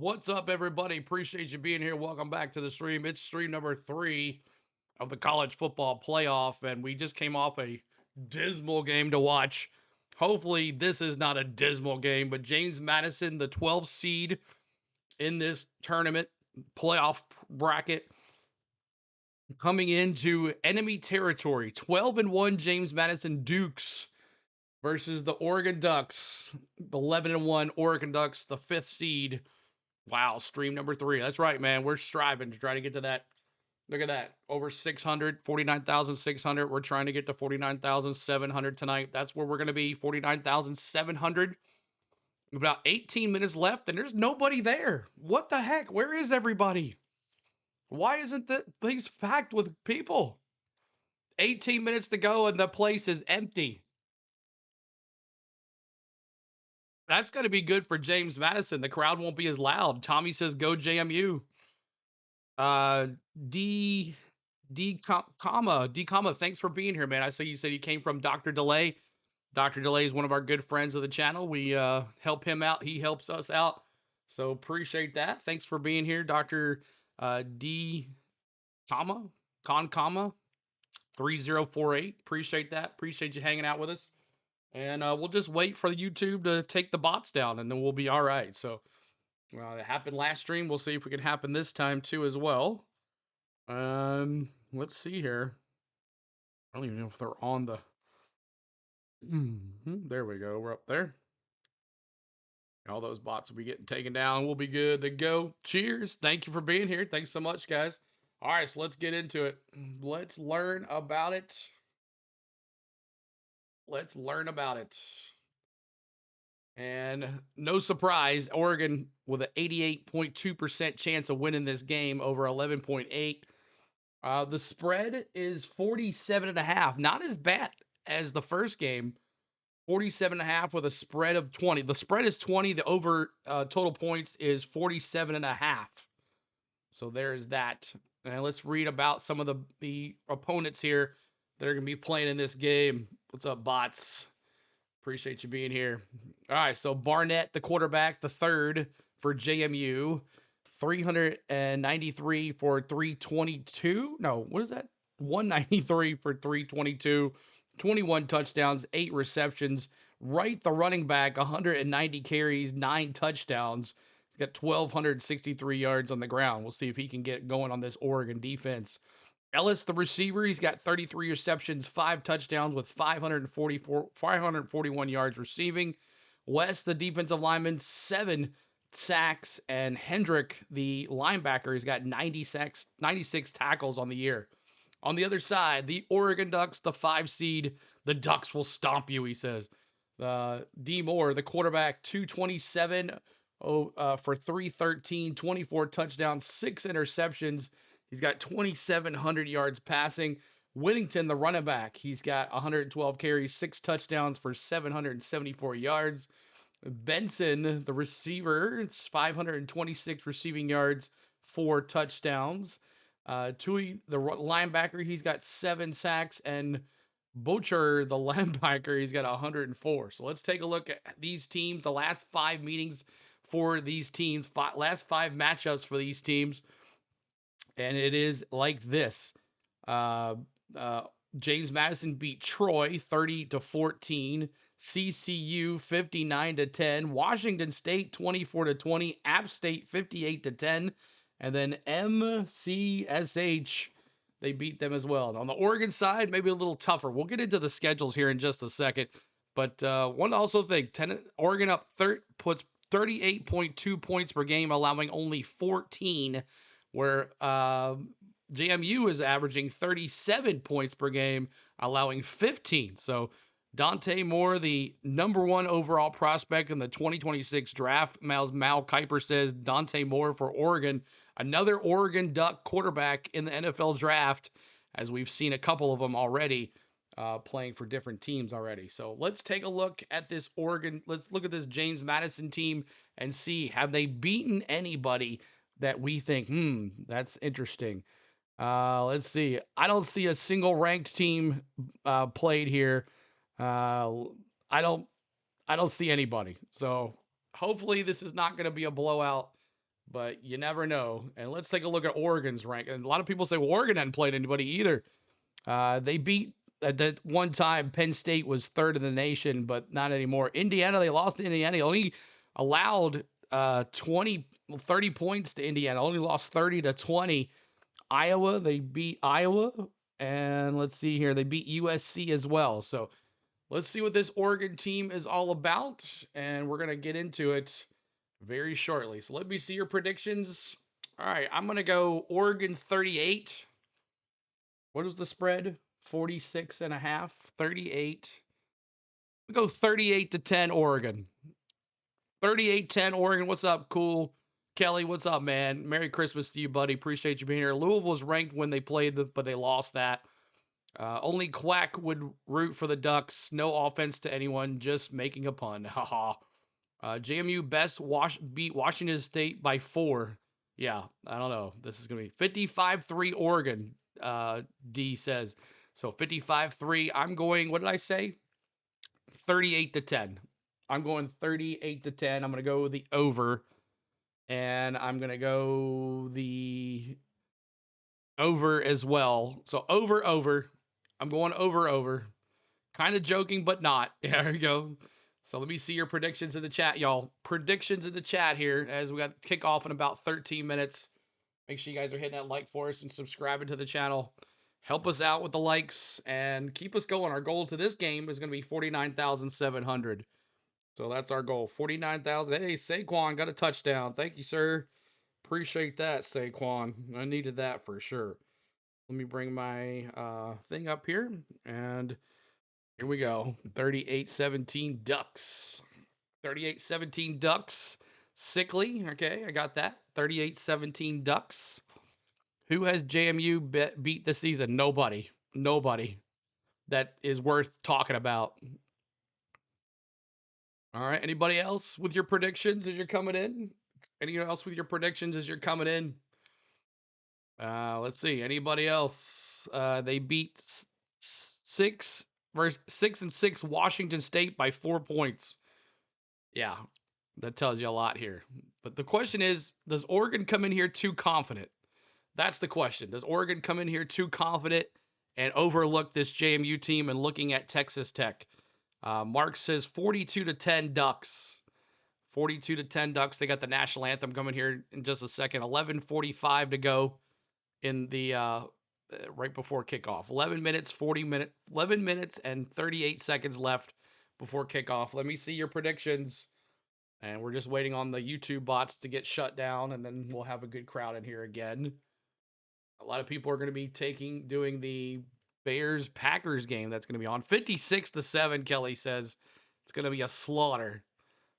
What's up, everybody? Appreciate you being here. Welcome back to the stream. It's stream number 3 of the college football playoff, and we just came off a dismal game to watch. Hopefully, this is not a dismal game, but James Madison, the 12th seed in this tournament playoff bracket, coming into enemy territory. 12-1 James Madison Dukes versus the Oregon Ducks, the 11-1 Oregon Ducks, the 5th seed. Wow, stream number 3. That's right, man. We're striving to try to get to that. Look at that. Over 600, 49,600. We're trying to get to 49,700 tonight. That's where we're going to be, 49,700. About 18 minutes left, and there's nobody there. What the heck? Where is everybody? Why isn't the place packed with people? 18 minutes to go, and the place is empty. That's going to be good for James Madison. The crowd won't be as loud. Tommy says, go JMU. D comma, thanks for being here, man. I saw you said you came from Dr. Delay. Dr. Delay is one of our good friends of the channel. We help him out. He helps us out. So appreciate that. Thanks for being here, Dr. D comma 3048. Appreciate that. Appreciate you hanging out with us. And we'll just wait for YouTube to take the bots down, and then we'll be all right. So it happened last stream. We'll see if we can happen this time too as well. Let's see here. I don't even know if they're on the. There we go. We're up there. All those bots will be getting taken down. We'll be good to go. Cheers. Thank you for being here. Thanks so much, guys. All right, so let's get into it. Let's learn about it. Let's learn about it. And no surprise, Oregon with an 88.2% chance of winning this game over 11.8. The spread is 47.5. Not as bad as the first game. 47.5 with a spread of 20. The spread is 20. The over total points is 47.5. So there's that. And let's read about some of the opponents here that are going to be playing in this game. What's up, bots? Appreciate you being here. All right, so Barnett, the quarterback, the third for JMU, 393 for 322. No, what is that? 193 for 322, 21 touchdowns, 8 receptions. Wright, the running back, 190 carries, 9 touchdowns. He's got 1,263 yards on the ground. We'll see if he can get going on this Oregon defense. Ellis, the receiver, he's got 33 receptions, 5 touchdowns with 541 yards receiving. West, the defensive lineman, 7 sacks. And Hendrick, the linebacker, he's got 96 tackles on the year. On the other side, the Oregon Ducks, the 5 seed, the Ducks will stomp you, he says. D. Moore, the quarterback, 227 for 313, 24 touchdowns, 6 interceptions. He's got 2,700 yards passing. Whittington, the running back, he's got 112 carries, 6 touchdowns for 774 yards. Benson, the receiver, it's 526 receiving yards, 4 touchdowns. Tui, the linebacker, he's got 7 sacks. And Bocher, the linebacker, he's got 104. So let's take a look at these teams, the last 5 meetings for these teams, last 5 matchups for these teams. And it is like this. James Madison beat Troy 30-14. CCU 59-10. Washington State 24-20. App State 58-10. And then MCSH, they beat them as well. And on the Oregon side, maybe a little tougher. We'll get into the schedules here in just a second. But one also think, Oregon up puts 38.2 points per game, allowing only 14, where JMU is averaging 37 points per game, allowing 15. So Dante Moore, the #1 overall prospect in the 2026 draft, Mal Kiper says Dante Moore for Oregon, another Oregon Duck quarterback in the NFL draft, as we've seen a couple of them already playing for different teams already. So let's take a look at this Oregon. Let's look at this James Madison team and see, have they beaten anybody that we think, that's interesting. Let's see. I don't see a single ranked team played here. I don't see anybody. So hopefully this is not going to be a blowout, but you never know. And let's take a look at Oregon's rank. And a lot of people say, well, Oregon hadn't played anybody either. They beat at that one time. Penn State was 3rd in the nation, but not anymore. Indiana, they lost to Indiana. They only allowed 30 points to Indiana. Only lost 30-20. Iowa, they beat Iowa. And let's see here. They beat USC as well. So let's see what this Oregon team is all about. And we're going to get into it very shortly. So let me see your predictions. All right. I'm going to go Oregon 38. What was the spread? 46.5. 38. We go 38-10 Oregon. 38-10 Oregon. What's up, cool? Kelly, what's up, man? Merry Christmas to you, buddy. Appreciate you being here. Louisville was ranked when they played, but they lost that. Only Quack would root for the Ducks. No offense to anyone, just making a pun. Haha. JMU best beat Washington State by 4. Yeah, I don't know. This is going to be 55-3 Oregon, D says. So 55-3. I'm going, what did I say? 38-10. I'm going 38-10. I'm going to go the over. And I'm going to go the over as well. So over. I'm going over. Kind of joking, but not. There we go. So let me see your predictions in the chat, y'all. Predictions in the chat here as we got kickoff in about 13 minutes. Make sure you guys are hitting that like for us and subscribing to the channel. Help us out with the likes and keep us going. Our goal to this game is going to be 49,700. So that's our goal. 49,000. Hey, Saquon got a touchdown. Thank you, sir. Appreciate that, Saquon. I needed that for sure. Let me bring my thing up here. And here we go. 38-17 Ducks. 38-17 Ducks. Sickly. Okay, I got that. 38-17 Ducks. Who has JMU beat this season? Nobody. Nobody that is worth talking about. All right. Anybody else with your predictions as you're coming in? Anyone else with your predictions as you're coming in? Let's see. Anybody else? They beat 6 and 6 Washington State by 4 points. Yeah, that tells you a lot here. But the question is, does Oregon come in here too confident? That's the question. Does Oregon come in here too confident and overlook this JMU team and looking at Texas Tech? Mark says 42-10 Ducks. 42-10 Ducks. They got the national anthem coming here in just a second. 11:45 to go in the right before kickoff. 11 minutes and 38 seconds left before kickoff. Let me see your predictions. And we're just waiting on the YouTube bots to get shut down, and then we'll have a good crowd in here again. A lot of people are going to be doing the Bears Packers game that's going to be on 56-7. Kelly says it's going to be a slaughter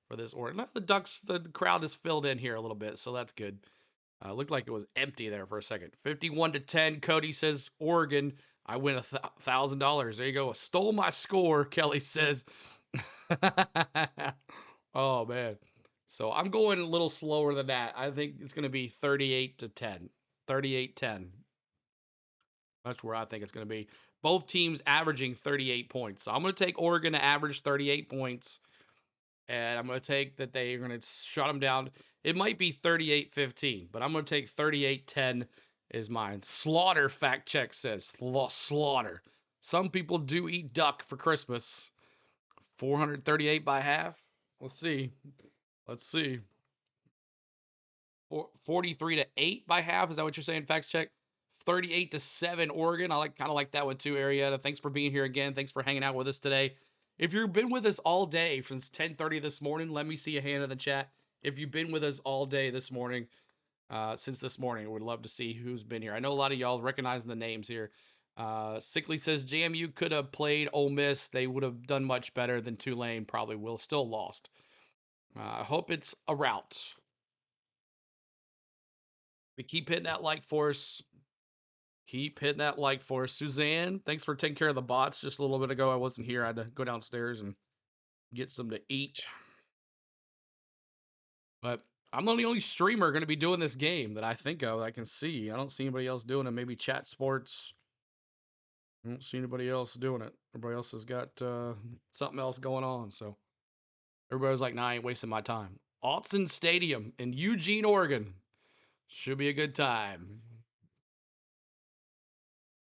for this Oregon. The Ducks, the crowd is filled in here a little bit, so that's good. Looked like it was empty there for a second. 51-10. Cody says Oregon. I win $1,000. There you go. Stole my score. Kelly says. Oh man. So I'm going a little slower than that. I think it's going to be 38-10. 38-10. That's where I think it's going to be. Both teams averaging 38 points. So I'm going to take Oregon to average 38 points. And I'm going to take that they are going to shut them down. It might be 38-15, but I'm going to take 38-10 is mine. Slaughter fact check says slaughter. Some people do eat duck for Christmas. 438 by half. Let's see. 43-8 by half. Is that what you're saying? Facts check. 38-7 Oregon. I kind of like that one too, Arietta. Thanks for being here again. Thanks for hanging out with us today. If you've been with us all day since 10:30 this morning, let me see a hand in the chat. If you've been with us all day this morning, since this morning, we'd love to see who's been here. I know a lot of y'all recognizing the names here. Sickly says JMU could have played Ole Miss. They would have done much better than Tulane. Probably will. Still lost. I hope it's a rout. We keep hitting that like for us. Keep hitting that like for us. Suzanne, thanks for taking care of the bots just a little bit ago. I wasn't here. I had to go downstairs and get some to eat. But I'm the only streamer going to be doing this game that I think of. I can see. I don't see anybody else doing it. Maybe Chat Sports. I don't see anybody else doing it. Everybody else has got something else going on. So everybody's like, nah, I ain't wasting my time. Autzen Stadium in Eugene, Oregon. Should be a good time.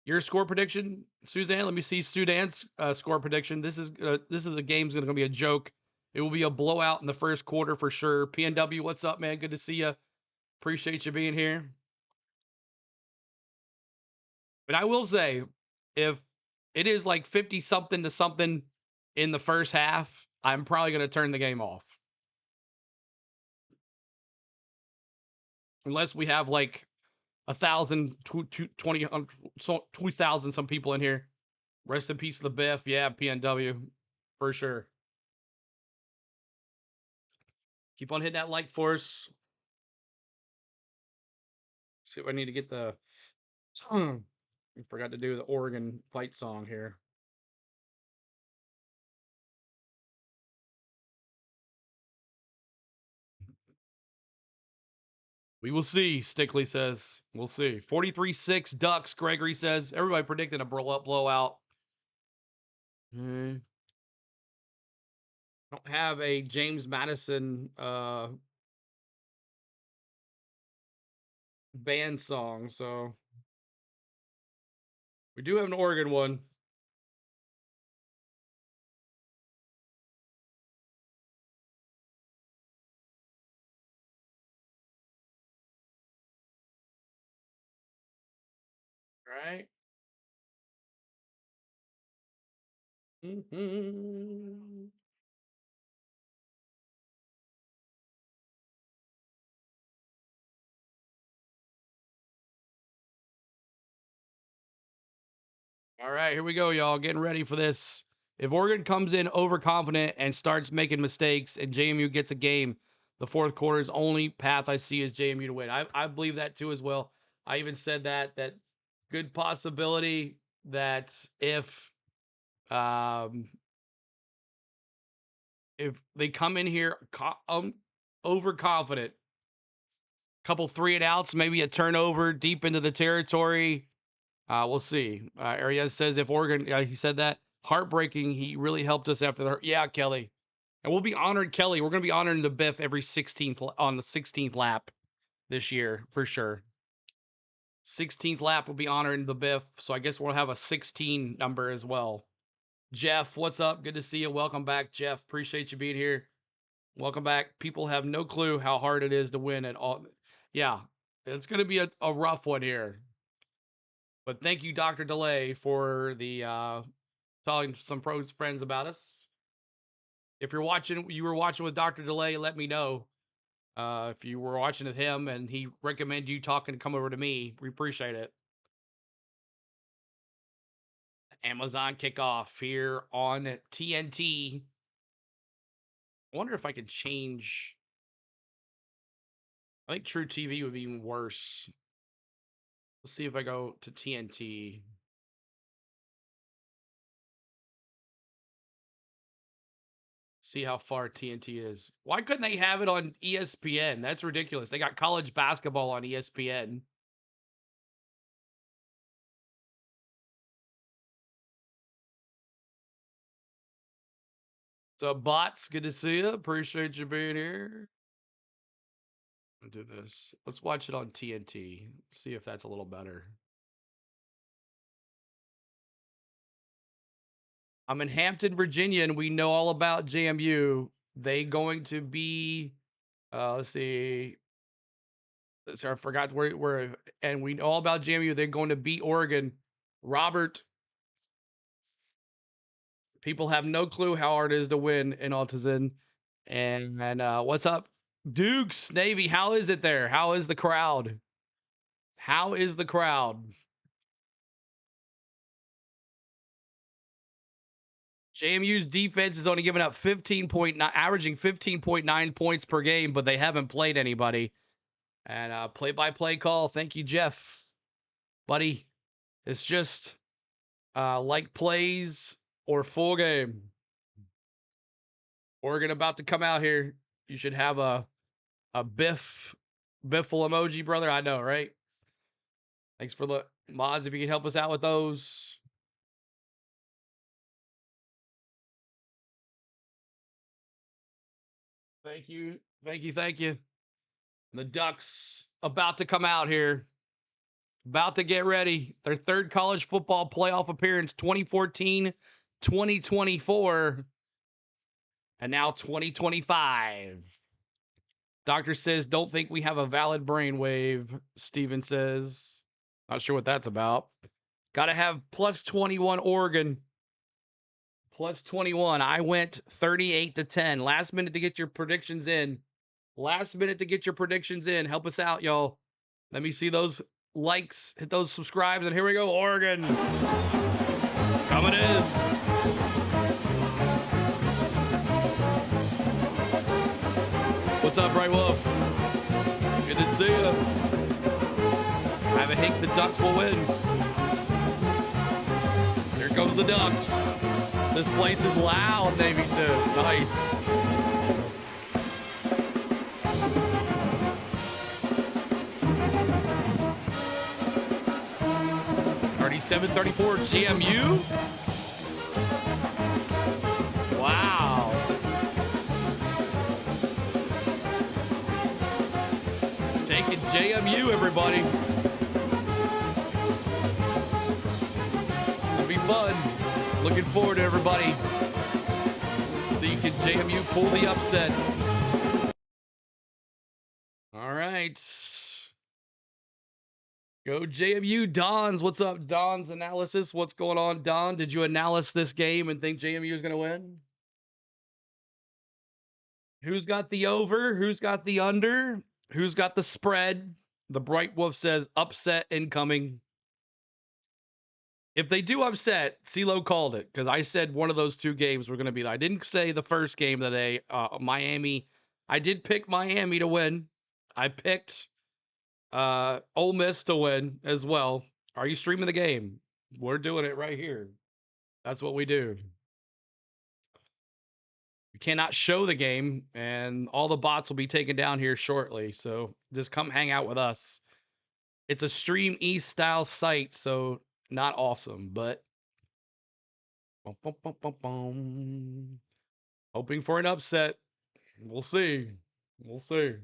Your score prediction, Suzanne? Let me see Sudan's score prediction. This is a game's going to be a joke. It will be a blowout in the first quarter for sure. PNW, what's up, man? Good to see you. Appreciate you being here. But I will say, if it is like 50-something to something in the first half, I'm probably going to turn the game off. Unless we have like 1,000, 20, 2,000 some people in here. Rest in peace, the Biff. Yeah, PNW. For sure. Keep on hitting that like for us. See if I need to get the... I forgot to do the Oregon fight song here. We will see, Stickley says. We'll see. 43-6 Ducks, Gregory says. Everybody predicting a blowout. Don't have a James Madison band song, so we do have an Oregon one. Right? All right, here we go, y'all. Getting ready for this. If Oregon comes in overconfident and starts making mistakes and JMU gets a game, the fourth quarter's only path I see is JMU to win. I believe that too as well. I even said that good possibility that um, if they come in here overconfident, couple 3-and-outs, maybe a turnover deep into the territory. We'll see. Arias says if Oregon, he said that heartbreaking. He really helped us after the. Yeah, Kelly, and we'll be honored, Kelly. We're gonna be honoring the Biff every 16th on the 16th lap this year for sure. 16th lap will be honoring the Biff, so I guess we'll have a 16 number as well. Jeff, what's up? Good to see you. Welcome back, Jeff. Appreciate you being here. Welcome back. People have no clue how hard it is to win at all. Yeah, it's going to be a rough one here. But thank you, Dr. Delay, for the telling some pros friends about us. If you're watching, you were watching with Dr. Delay, let me know. If you were watching with him and he recommended you talking to come over to me, we appreciate it. Amazon kickoff here on TNT. I wonder if I could change. I think True TV would be even worse. Let's see if I go to TNT. See how far TNT is. Why couldn't they have it on ESPN? That's ridiculous. They got college basketball on ESPN. So, bots, good to see you. Appreciate you being here. I'll do this. Let's watch it on TNT. See if that's a little better. I'm in Hampton, Virginia, and we know all about JMU. They going to be, let's see. Sorry, I forgot where, and we know all about JMU. They're going to beat Oregon. Robert, people have no clue how hard it is to win in Autzen. And what's up, Dukes Navy? How is it there? How is the crowd? How is the crowd? JMU's defense is only giving up 15.9, averaging 15.9 points per game, but they haven't played anybody. And play-by-play call. Thank you, Jeff, buddy. It's just like plays or full game. Oregon about to come out here. You should have a biffle emoji, brother. I know, right? Thanks for the mods. If you can help us out with those. Thank you. Thank you. Thank you. The Ducks about to come out here. About to get ready. Their third college football playoff appearance, 2014, 2024, and now 2025. Doctor says, don't think we have a valid brainwave. Steven says, not sure what that's about. Got to have plus 21 Oregon. Plus 21. I went 38-10. Last minute to get your predictions in. Last minute to get your predictions in. Help us out, y'all. Let me see those likes. Hit those subscribes. And here we go. Oregon. Coming in. What's up, Bright Wolf? Good to see you. I have a hint the Ducks will win. Here comes the Ducks. This place is loud, Navy says. Nice. $37-34 GMU. Wow. It's taking JMU, everybody. It's gonna be fun. Looking forward to everybody. See, can JMU pull the upset? All right. Go JMU. Don's, what's up? Don's analysis. What's going on, Don? Did you analyze this game and think JMU is going to win? Who's got the over? Who's got the under? Who's got the spread? The Bright Wolf says upset incoming. If they do upset, CeeLo called it, because I said one of those two games were going to be. I didn't say the first game today. Miami. I did pick Miami to win. I picked Ole Miss to win as well. Are you streaming the game? We're doing it right here. That's what we do. You cannot show the game, and all the bots will be taken down here shortly. So just come hang out with us. It's a Stream East style site, so not awesome, but hoping for an upset. We'll see. We'll see.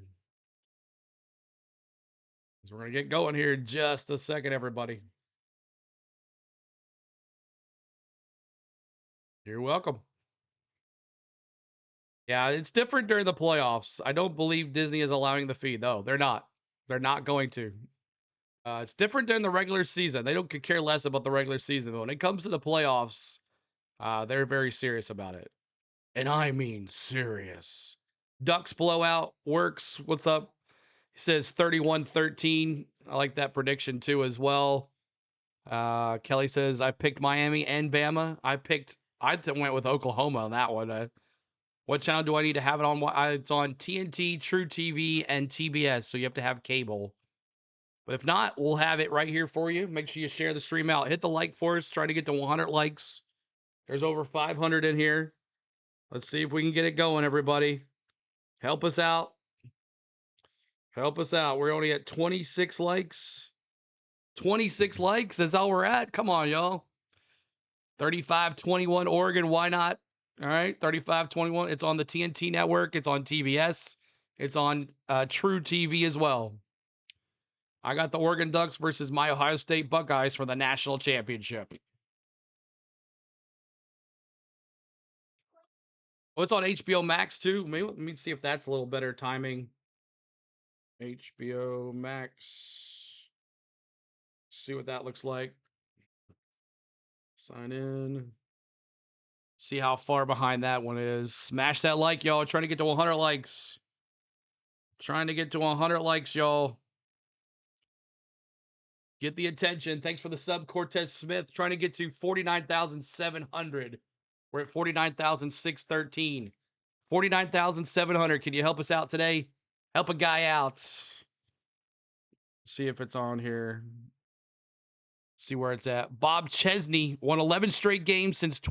So we're gonna get going here in just a second, everybody. You're welcome. Yeah, it's different during the playoffs. I don't believe Disney is allowing the feed, though. They're not. They're not going to. It's different during the regular season. They don't could care less about the regular season, but when it comes to the playoffs, they're very serious about it. And I mean serious. Ducks blowout works. What's up? He says 31-13. I like that prediction too as well. Kelly says I picked Miami and Bama. I went with Oklahoma on that one. What channel do I need to have it on? It's on TNT, True TV, and TBS. So you have to have cable. But if not, we'll have it right here for you. Make sure you share the stream out. Hit the like for us. Trying to get to 100 likes. There's over 500 in here. Let's see if we can get it going, everybody. Help us out. Help us out. We're only at 26 likes. 26 likes. That's all we're at. Come on, y'all. 35-21 Oregon. Why not? All right. 35-21. It's on the TNT network. It's on TBS. It's on True TV as well. I got the Oregon Ducks versus my Ohio State Buckeyes for the national championship. Oh, it's on HBO Max too. Maybe let me see if that's a little better timing. HBO Max. See what that looks like. Sign in. See how far behind that one is. Smash that like, y'all. Trying to get to 100 likes. Trying to get to 100 likes, y'all. Get the attention. Thanks for the sub, Cortez Smith. Trying to get to 49,700. We're at 49,613. 49,700. Can you help us out today? Help a guy out. See if it's on here. See where it's at. Bob Chesney won 11 straight games since the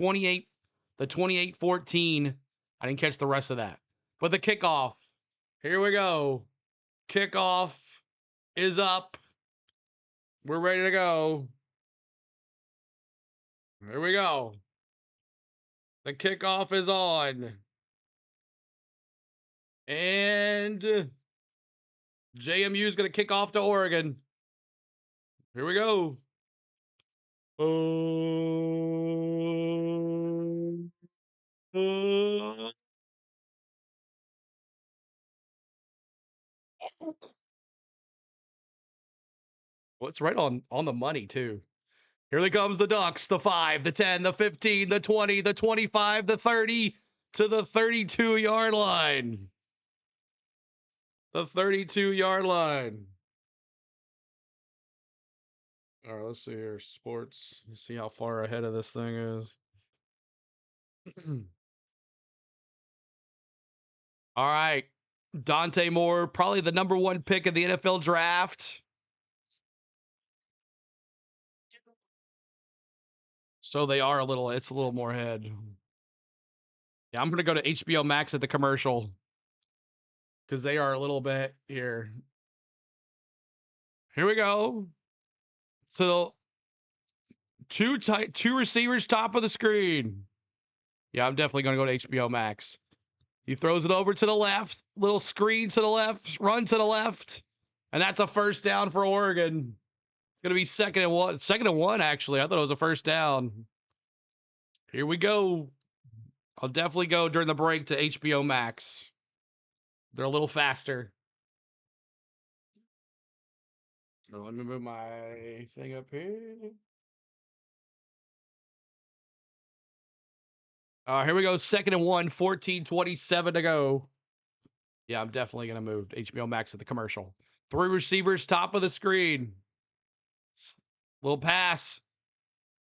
28-14. I didn't catch the rest of that. But the kickoff. Here we go. Kickoff is up. We're ready to go. Here we go. The kickoff is on. And JMU is going to kick off to Oregon. Here we go. Well, it's right on the money, too. Here comes the Ducks, the 5, the 10, the 15, the 20, the 25, the 30 to the 32-yard line. The 32-yard line. All right, let's see here. Sports. Let's see how far ahead of this thing is. All right. Dante Moore, probably the number 1 pick of the NFL draft. So they are it's a little more ahead. Yeah, I'm going to go to HBO Max at the commercial because they are a little bit here. Here we go. So two receivers top of the screen. Yeah, I'm definitely going to go to HBO Max. He throws it over to the left, little screen to the left, run to the left, and that's a first down for Oregon. It's going to be second and one, actually. I thought it was a first down. Here we go. I'll definitely go during the break to HBO Max. They're a little faster. Let me move my thing up here. Here we go. Second and 1, 14:27 to go. Yeah, I'm definitely going to move HBO Max at the commercial. 3 receivers, top of the screen. Little pass.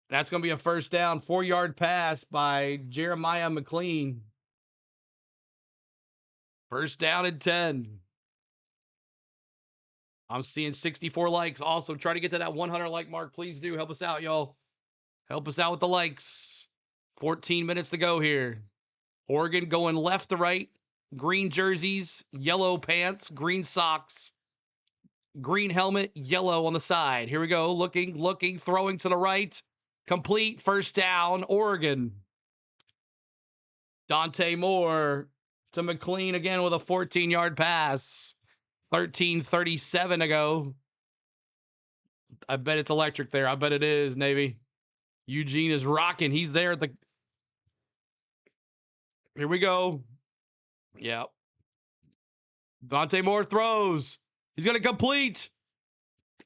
That's going to be a first down. 4-yard pass by Jeremiah McLean. First down and 10. I'm seeing 64 likes. Awesome. Try to get to that 100 like mark. Please do. Help us out, y'all. Help us out with the likes. 14 minutes to go here. Oregon going left to right. Green jerseys, yellow pants, green socks, green helmet, yellow on the side. Here we go. Looking, throwing to the right. Complete. First down, Oregon. Dante Moore to McLean again with a 14-yard pass. 13:37 to go. I bet it's electric there. I bet it is, Navy. Eugene is rocking. He's there at the... Here we go. Yep. Dante Moore throws. He's going to complete.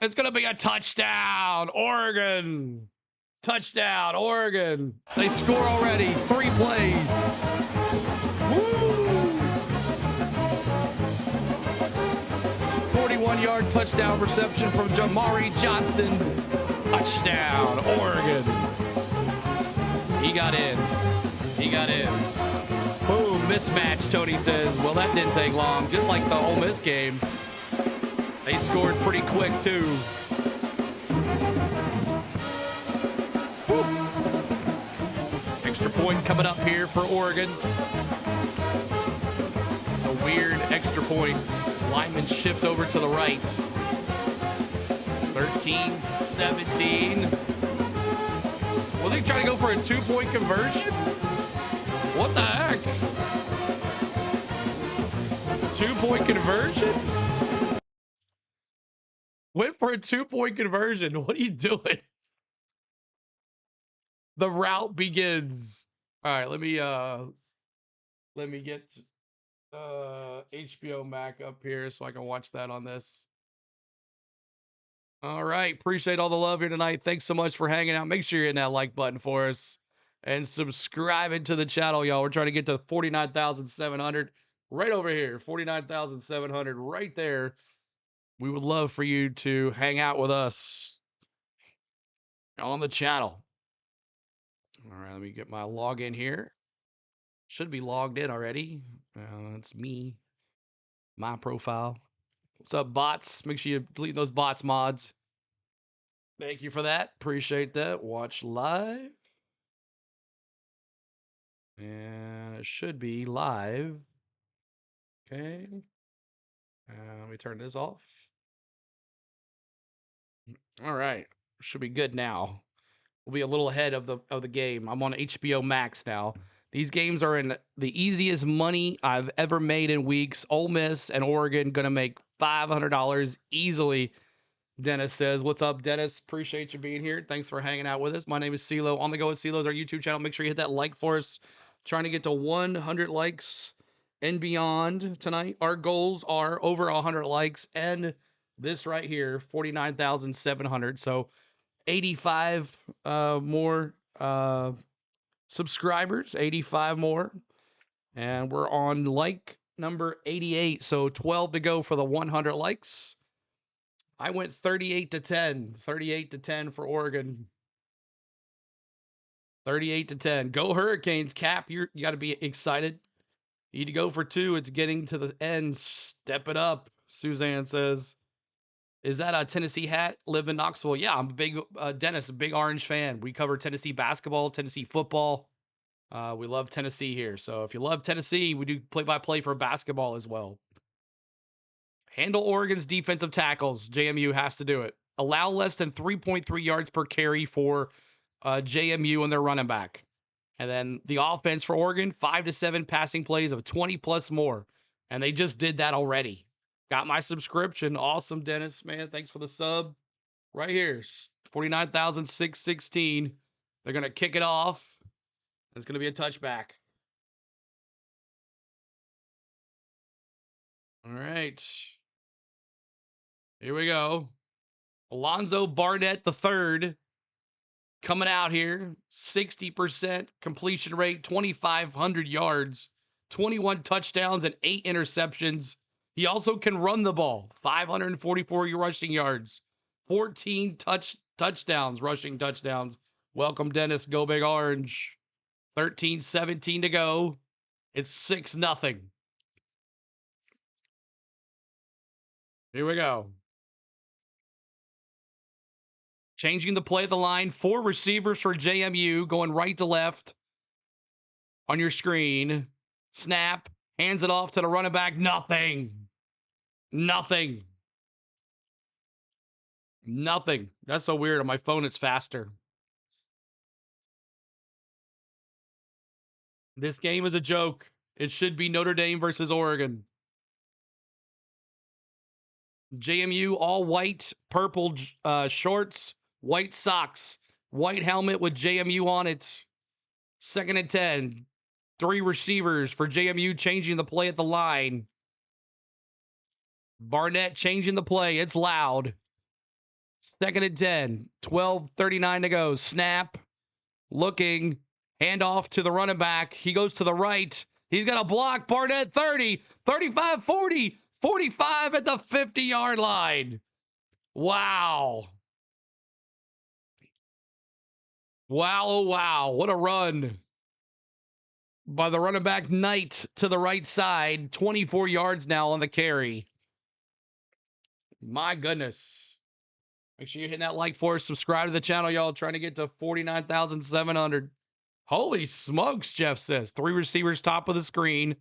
It's going to be a touchdown. Oregon. Touchdown, Oregon. They score already. 3 plays. Woo! 41-yard touchdown reception from Jamari Johnson. Touchdown, Oregon. He got in. He got in. Boom, mismatch, Tony says. Well, that didn't take long. Just like the Ole Miss game. They scored pretty quick, too. Woo. Extra point coming up here for Oregon. It's a weird extra point. Linemen shift over to the right. 13-17. Well, they trying to go for a 2-point conversion? What the heck? 2-point conversion? Went for a 2-point conversion. What are you doing? The route begins. All right, let me get HBO Mac up here so I can watch that on this. All right, appreciate all the love here tonight. Thanks so much for hanging out. Make sure you're hitting that like button for us and subscribing to the channel, y'all. We're trying to get to 49,700 right over here. 49,700 right there. We would love for you to hang out with us on the channel. All right, let me get my login here. Should be logged in already. It's me, my profile. What's up, bots? Make sure you delete those bots mods. Thank you for that. Appreciate that. Watch live. And it should be live. Okay. Let me turn this off. All right. Should be good now. We'll be a little ahead of the game. I'm on HBO Max now. These games are in the easiest money I've ever made in weeks. Ole Miss and Oregon gonna make $500 easily. Dennis says, "What's up, Dennis? Appreciate you being here. Thanks for hanging out with us. My name is CeeLo. On the Go with CeeLo is our YouTube channel. Make sure you hit that like for us. Trying to get to 100 likes and beyond tonight. Our goals are over 100 likes and this right here, 49,700. So 85 more subscribers, 85 more. And we're on like number 88. So 12 to go for the 100 likes. I went 38-10. 38-10 for Oregon. 38-10. Go Hurricanes, Cap. You got to be excited. You need to go for 2. It's getting to the end. Step it up, Suzanne says. Is that a Tennessee hat? Live in Knoxville. Yeah, I'm a big, Dennis, a big Orange fan. We cover Tennessee basketball, Tennessee football. We love Tennessee here. So if you love Tennessee, we do play-by-play for basketball as well. Handle Oregon's defensive tackles. JMU has to do it. Allow less than 3.3 yards per carry for JMU and their running back. And then the offense for Oregon, 5 to 7 passing plays of 20 plus more. And they just did that already. Got my subscription. Awesome, Dennis, man. Thanks for the sub. Right here, 49,616. They're going to kick it off. It's going to be a touchback. All right. Here we go. Alonzo Barnett III coming out here. 60% completion rate, 2,500 yards, 21 touchdowns, and 8 interceptions. He also can run the ball. 544 rushing yards, 14 touchdowns, rushing touchdowns. Welcome, Dennis. Go Big Orange. 13-17 to go. It's 6-0. Here we go. Changing the play of the line. 4 receivers for JMU going right to left on your screen. Snap. Hands it off to the running back. Nothing. Nothing. Nothing. That's so weird. On my phone, it's faster. This game is a joke. It should be Notre Dame versus Oregon. JMU all white, purple shorts, white socks, white helmet with JMU on it. 2nd and 10. 3 receivers for JMU changing the play at the line. Barnett changing the play. It's loud. 2nd and 10. 12:39 to go. Snap. Looking. Handoff to the running back. He goes to the right. He's got a block. Barnett 30, 35, 40, 45 at the 50-yard line. Wow. Wow, oh wow. What a run by the running back Knight to the right side. 24 yards now on the carry. My goodness. Make sure you're hitting that like for us. Subscribe to the channel, y'all. Trying to get to 49,700. Holy smokes, Jeff says. 3 receivers top of the screen.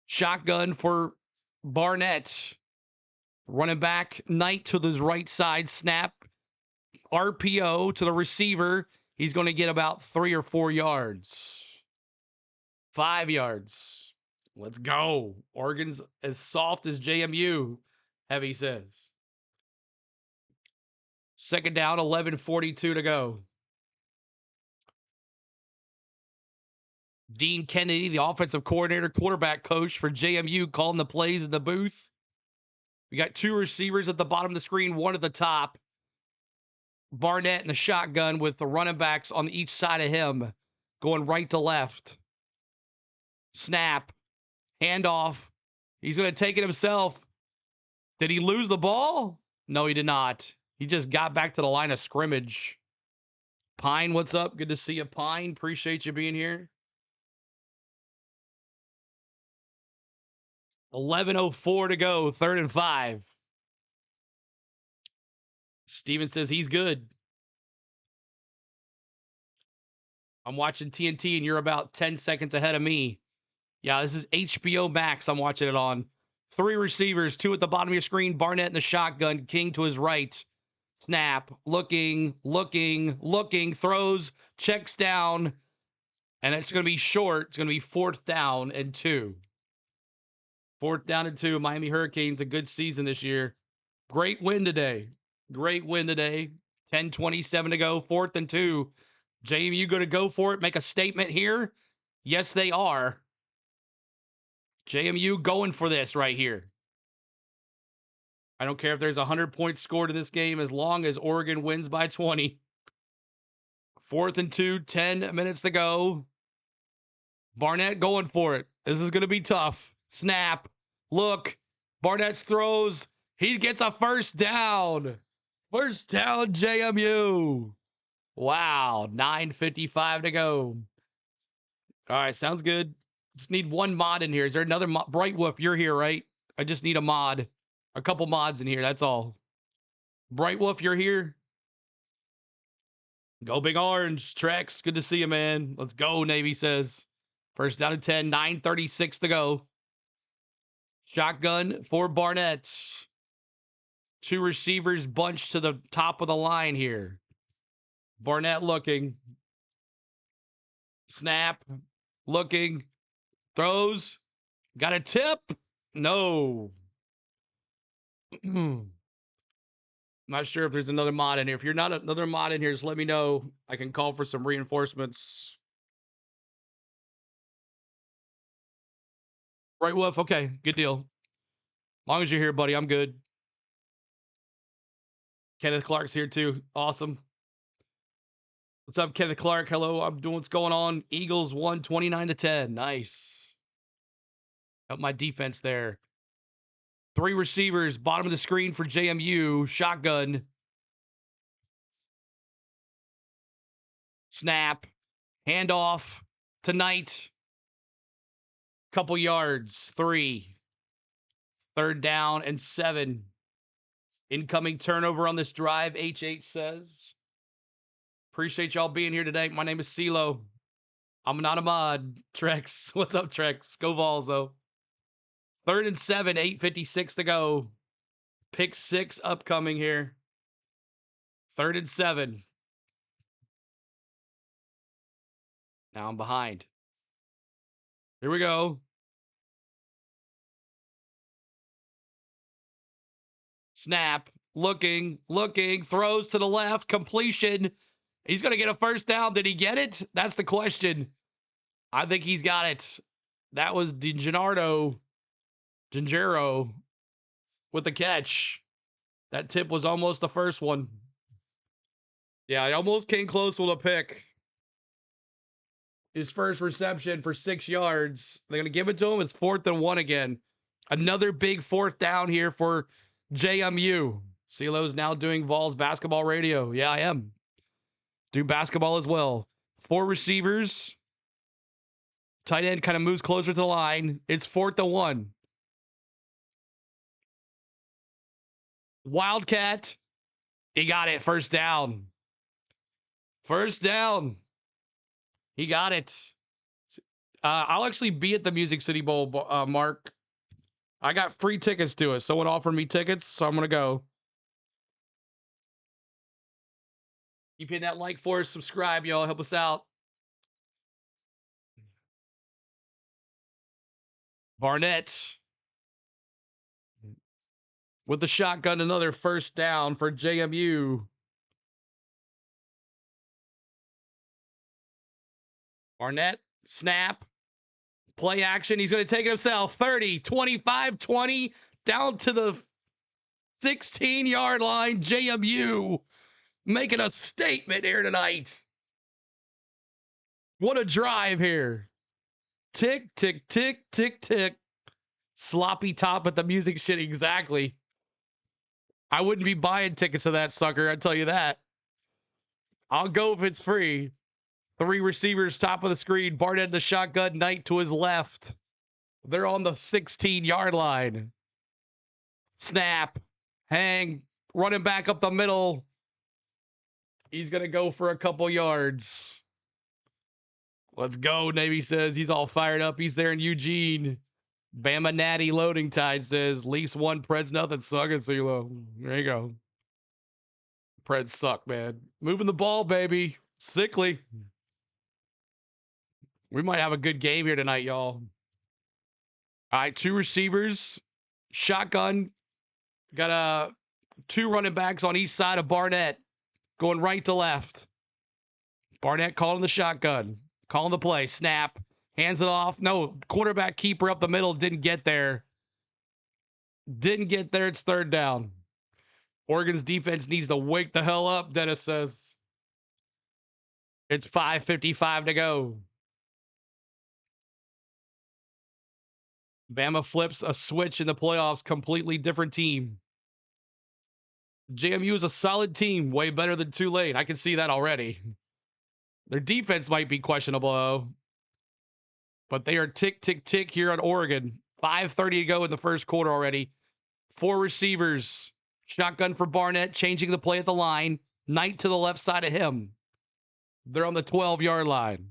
Shotgun for Barnett. Running back Knight to his right side. Snap. RPO to the receiver. He's going to get about 3 or 4 yards. 5 yards. Let's go. Oregon's as soft as JMU, Heavy says. 2nd down, 11:42 to go. Dean Kennedy, the offensive coordinator, quarterback coach for JMU, calling the plays in the booth. We got 2 receivers at the bottom of the screen, 1 at the top. Barnett in the shotgun with the running backs on each side of him, going right to left. Snap. Handoff. He's going to take it himself. Did he lose the ball? No, he did not. He just got back to the line of scrimmage. Pine, what's up? Good to see you, Pine. Appreciate you being here. 11:04 to go. 3rd and 5. Steven says he's good. I'm watching TNT and you're about 10 seconds ahead of me. Yeah, this is HBO Max. I'm watching it on. 3 receivers, 2 at the bottom of your screen. Barnett in the shotgun. King to his right. Snap. Looking. Throws. Checks down. And it's going to be short. It's going to be 4th down and 2. 4th down and 2. Miami Hurricanes, a good season this year. Great win today. 10:27 to go. 4th and 2. JMU going to go for it? Make a statement here? Yes, they are. JMU going for this right here. I don't care if there's a 100-point score to this game as long as Oregon wins by 20. 4th and 2, 10 minutes to go. Barnett going for it. This is going to be tough. Snap. Look. Barnett's throws. He gets a 1st down. 1st down, JMU. Wow. 9:55 to go. All right. Sounds good. Just need 1 mod in here. Is there another mod? Bright Wolf, you're here, right? I just need a mod. A couple mods in here. That's all. Bright Wolf, you're here. Go Big Orange. Trex, good to see you, man. Let's go, Navy says. 1st down and 10. 9:36 to go. Shotgun for Barnett. 2 receivers bunched to the top of the line here. Barnett looking. Snap. Looking. Throws. Got a tip. No. Not sure if there's another mod in here. If you're not another mod in here, just let me know. I can call for some reinforcements. Right, Wolf. Okay, good deal. As long as you're here, buddy, I'm good. Kenneth Clark's here too. Awesome. What's up, Kenneth Clark? Hello, I'm doing what's going on. Eagles won 29-10. Nice. Help my defense there. 3 receivers, bottom of the screen for JMU. Shotgun. Snap. Handoff to Knight. Couple yards. 3. 3rd down and 7. Incoming turnover on this drive, HH says. Appreciate y'all being here today. My name is CeeLo. I'm not a mod. Trex. What's up, Trex? Go Vols, though. 3rd and 7, 8:56 to go. Pick 6 upcoming here. 3rd and 7. Now I'm behind. Here we go. Snap. Looking. Throws to the left. Completion. He's going to get a first down. Did he get it? That's the question. I think he's got it. That was Gingero with the catch. That tip was almost the first one. Yeah, I almost came close with a pick. His first reception for 6 yards. They're going to give it to him. It's 4th and 1 again. Another big 4th down here for JMU. CeeLo's now doing Vols basketball radio. Yeah, I am. Do basketball as well. 4 receivers. Tight end kind of moves closer to the line. It's 4th and 1. Wildcat. He got it. First down. First down. He got it. I'll actually be at the Music City Bowl, Mark. I got free tickets to it. Someone offered me tickets, so I'm going to go. Keep hitting that like for us. Subscribe, y'all. Help us out. Barnett. With the shotgun, another first down for JMU. Barnett, snap, play action. He's going to take it himself. 30, 25, 20, down to the 16-yard line. JMU making a statement here tonight. What a drive here. Tick, tick, tick, tick, tick. Sloppy top at the music shit. Exactly. I wouldn't be buying tickets to that sucker. I'll tell you that. I'll go if it's free. 3 receivers, top of the screen. Barnett the shotgun, Knight to his left. They're on the 16-yard line. Snap. Hang. Running back up the middle. He's going to go for a couple yards. Let's go, Navy says. He's all fired up. He's there in Eugene. Bama Natty Loading Tide says, Leafs 1, Preds nothing. Suck it, CeeLo. There you go. Preds suck, man. Moving the ball, baby. Sickly. We might have a good game here tonight, y'all. All right, 2 receivers. Shotgun. Got 2 running backs on each side of Barnett. Going right to left. Barnett calling the shotgun. Calling the play. Snap. Hands it off. No, quarterback keeper up the middle. Didn't get there. Didn't get there. It's 3rd down. Oregon's defense needs to wake the hell up, Dennis says. It's 5:55 to go. Bama flips a switch in the playoffs. Completely different team. JMU is a solid team. Way better than Tulane. I can see that already. Their defense might be questionable, though. But they are tick, tick, tick here on Oregon. 5:30 to go in the first quarter already. 4 receivers. Shotgun for Barnett, changing the play at the line. Knight to the left side of him. They're on the 12-yard line.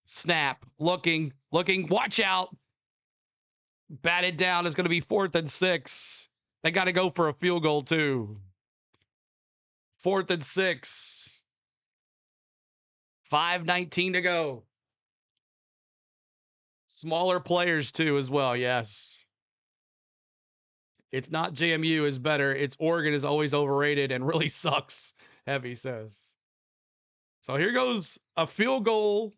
Snap. Looking. Watch out. Batted down. It's going to be 4th and 6. They got to go for a field goal, too. 4th and 6. 5:19 to go. Smaller players, too, as well. Yes. It's not JMU is better. It's Oregon is always overrated and really sucks, Heavy says. So here goes a field goal.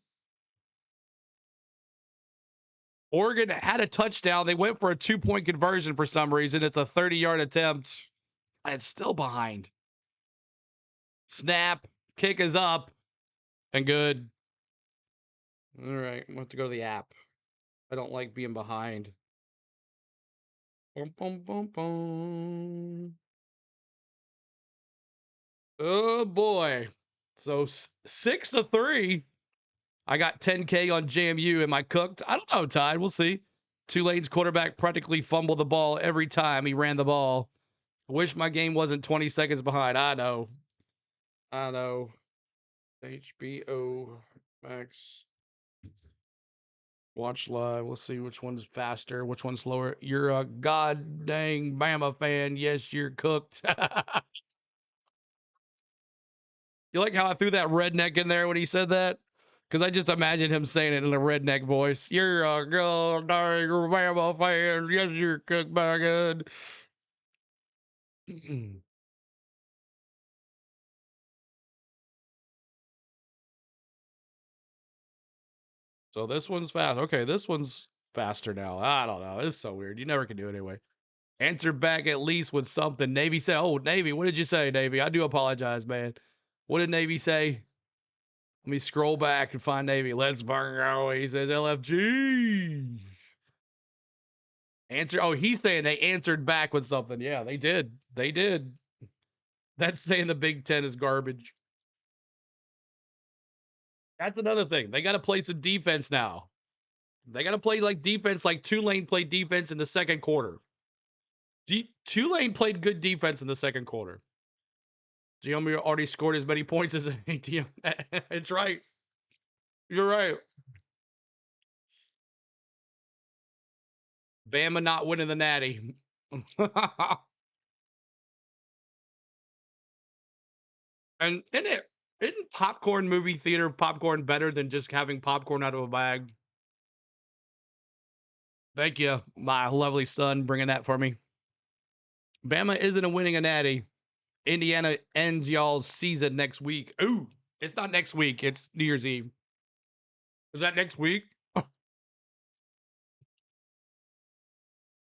Oregon had a touchdown. They went for a 2-point conversion for some reason. It's a 30-yard attempt. And it's still behind. Snap. Kick is up. And good. All right. I'm going to have to go to the app. I don't like being behind. Boom, boom, boom, boom. Oh, boy. So 6-3. I got 10K on JMU. Am I cooked? I don't know, Tide. We'll see. Tulane's quarterback practically fumbled the ball every time he ran the ball. Wish my game wasn't 20 seconds behind. I know. I know. HBO Max. Watch live. We'll see which one's faster, which one's slower. You're a god dang Bama fan. Yes, you're cooked. You like how I threw that redneck in there when he said that? Because I just imagine him saying it in a redneck voice. You're a god dang Bama fan. Yes, you're cooked by good. So this one's fast. Okay, this one's faster now. I don't know. It's so weird. You never can do it anyway. Answer back at least with something. Navy said, "Oh, Navy, what did you say, Navy? I do apologize, man. What did Navy say? Let me scroll back and find Navy. Let's burn go. He says LFG. Answer. Oh, he's saying they answered back with something. Yeah, they did. They did. That's saying the Big Ten is garbage. That's another thing. They got to play some defense now. They got to play like defense, like Tulane played defense in the second quarter. Tulane played good defense in the second quarter. Giambi already scored as many points as ATM. It's right. You're right. Bama not winning the Natty. And isn't popcorn movie theater popcorn better than just having popcorn out of a bag? Thank you, my lovely son, bringing that for me. Bama isn't a winning a Natty. Indiana ends y'all's season next week. Ooh, it's not next week. It's New Year's Eve. Is that next week?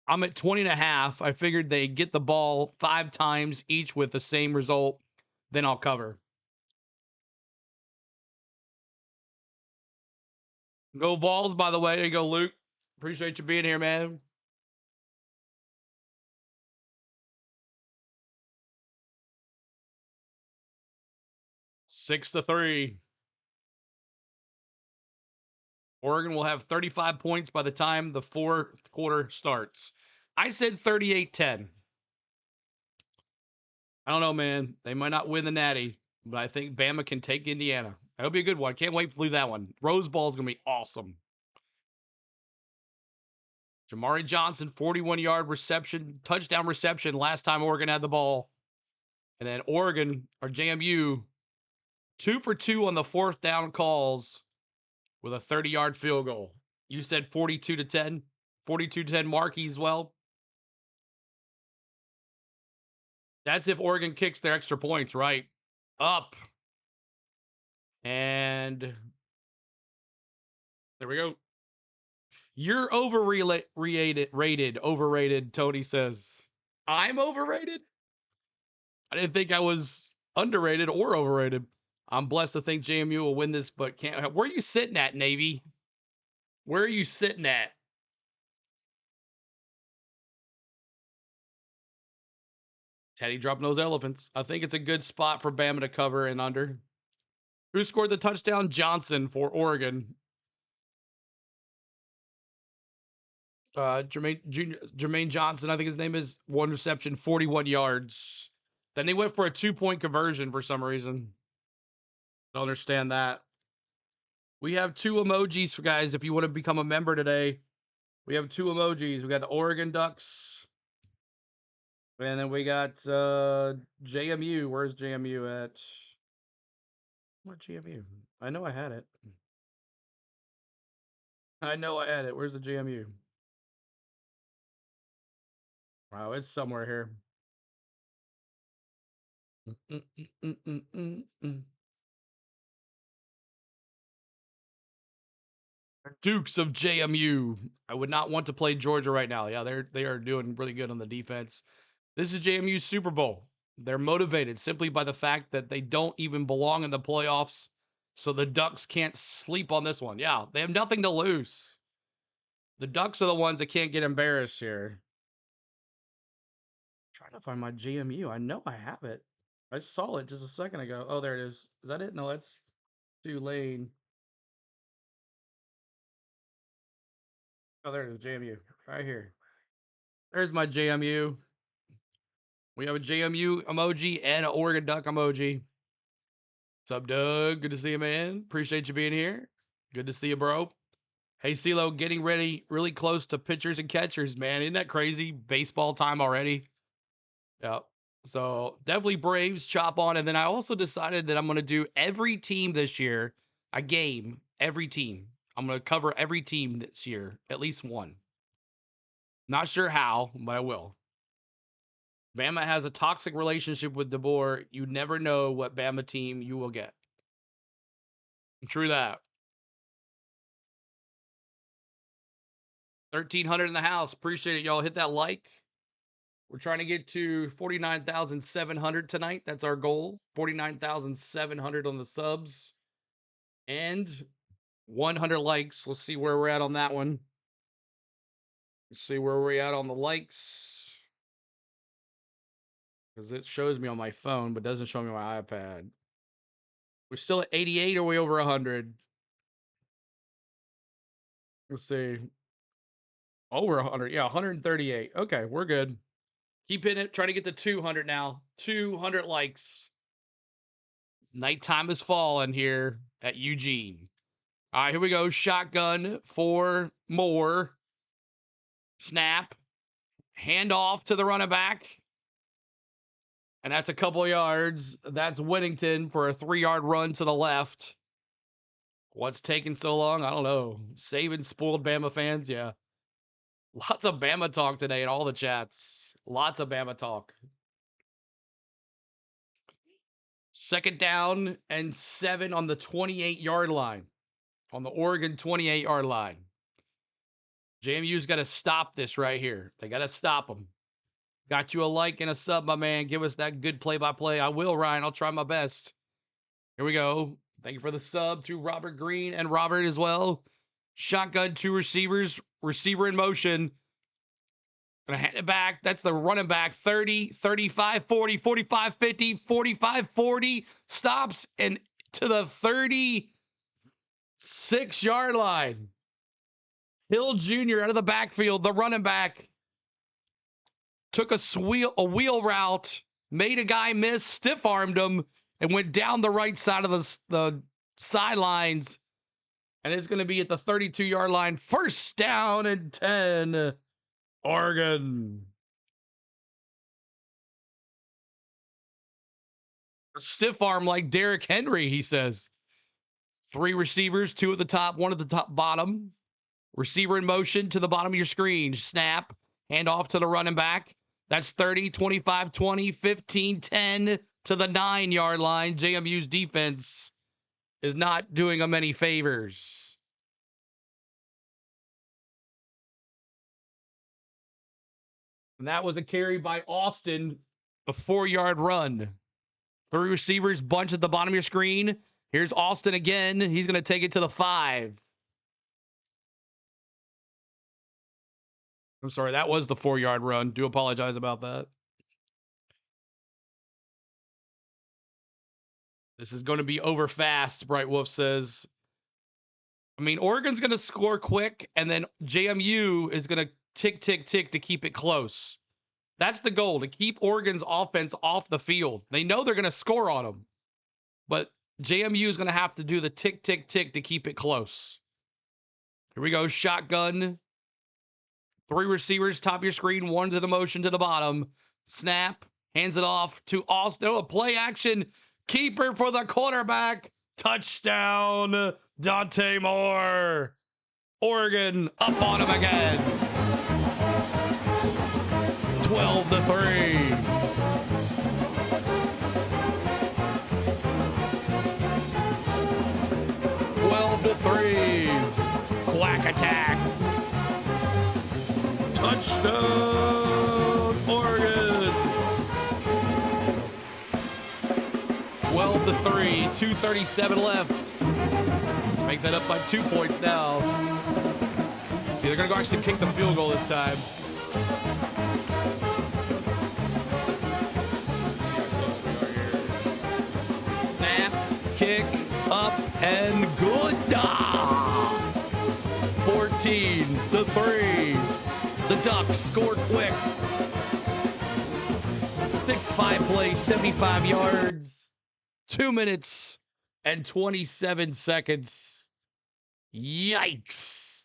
I'm at 20 and a half. I figured they get the ball 5 times each with the same result. Then I'll cover. Go Vols, by the way. There you go, Luke. Appreciate you being here, man. 6-3. Oregon will have 35 points by the time the fourth quarter starts. I said 38-10. I don't know, man. They might not win the Natty, but I think Bama can take Indiana. That'll be a good one. Can't wait to leave that one. Rose Bowl is going to be awesome. Jamari Johnson, 41-yard reception, touchdown reception last time Oregon had the ball. And then Oregon, or JMU, 2 for 2 on the fourth down calls with a 30-yard field goal. You said 42-10, 42-10 Markey as well. That's if Oregon kicks their extra points, right? Up. And there we go. You're overrated, Tony says. I'm overrated? I didn't think I was underrated or overrated. I'm blessed to think JMU will win this, but can't. Where are you sitting at, Navy? Where are you sitting at? Teddy dropping those elephants. I think it's a good spot for Bama to cover and under. Who scored the touchdown? Johnson for Oregon. Jermaine Johnson, I think his name is, 1 reception, 41 yards. Then they went for a 2-point conversion for some reason. Don't understand that. We have 2 emojis for guys if you want to become a member today. We have 2 emojis. We got the Oregon Ducks. And then we got JMU. Where's JMU at? What JMU? I know I had it. Where's the JMU? Wow, it's somewhere here. Dukes of JMU. I would not want to play Georgia right now. Yeah, they are doing really good on the defense. This is JMU's Super Bowl. They're motivated simply by the fact that they don't even belong in the playoffs. So the Ducks can't sleep on this one. Yeah, they have nothing to lose. The Ducks are the ones that can't get embarrassed here. I'm trying to find my JMU. I know I have it. I saw it just a second ago. Oh, there it is. Is that it? No, that's Tulane. Oh, there it is. JMU. Right here. There's my JMU. We have a JMU emoji and an Oregon Duck emoji. What's up, Doug? Good to see you, man. Appreciate you being here. Good to see you, bro. Hey, CeeLo, getting ready really close to pitchers and catchers, man. Isn't that crazy? Baseball time already. Yep. So definitely Braves, chop on. And then I also decided that I'm going to do every team this year, a game, every team. I'm going to cover every team this year, at least one. Not sure how, but I will. Bama has a toxic relationship with DeBoer. You never know what Bama team you will get. True that. 1,300 in the house. Appreciate it, y'all. Hit that like. We're trying to get to 49,700 tonight. That's our goal. 49,700 on the subs. And 100 likes. Let's see where we're at on that one. Let's see where we're at on the likes. Because it shows me on my phone, but doesn't show me my iPad. We're still at 88, or are we over 100? Let's see. Over 100. Yeah, 138. Okay, we're good. Keep hitting it. Trying to get to 200 now. 200 likes. Nighttime is falling here at Eugene. All right, here we go. Shotgun for more. Snap. Hand off to the running back. And that's a couple of yards. That's Whittington for a 3-yard run to the left. What's taking so long? I don't know. Saving spoiled Bama fans? Yeah. Lots of Bama talk today in all the chats. Lots of Bama talk. 2nd down and 7 on the 28-yard line. On the Oregon 28-yard line. JMU's got to stop this right here. They got to stop them. Got you a like and a sub, my man. Give us that good play-by-play. I will, Ryan. I'll try my best. Here we go. Thank you for the sub to Robert Green and Robert as well. Shotgun, 2 receivers. Receiver in motion. Gonna hand it back. That's the running back. 30, 35, 40, 45, 50, 45, 40. Stops and to the 36-yard line. Hill Jr. out of the backfield. The running back took a wheel route, made a guy miss, stiff-armed him, and went down the right side of the sidelines. And it's going to be at the 32-yard line. 1st down and 10. Oregon. Stiff arm like Derrick Henry, he says. 3 receivers, 2 at the top, 1 at the top bottom. Receiver in motion to the bottom of your screen. Snap. Hand off to the running back. That's 30, 25, 20, 15, 10 to the 9-yard line. JMU's defense is not doing them any favors. And that was a carry by Autzen, a 4-yard run. 3 receivers, bunch at the bottom of your screen. Here's Autzen again. He's going to take it to the 5. I'm sorry, that was the 4-yard run. Do apologize about that. This is going to be over fast, Bright Wolf says. I mean, Oregon's going to score quick, and then JMU is going to tick, tick, tick to keep it close. That's the goal, to keep Oregon's offense off the field. They know they're going to score on them, but JMU is going to have to do the tick, tick, tick to keep it close. Here we go, shotgun. 3 receivers, top of your screen, 1 to the motion to the bottom. Snap, hands it off to Autzen. A play action keeper for the quarterback. Touchdown, Dante Moore. Oregon up on him again. 12-3. Quack attack. Touchdown, Oregon. 12-3, 2:37 left. Make that up by 2 points now. See, they're going to actually kick the field goal this time. Snap, kick, up, and good. 14-3. The Ducks score quick. Big 5 play, 75 yards, 2 minutes and 27 seconds. Yikes.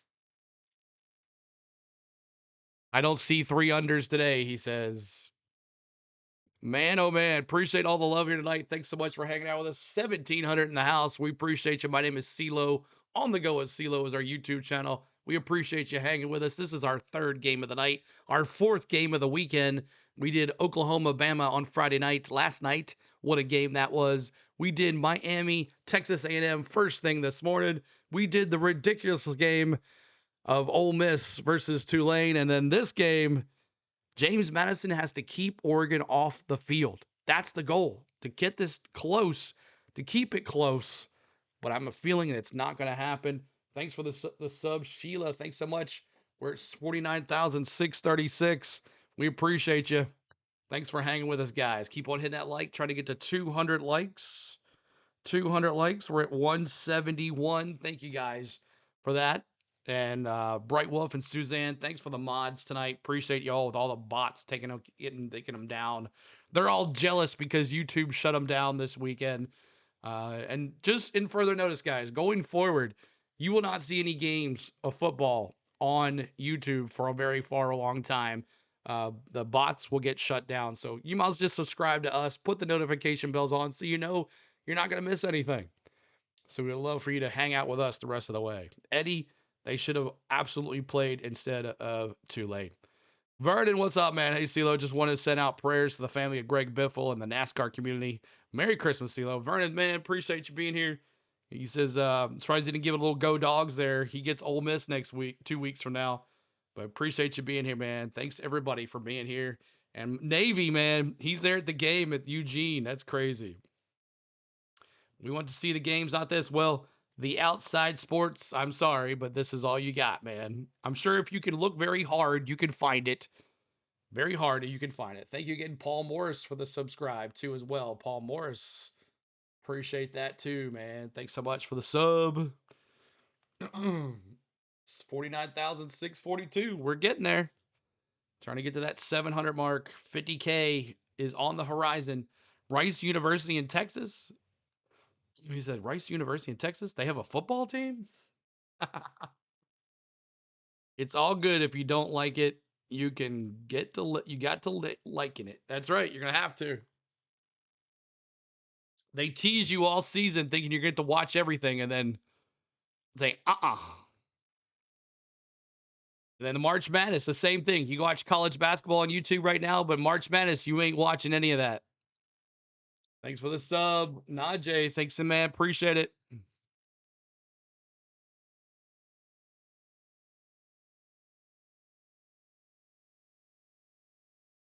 I don't see 3 unders today, he says. Man, oh man, appreciate all the love here tonight. Thanks so much for hanging out with us. 1,700 in the house. We appreciate you. My name is CeeLo. On the Go with CeeLo is our YouTube channel. We appreciate you hanging with us. This is our 3rd game of the night, our 4th game of the weekend. We did Oklahoma, Bama on Friday night. Last night, what a game that was. We did Miami, Texas A&M first thing this morning. We did the ridiculous game of Ole Miss versus Tulane. And then this game, James Madison has to keep Oregon off the field. That's the goal, to get this close, to keep it close. But I'm a feeling it's not going to happen. Thanks for the sub, Sheila. Thanks so much. We're at 49,636. We appreciate you. Thanks for hanging with us, guys. Keep on hitting that like. Trying to get to 200 likes. 200 likes. We're at 171. Thank you guys for that. And Bright Wolf and Suzanne, thanks for the mods tonight. Appreciate y'all with all the bots taking them down. They're all jealous because YouTube shut them down this weekend. And just in further notice, guys, going forward, you will not see any games of football on YouTube for a very far long time. The bots will get shut down. So you might as well just subscribe to us, put the notification bells on so you know you're not going to miss anything. So we'd love for you to hang out with us the rest of the way. Eddie, they should have absolutely played instead of Tulane. Vernon, what's up, man? Hey, CeeLo, just wanted to send out prayers to the family of Greg Biffle and the NASCAR community. Merry Christmas, CeeLo. Vernon, man, appreciate you being here. He says, surprised he didn't give it a little go dogs there. He gets Ole Miss next week, 2 weeks from now. But appreciate you being here, man. Thanks, everybody, for being here. And Navy, man, he's there at the game at Eugene. That's crazy. We want to see the games, not this. Well, the outside sports, I'm sorry, but this is all you got, man. I'm sure if you can look very hard, you can find it. Very hard, you can find it. Thank you again, Paul Morris, for the subscribe, too, as well. Paul Morris, appreciate that, too, man. Thanks so much for the sub. It's 49,642. We're getting there. Trying to get to that 700 mark. 50K is on the horizon. Rice University in Texas. He said Rice University in Texas. They have a football team. It's all good if you don't like it. You can get to liking it. That's right. You're gonna have to. They tease you all season, thinking you're going to watch everything, and then say, And then the March Madness, the same thing. You watch college basketball on YouTube right now, but March Madness, you ain't watching any of that. Thanks for the sub, Najee. Thanks, man. Appreciate it.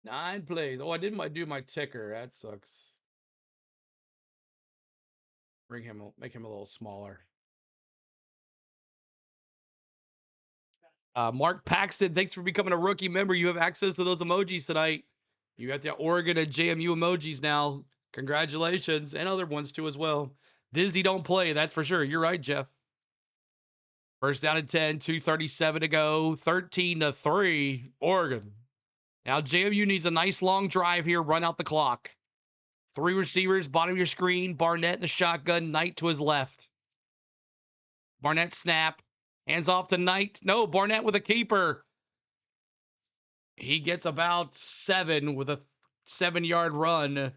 Nine plays. Oh, I didn't do my ticker. That sucks. Make him a little smaller. Mark Paxton, thanks for becoming a rookie member. You have access to those emojis tonight. You got the Oregon and JMU emojis now. Congratulations. And other ones too as well. Disney don't play, that's for sure. You're right, Jeff. First down and 10, 2:37 to go. 13-3, Oregon. Now JMU needs a nice long drive here. Run out the clock. 3 receivers, bottom of your screen. Barnett in the shotgun. Knight to his left. Barnett snap. Hands off to Knight. No, Barnett with a keeper. He gets about 7 with a 7-yard run.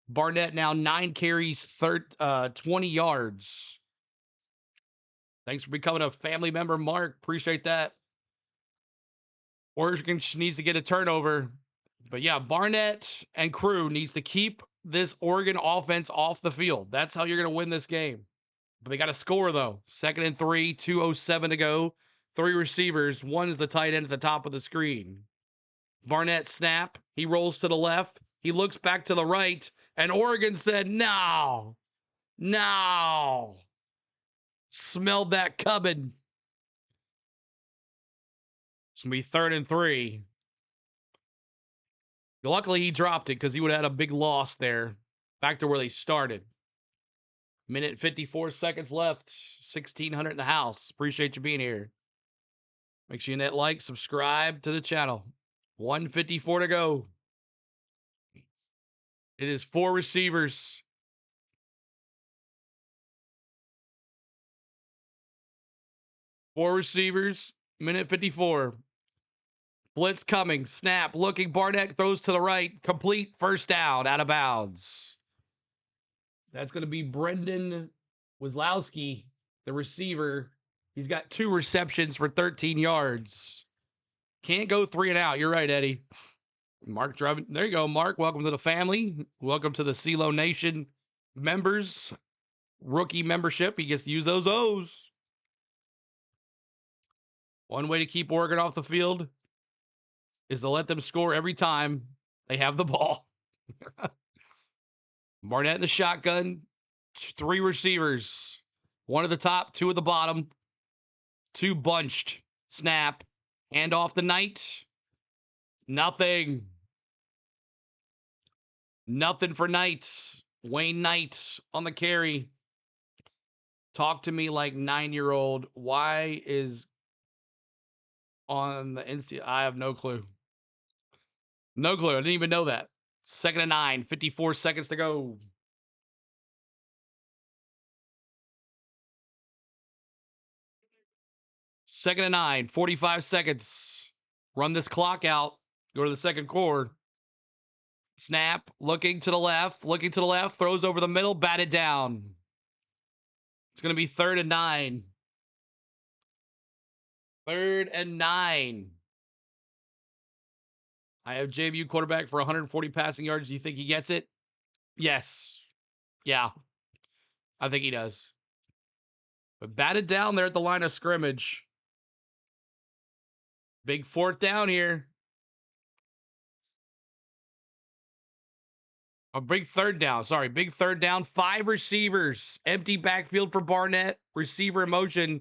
Barnett now 9 carries, 20 yards. Thanks for becoming a family member, Mark. Appreciate that. Oregon needs to get a turnover. But yeah, Barnett and crew needs to keep this Oregon offense off the field. That's how you're going to win this game. But they got to score, though. 2nd and 3, 2:07 to go. 3 receivers. 1 is the tight end at the top of the screen. Barnett snap. He rolls to the left. He looks back to the right. And Oregon said, no. No. Smelled that coming. It's going to be 3rd and 3. Luckily, he dropped it because he would have had a big loss there. Back to where they started. Minute 54 seconds left. 1,600 in the house. Appreciate you being here. Make sure you hit that like, subscribe to the channel. 1:54 to go. It is 4 receivers. Four receivers, minute 54. Blitz coming, snap, looking, Barnett throws to the right, complete, first down, out of bounds. That's going to be Brendan Wazlowski, the receiver. He's got 2 receptions for 13 yards. Can't go 3 and out. You're right, Eddie. Mark driving. There you go, Mark. Welcome to the family. Welcome to the CeeLo Nation members. Rookie membership. He gets to use those O's. One way to keep Oregon off the field is to let them score every time they have the ball. Barnett in the shotgun. 3 receivers. 1 at the top, 2 at the bottom. 2 bunched. Snap. Hand off to Knight. Nothing. Nothing for Knight. Wayne Knight on the carry. Talk to me like 9-year-old. Why is on the Insta? I have no clue. No clue. I didn't even know that. 2nd and 9. 54 seconds to go. Second and 9. 45 seconds. Run this clock out. Go to the second quarter. Snap. Looking to the left. Looking to the left. Throws over the middle. Batted down. It's going to be 3rd and 9. 3rd and 9. I have JMU quarterback for 140 passing yards. Do you think he gets it? Yes. Yeah. I think he does. But batted down there at the line of scrimmage. Big 4th down here. A big 3rd down. Sorry, big 3rd down. 5 receivers. Empty backfield for Barnett. Receiver in motion.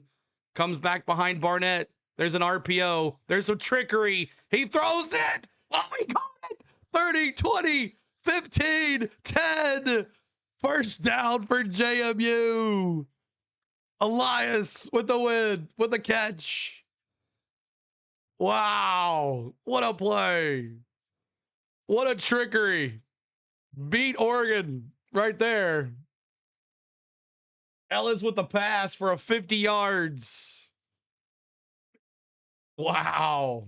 Comes back behind Barnett. There's an RPO. There's some trickery. He throws it. Oh, he caught it. 30, 20, 15, 10. First down for JMU. Elias with the win, with the catch. Wow. What a play. What a trickery. Beat Oregon right there. Ellis with the pass for a 50 yards. Wow.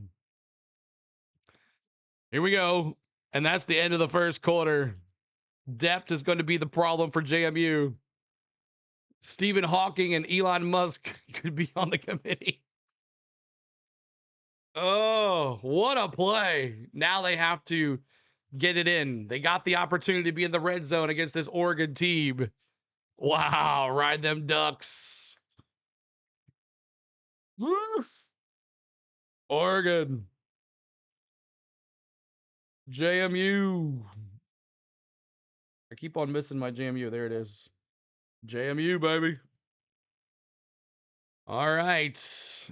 Here we go. And that's the end of the first quarter. Depth is going to be the problem for JMU. Stephen Hawking and Elon Musk could be on the committee. Oh, what a play. Now they have to get it in. They got the opportunity to be in the red zone against this Oregon team. Wow, ride them Ducks. Woof. Oregon. JMU. I keep on missing my JMU. There it is. JMU, baby. All right.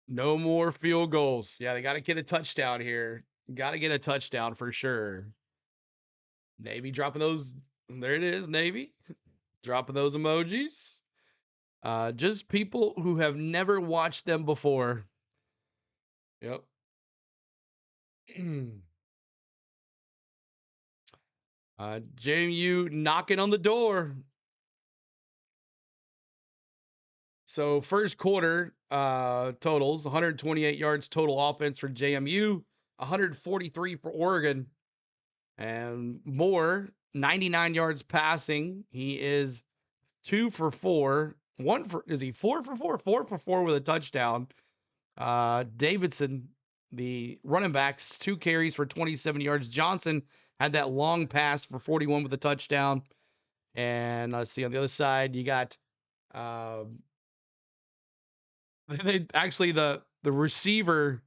No more field goals. Yeah, they got to get a touchdown here. Got to get a touchdown for sure. Navy dropping those. There it is, Navy. Dropping those emojis. Just people who have never watched them before. Yep. JMU knocking on the door. So first quarter totals, 128 yards total offense for JMU, 143 for Oregon, and Moore, 99 yards passing. He is 2 for 4. Is he 4 for 4? 4 for 4 with a touchdown. Davidson, the running backs, 2 carries for 27 yards. Johnson had that long pass for 41 with a touchdown. And let's see, on the other side, you got they actually the receiver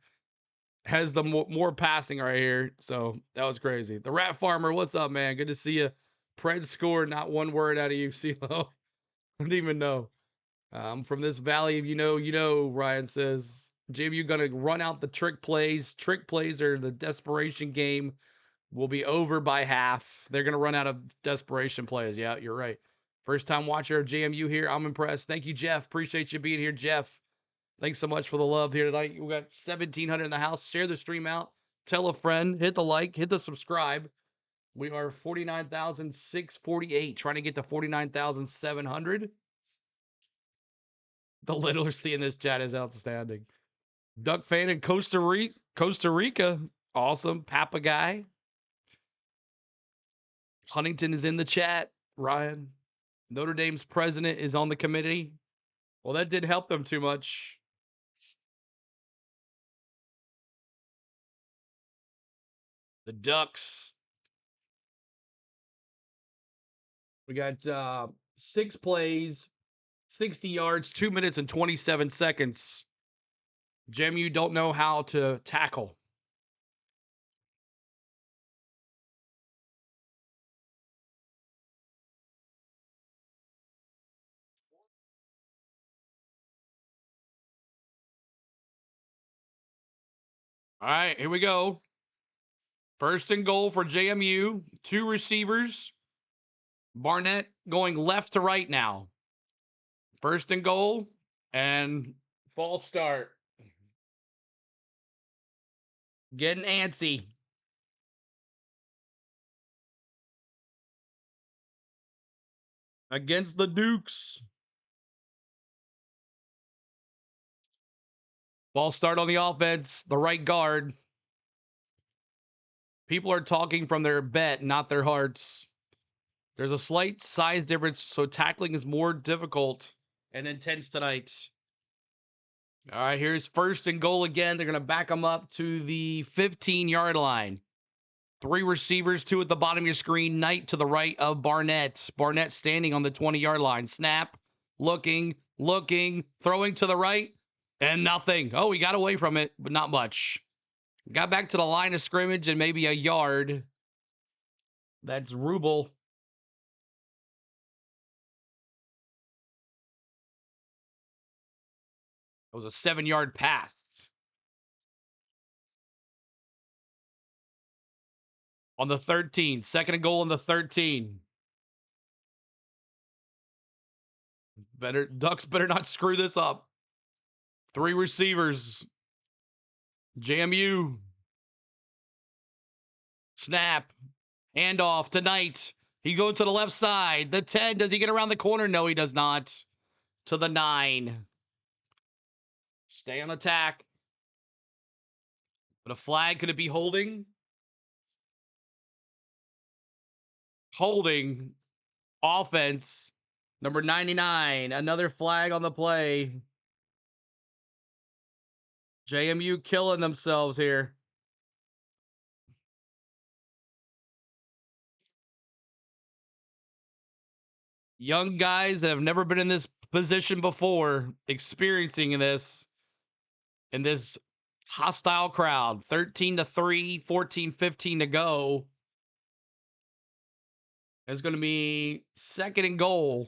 has the more passing right here. So that was crazy. The Rat Farmer, what's up, man? Good to see you. Pred score, not one word out of you, CeeLo. I don't even know. From this valley of you know, Ryan says, JMU gonna run out the trick plays. Trick plays are the desperation game. Will be over by half. They're gonna run out of desperation plays. Yeah, you're right. First time watcher of JMU here. I'm impressed. Thank you, Jeff. Appreciate you being here, Jeff. Thanks so much for the love here tonight. We got 1,700 in the house. Share the stream out. Tell a friend. Hit the like. Hit the subscribe. We are 49,648, trying to get to 49,700. The literacy in this chat is outstanding. Duck fan in Costa Rica. Awesome. Papa guy. Huntington is in the chat. Ryan. Notre Dame's president is on the committee. Well, that didn't help them too much. The Ducks. We got 6 plays, 60 yards, 2 minutes and 27 seconds. JMU don't know how to tackle. All right, here we go. First and goal for JMU. 2 receivers. Barnett going left to right now. First and goal and false start. Getting antsy. Against the Dukes. False start on the offense. The right guard. People are talking from their bet, not their hearts. There's a slight size difference, so tackling is more difficult and intense tonight. All right, here's first and goal again. They're going to back them up to the 15-yard line. 3 receivers, 2 at the bottom of your screen. Knight to the right of Barnett. Barnett standing on the 20-yard line. Snap, looking, throwing to the right, and nothing. Oh, he got away from it, but not much. Got back to the line of scrimmage and maybe a yard. That's Rubel. It was a 7-yard pass. On the 13. Second and goal on the 13. Ducks better not screw this up. 3 receivers. JMU. Snap. Handoff to Knight. He goes to the left side. The 10. Does he get around the corner? No, he does not. To the 9. Stay on attack. But a flag, could it be holding? Holding. Offense. Number 99. Another flag on the play. JMU killing themselves here. Young guys that have never been in this position before, experiencing this in this hostile crowd. 13-3, 14-15 to go. It's going to be second and goal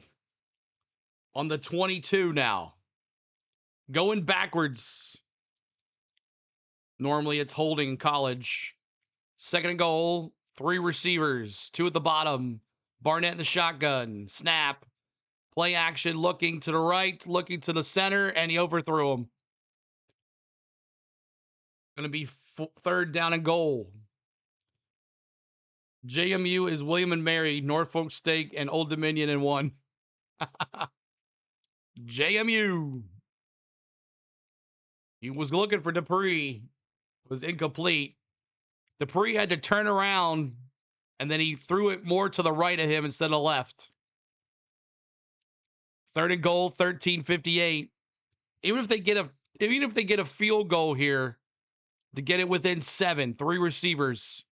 on the 22 now. Going backwards. Normally it's holding in college. Second and goal, 3 receivers, 2 at the bottom. Barnett in the shotgun. Snap. Play action, looking to the right, looking to the center, and he overthrew him. Going to be third down and goal. JMU is William and Mary, Norfolk State, and Old Dominion in one. JMU. He was looking for Dupree. It was incomplete. Dupree had to turn around, and then he threw it more to the right of him instead of left. Third and goal, 13:58. Even if they get a field goal here to get it within 7, 3 receivers.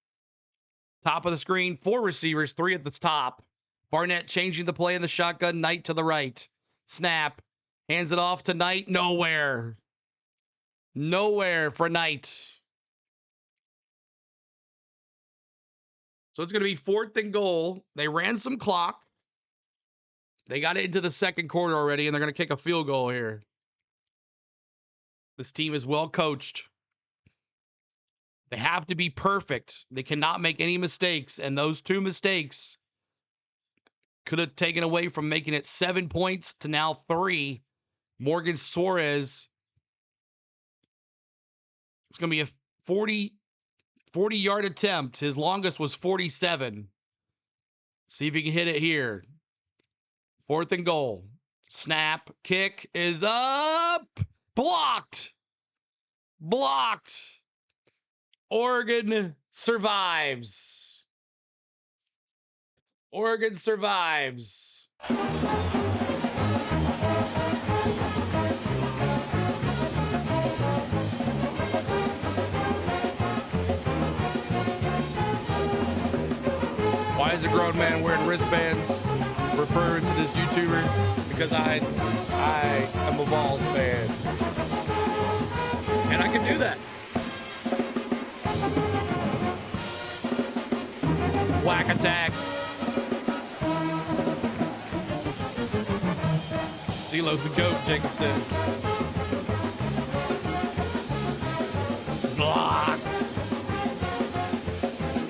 Top of the screen, 4 receivers, 3 at the top. Barnett changing the play in the shotgun. Knight to the right. Snap. Hands it off to Knight. Nowhere. Nowhere for Knight. So it's going to be 4th and goal. They ran some clock. They got it into the second quarter already, and they're going to kick a field goal here. This team is well coached. They have to be perfect. They cannot make any mistakes, and those 2 mistakes could have taken away from making it 7 points to now 3. Morgan Suarez. It's going to be a 40-yard attempt. His longest was 47. See if he can hit it here. 4th and goal. Snap. Kick is up. Blocked. Blocked. Oregon survives. Oregon survives. Why is a grown man wearing wristbands referring to this YouTuber? Because I am a Vols fan. And I can do that. Whack attack. CeeLo's a goat, Jacob says. Blocked.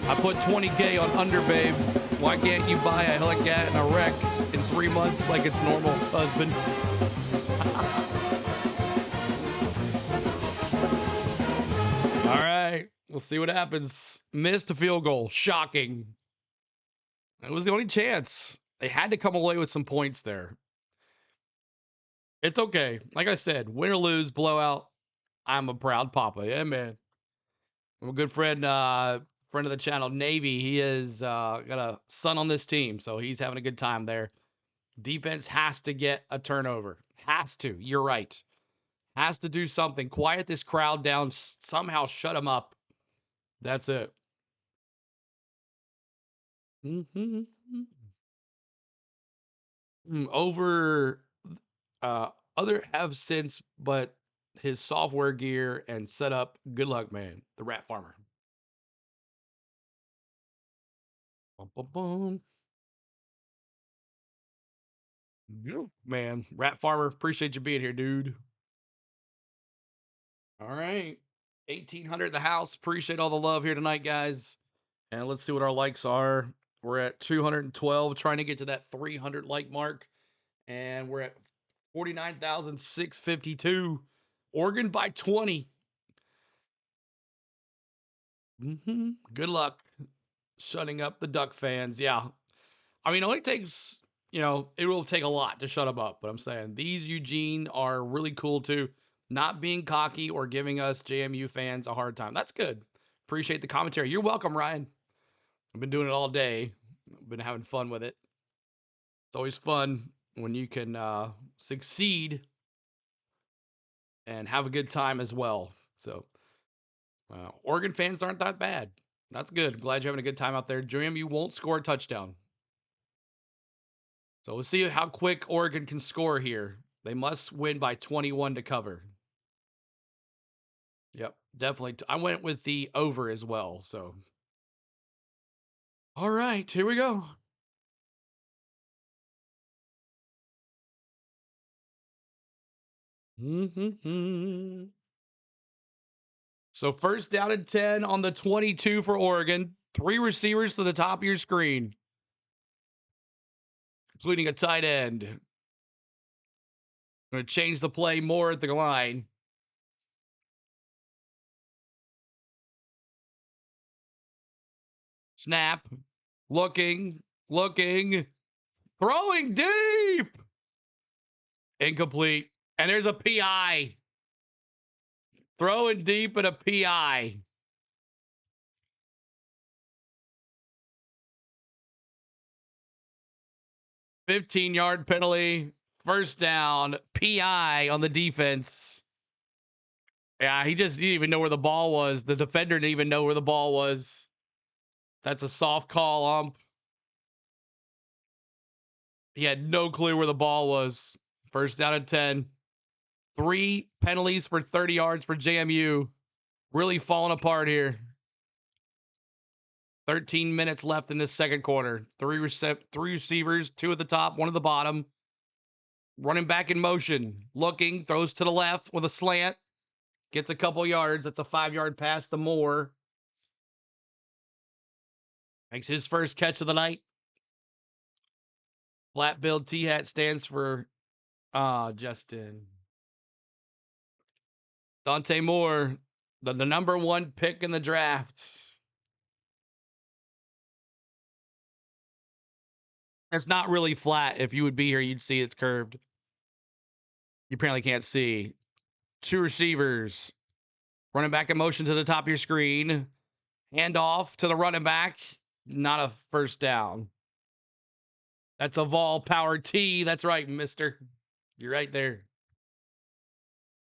I put 20K on Underbabe. Why can't you buy a Helicat and a wreck in 3 months like it's normal, husband? All right, we'll see what happens. Missed a field goal. Shocking. It was the only chance. They had to come away with some points there. It's okay. Like I said, win or lose, blowout, I'm a proud papa. Yeah, man. I'm a good friend, friend of the channel, Navy. He is got a son on this team, so he's having a good time there. Defense has to get a turnover. Has to. You're right. Has to do something. Quiet this crowd down. Somehow shut them up. That's it. Over other have since, but his software gear and setup. Good luck, man. The Rat Farmer. Bum, bum, bum. Man, Rat Farmer, appreciate you being here, dude. All right. 1,800 in the house. Appreciate all the love here tonight, guys. And let's see what our likes are. We're at 212, trying to get to that 300 like mark. And we're at 49,652. Oregon by 20. Good luck shutting up the Duck fans. Yeah. I mean, it only takes, it will take a lot to shut them up. But I'm saying these Eugene are really cool too. Not being cocky or giving us JMU fans a hard time. That's good. Appreciate the commentary. You're welcome, Ryan. I've been doing it all day. I've been having fun with it. It's always fun when you can succeed and have a good time as well. So, Oregon fans aren't that bad. That's good. Glad you're having a good time out there. JMU won't score a touchdown. So we'll see how quick Oregon can score here. They must win by 21 to cover. Yep, definitely. I went with the over as well. So, all right, here we go. So first down and 10 on the 22 for Oregon. 3 receivers to the top of your screen, including a tight end. I'm going to change the play more at the line. Snap. Looking. Throwing deep. Incomplete. And there's a PI. Throwing deep and a PI. $15-yard penalty. First down. PI on the defense. Yeah, he just didn't even know where the ball was. The defender didn't even know where the ball was. That's a soft call, ump. He had no clue where the ball was. First down and 10. 3 penalties for 30 yards for JMU. Really falling apart here. 13 minutes left in this second quarter. 3 receivers, 2 at the top, 1 at the bottom. Running back in motion. Looking, throws to the left with a slant. Gets a couple yards. That's a 5-yard pass to Moore. Makes his first catch of the night. Flat build T-hat stands for Justin. Dante Moore, the number 1 pick in the draft. It's not really flat. If you would be here, you'd see it's curved. You apparently can't see. Two receivers. Running back in motion to the top of your screen. Hand off to the running back. Not a first down. That's a Vol Power T. That's right, mister. You're right there.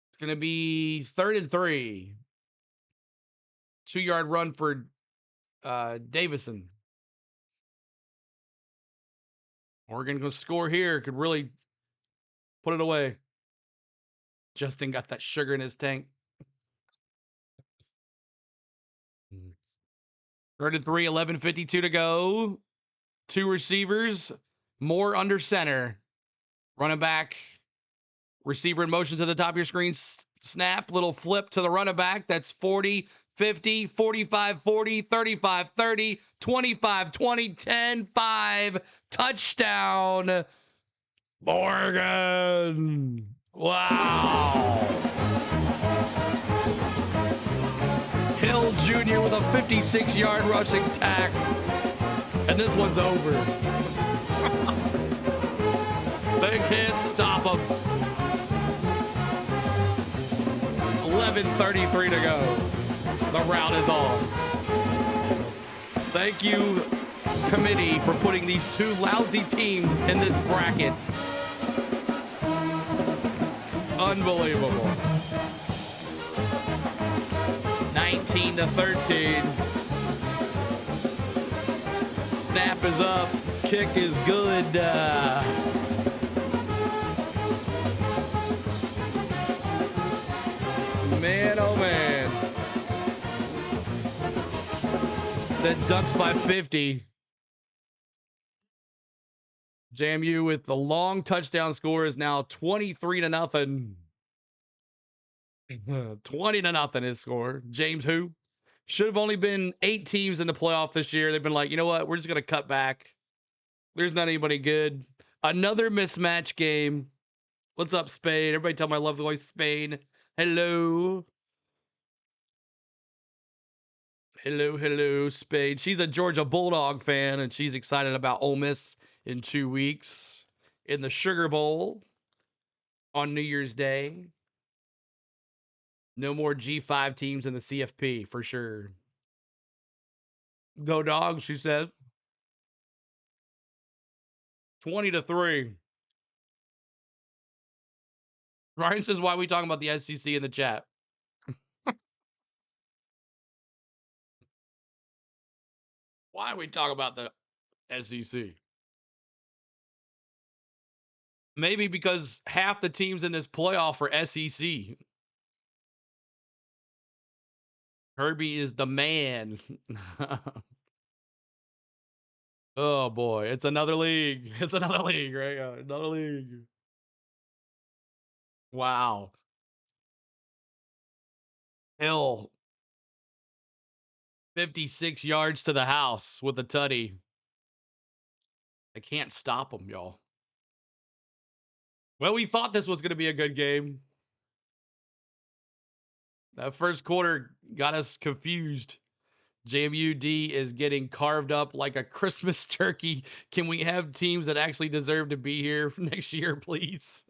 It's going to be 3rd and 3. 2-yard run for Davison. Oregon going to score here. Could really put it away. Justin got that sugar in his tank. 3rd and 3, 11:52 to go. Two receivers. More under center. Running back. Receiver in motion to the top of your screen. Snap. Little flip to the running back. That's 40, 50, 45, 40, 35, 30, 25, 20, 10, 5. Touchdown. Oregon. Wow. Hill Jr. with a 56-yard rushing tack. And this one's over. They can't stop him. 11:33 to go. The route is on. Thank you, committee, for putting these two lousy teams in this bracket. Unbelievable. 19-13. Snap is up. Kick is good. Man, oh man. Said Ducks by 50. JMU with the long touchdown score is now 23-0. 20-0 his score. James who? Should have only been 8 teams in the playoff this year. They've been like, you know what? We're just going to cut back. There's not anybody good. Another mismatch game. What's up, Spain? Everybody tell my lovely voice, Spain. Hello. Hello, Spain. She's a Georgia Bulldog fan, and she's excited about Ole Miss in 2 weeks in the Sugar Bowl on New Year's Day. No more G5 teams in the CFP for sure. Go Dogs, she says. 20-3. Ryan says, why are we talking about the SEC in the chat? Why are we talking about the SEC? Maybe because half the teams in this playoff are SEC. Herbie is the man. Oh boy, it's another league. It's another league, right? Another league. Wow. Hill. 56 yards to the house with a tutty. I can't stop them, y'all. Well, we thought this was going to be a good game. That first quarter got us confused. JMUD is getting carved up like a Christmas turkey. Can we have teams that actually deserve to be here next year, please?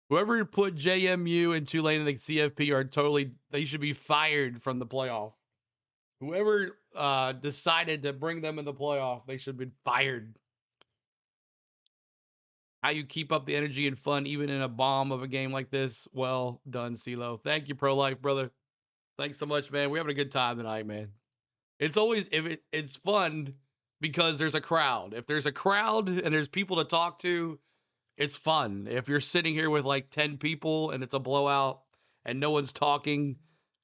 Whoever put JMU and Tulane in the CFP are totally, they should be fired from the playoff. Whoever decided to bring them in the playoff, they should have been fired. How you keep up the energy and fun even in a bomb of a game like this? Well done, CeeLo. Thank you, Pro Life, brother. Thanks so much, man. We're having a good time tonight, man. It's always, it's fun because there's a crowd. If there's a crowd and there's people to talk to, it's fun. If you're sitting here with like 10 people and it's a blowout and no one's talking,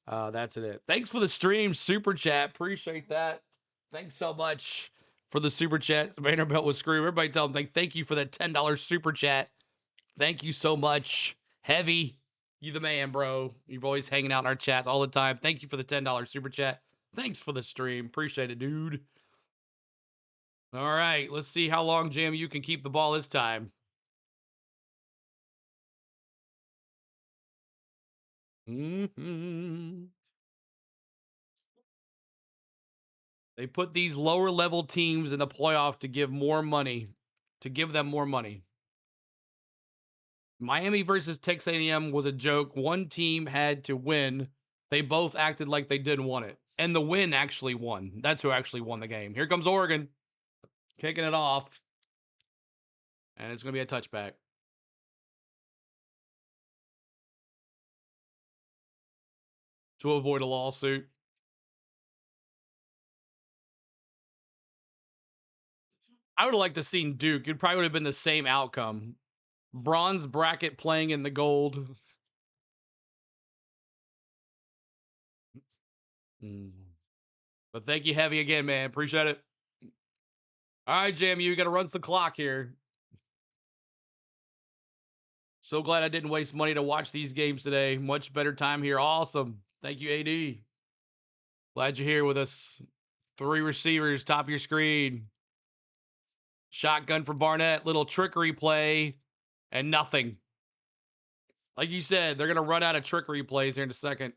that's it. Thanks for the stream, super chat. Appreciate that. Thanks so much for the super chat. Vanderbilt was screaming. Everybody tell them thank you for that $10 super chat. Thank you so much. Heavy, you the man, bro. You've always hanging out in our chat all the time. Thank you for the $10 super chat. Thanks for the stream. Appreciate it, dude. All right, let's see how long JMU can keep the ball this time. They put these lower level teams in the playoff to give more money, to give them more money. Miami versus Texas A&M was a joke. One team had to win. They both acted like they didn't want it. And the win actually won. That's who actually won the game. Here comes Oregon. Kicking it off. And it's going to be a touchback. To avoid a lawsuit. I would have liked to have seen Duke. It probably would have been the same outcome. Bronze bracket playing in the gold. But thank you, Heavy, again, man. Appreciate it. All right, JMU, you got to run some clock here. So glad I didn't waste money to watch these games today. Much better time here. Awesome. Thank you, AD. Glad you're here with us. 3 receivers, top of your screen. Shotgun for Barnett. Little trickery play. And nothing. Like you said, they're going to run out of trickery plays here in a second.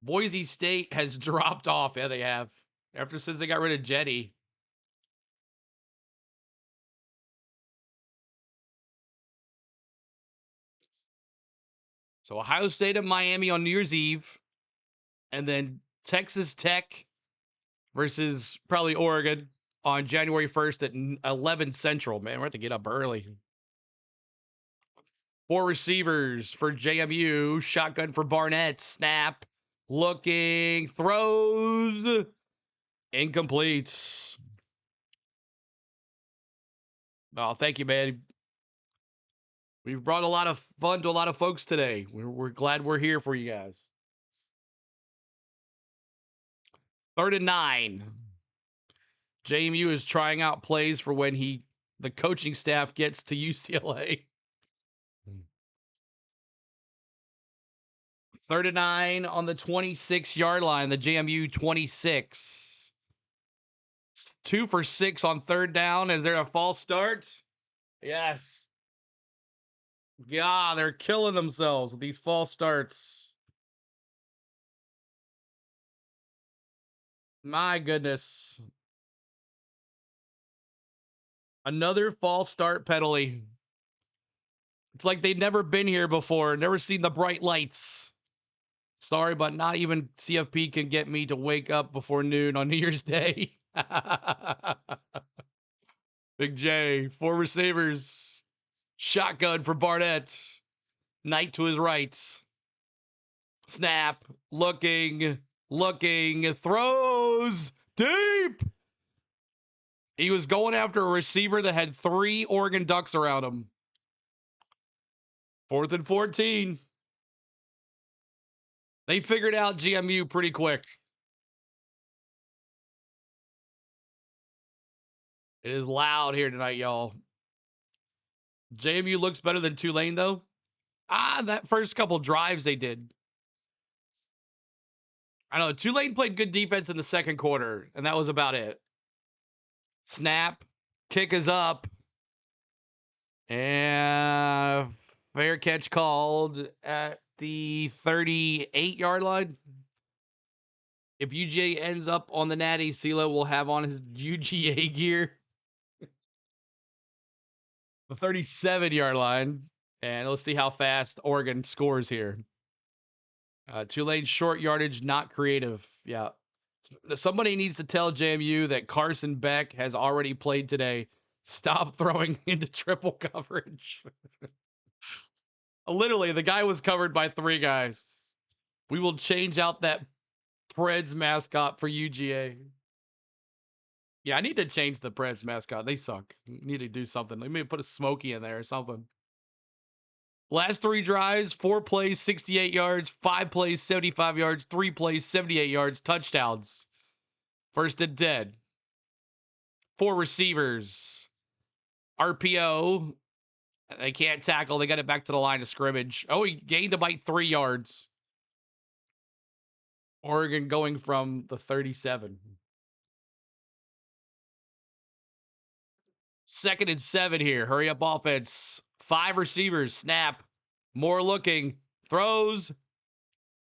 Boise State has dropped off. Yeah, they have. Since they got rid of Jetty. So Ohio State and Miami on New Year's Eve. And then Texas Tech versus probably Oregon on January 1st at 11 Central. Man, we're going to get up early. 4 receivers for JMU. Shotgun for Barnett. Snap. Looking. Throws. Incomplete. Oh, thank you, man. We've brought a lot of fun to a lot of folks today. We're glad we're here for you guys. 3rd and 9. JMU is trying out plays for when the coaching staff gets to UCLA. 3rd and 9 on the 26-yard line, the JMU 26. 2 for 6 on 3rd down. Is there a false start? Yes. Yeah, they're killing themselves with these false starts. My goodness. Another false start penalty. It's like they'd never been here before, never seen the bright lights. Sorry, but not even CFP can get me to wake up before noon on New Year's Day. Big J, 4 receivers. Shotgun for Barnett. Knight to his right. Snap. Looking. Throws. Deep. He was going after a receiver that had 3 Oregon Ducks around him. 4th and 14. They figured out GMU pretty quick. It is loud here tonight, y'all. JMU looks better than Tulane, though. That first couple drives they did. I know Tulane played good defense in the second quarter, and that was about it. Snap. Kick is up. And fair catch called at the 38-yard line. If UGA ends up on the natty, CeeLo will have on his UGA gear. The 37-yard line. And let's see how fast Oregon scores here. Tulane short yardage, not creative. Yeah. Somebody needs to tell JMU that Carson Beck has already played today. Stop throwing into triple coverage. Literally, the guy was covered by 3 guys. We will change out that Preds mascot for UGA. Yeah, I need to change the Preds mascot. They suck. Need to do something. Let me put a Smokey in there or something. Last 3 drives, 4 plays, 68 yards, 5 plays, 75 yards, 3 plays, 78 yards, touchdowns. 1st and 10. 4 receivers. RPO. They can't tackle. They got it back to the line of scrimmage. Oh, he gained about 3 yards. Oregon going from the 37. 2nd and 7 here. Hurry up offense. 5 receivers. Snap. More looking. Throws.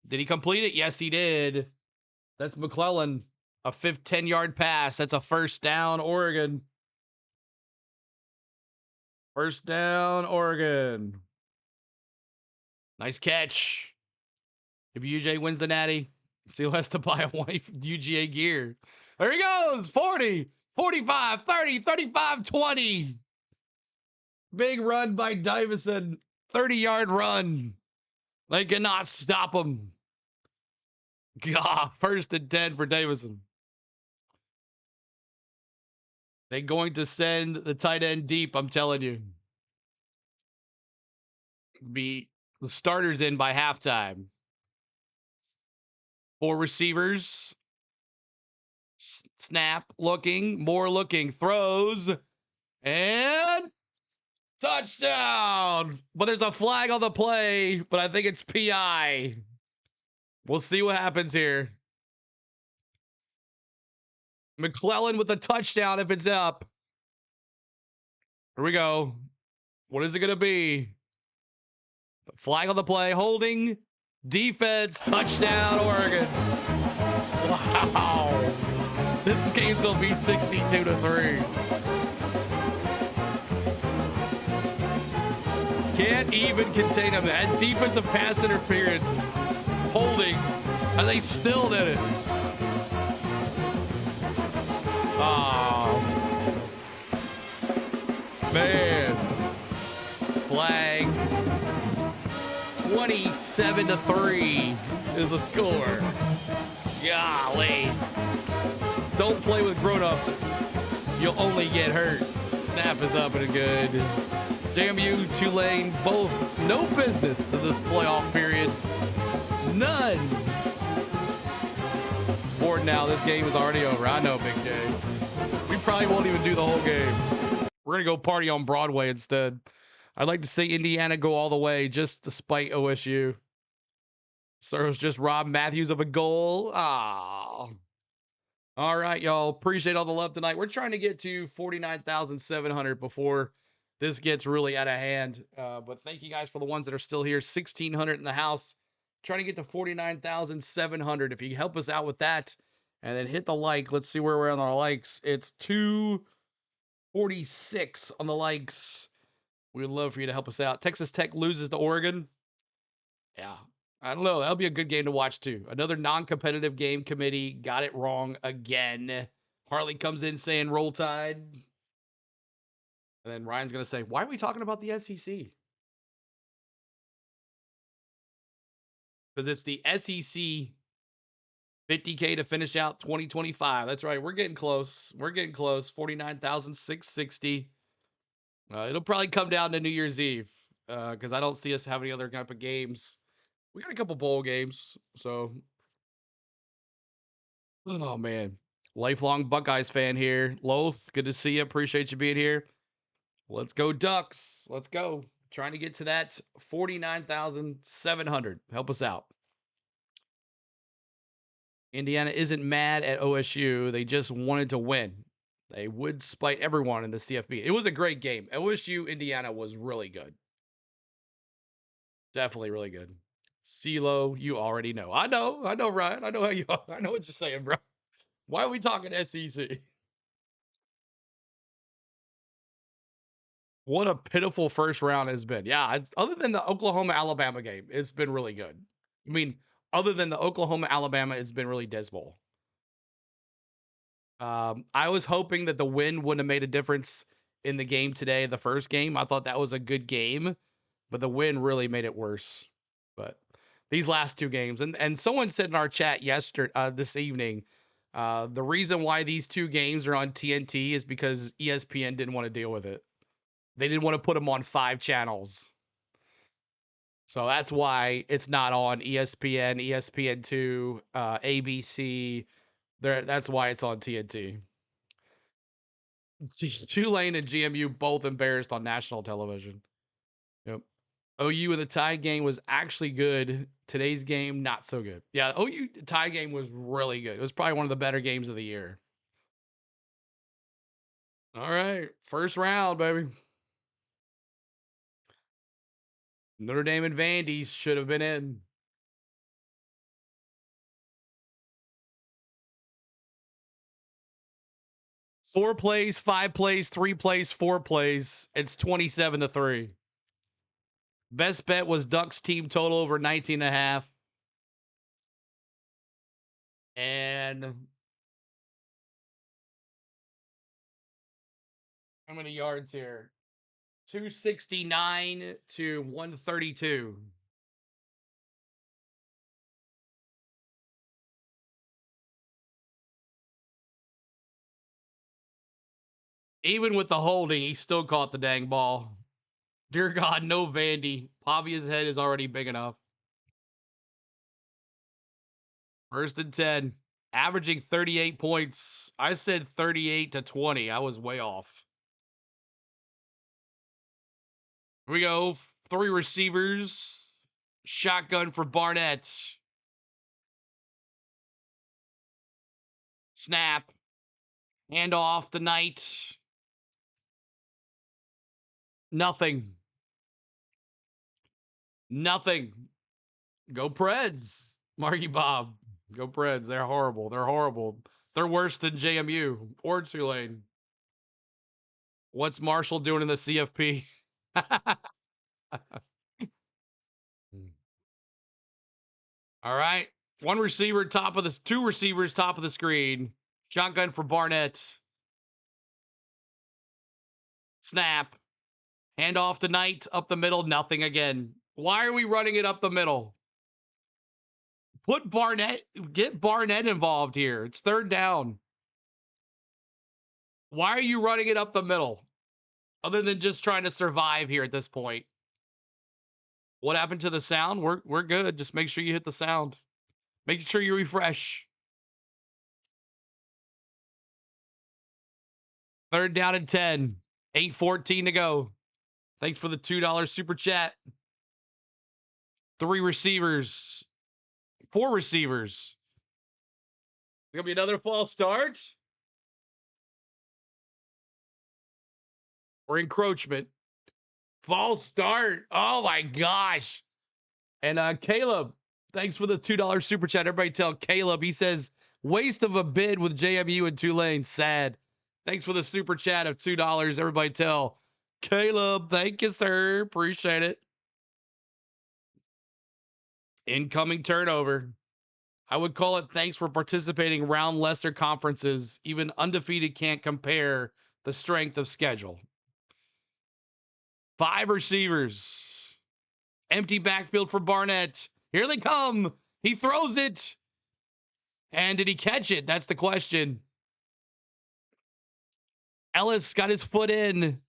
Did he complete it? Yes, he did. That's McClellan. A 10-yard pass. That's a first down, Oregon. First down, Oregon. Nice catch. If UJ wins the natty, Seal has to buy a wife UGA gear. There he goes. 40, 45, 30, 35, 20. Big run by Davison. 30-yard run. They cannot stop him. God, 1st and 10 for Davison. They're going to send the tight end deep, I'm telling you. Be the starters in by halftime. 4 receivers. Snap, looking, more looking, throws, and touchdown. But there's a flag on the play, but I think it's PI. We'll see what happens here. McClellan with a touchdown if it's up. Here we go. What is it going to be? Flag on the play, holding, defense, touchdown, Oregon. Wow. This game's going to be 62-3. Can't even contain him. That defensive pass interference, holding, and they still did it. Oh, man. Flag. 27-3 is the score. Golly. Don't play with grown-ups. You'll only get hurt. Snap is up and good. JMU, Tulane, both no business in this playoff period. None. Or now, this game is already over. I know, Big J. We probably won't even do the whole game. We're going to go party on Broadway instead. I'd like to see Indiana go all the way just to spite OSU. Serves just Rob Matthews of a goal. Ah. All right, y'all. Appreciate all the love tonight. We're trying to get to 49,700 before this gets really out of hand. But thank you guys for the ones that are still here. 1,600 in the house. Trying to get to 49,700. If you help us out with that and then hit the like. Let's see where we're on our likes. It's 246 on the likes. We'd love for you to help us out. Texas Tech loses to Oregon. Yeah, I don't know. That'll be a good game to watch, too. Another non-competitive game. Committee got it wrong again. Harley comes in saying roll tide. And then Ryan's going to say, why are we talking about the SEC? Because it's the SEC 50K to finish out 2025. That's right. We're getting close. We're getting close. 49,660. It'll probably come down to New Year's Eve because I don't see us have any other type of games. We got a couple bowl games, so. Oh, man. Lifelong Buckeyes fan here. Loth, good to see you. Appreciate you being here. Let's go Ducks. Let's go. Trying to get to that 49,700. Help us out. Indiana isn't mad at OSU. They just wanted to win. They would spite everyone in the CFP. It was a great game. OSU, Indiana was really good. Definitely really good. CeeLo, you already know. I know, Ryan. I know how you are. I know what you're saying, bro. Why are we talking SEC? What a pitiful first round has been. Yeah, other than the Oklahoma-Alabama game, it's been really good. I mean, other than the Oklahoma-Alabama, it's been really dismal. I was hoping that the win wouldn't have made a difference in the game today, the first game. I thought that was a good game, but the win really made it worse. But these last two games, and someone said in our chat this evening, the reason why these two games are on TNT is because ESPN didn't want to deal with it. They didn't want to put them on 5 channels. So that's why it's not on ESPN, ESPN2, ABC. That's why it's on TNT. Tulane and GMU both embarrassed on national television. Yep. OU in the tie game was actually good. Today's game, not so good. Yeah, OU tie game was really good. It was probably one of the better games of the year. All right. First round, baby. Notre Dame and Vandy's should have been in. 4 plays, 5 plays, 3 plays, 4 plays. It's 27-3. Best bet was Ducks team total over 19.5. And how many yards here? 269 to 132. Even with the holding, he still caught the dang ball. Dear God, no Vandy. Pavia's head is already big enough. 1st and 10. Averaging 38 points. I said 38 to 20. I was way off. Here we go. 3 receivers. Shotgun for Barnett. Snap. Handoff to Knight. Nothing. Nothing. Go Preds. Marky Bob. Go Preds. They're horrible. They're horrible. They're worse than JMU or Tulane. What's Marshall doing in the CFP? All right. 1 receiver, top of this. 2 receivers, top of the screen. Shotgun for Barnett. Snap. Handoff to Knight. Up the middle. Nothing again. Why are we running it up the middle? Put Barnett. Get Barnett involved here. It's 3rd down. Why are you running it up the middle? Other than just trying to survive here at this point. What happened to the sound? We're good. Just make sure you hit the sound. Make sure you refresh. 3rd down and 10. 8:14 to go. Thanks for the $2 super chat. 3 receivers. 4 receivers. It's going to be another false start. Or encroachment. False start. Oh my gosh. And Caleb, thanks for the $2 super chat. Everybody tell Caleb. He says, waste of a bid with JMU and Tulane. Sad. Thanks for the super chat of $2. Everybody tell Caleb. Thank you, sir. Appreciate it. Incoming turnover. I would call it thanks for participating round lesser conferences. Even undefeated can't compare the strength of schedule. 5 receivers. Empty backfield for Barnett. Here they come. He throws it. And did he catch it? That's the question. Ellis got his foot in.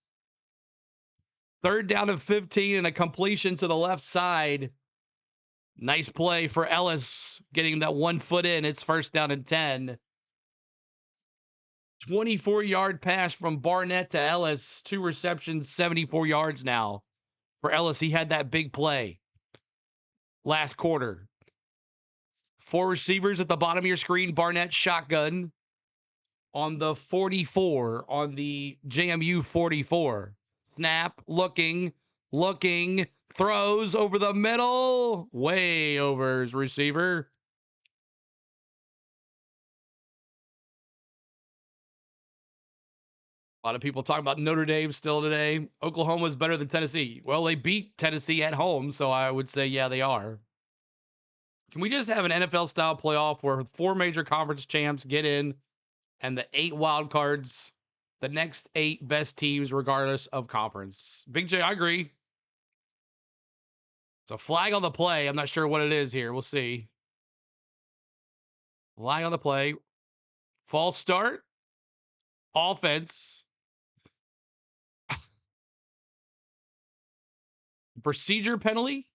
3rd down and 15 and a completion to the left side. Nice play for Ellis getting that 1 foot in. It's 1st down and 10. 24-yard pass from Barnett to Ellis. 2 receptions, 74 yards now. For Ellis, he had that big play last quarter. 4 receivers at the bottom of your screen. Barnett shotgun on the 44, on the JMU 44. Snap, looking, throws over the middle, way over his receiver. A lot of people talking about Notre Dame still today. Oklahoma's better than Tennessee. Well, they beat Tennessee at home, so I would say, yeah, they are. Can we just have an NFL-style playoff where 4 major conference champs get in and the 8 wild cards, the next 8 best teams regardless of conference? Big J, I agree. So flag on the play. I'm not sure what it is here. We'll see. Flag on the play. False start. Offense. Procedure penalty.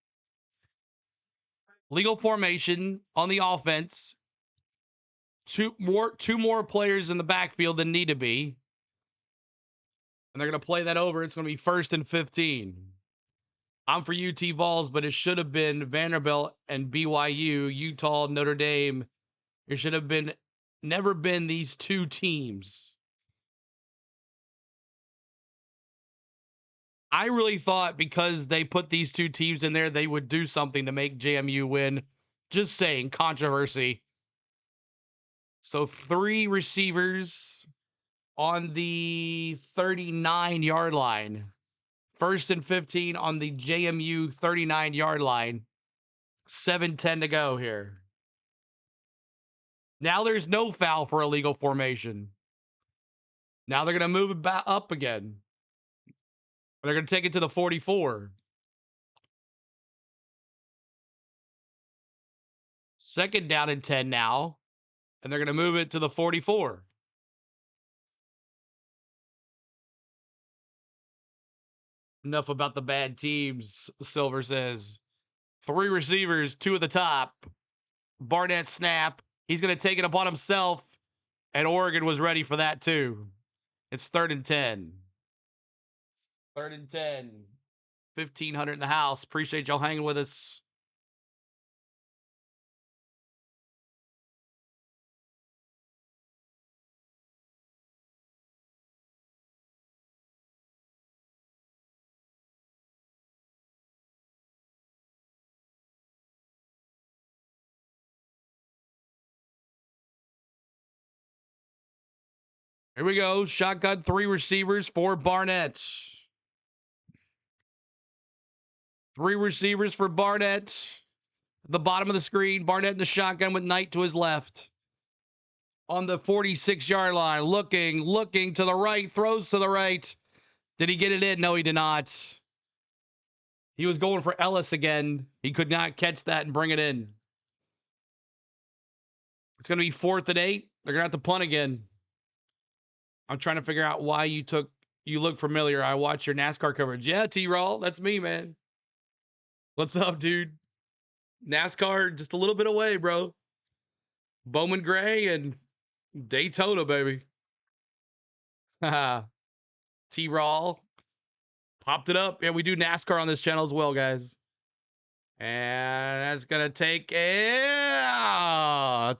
Legal formation on the offense. Two more players in the backfield than need to be. And they're going to play that over. It's going to be 1st and 15. I'm for UT Vols, but it should have been Vanderbilt and BYU, Utah, Notre Dame. It should have been never been these 2 teams. I really thought because they put these 2 teams in there, they would do something to make JMU win. Just saying, controversy. So 3 receivers on the 39-yard line. 1st and 15 on the JMU 39-yard line. 7:10 to go here. Now there's no foul for illegal formation. Now they're going to move it back up again. They're going to take it to the 44. 2nd down and 10 now. And they're going to move it to the 44. Enough about the bad teams, Silver says. 3 receivers, 2 at the top. Barnett snap. He's going to take it upon himself. And Oregon was ready for that too. It's 3rd and 10. 3rd and 10. 1,500 in the house. Appreciate y'all hanging with us. Here we go. Shotgun, 3 receivers for Barnett. 3 receivers for Barnett. At the bottom of the screen, Barnett in the shotgun with Knight to his left. On the 46-yard line, looking to the right, throws to the right. Did he get it in? No, he did not. He was going for Ellis again. He could not catch that and bring it in. It's going to be 4th and 8. They're going to have to punt again. I'm trying to figure out why you look familiar. I watch your NASCAR coverage. Yeah, T-Raw, that's me, man. What's up, dude? NASCAR just a little bit away, bro. Bowman Gray and Daytona, baby. Haha. T-Raw popped it up. Yeah, we do NASCAR on this channel as well, guys. And that's going to take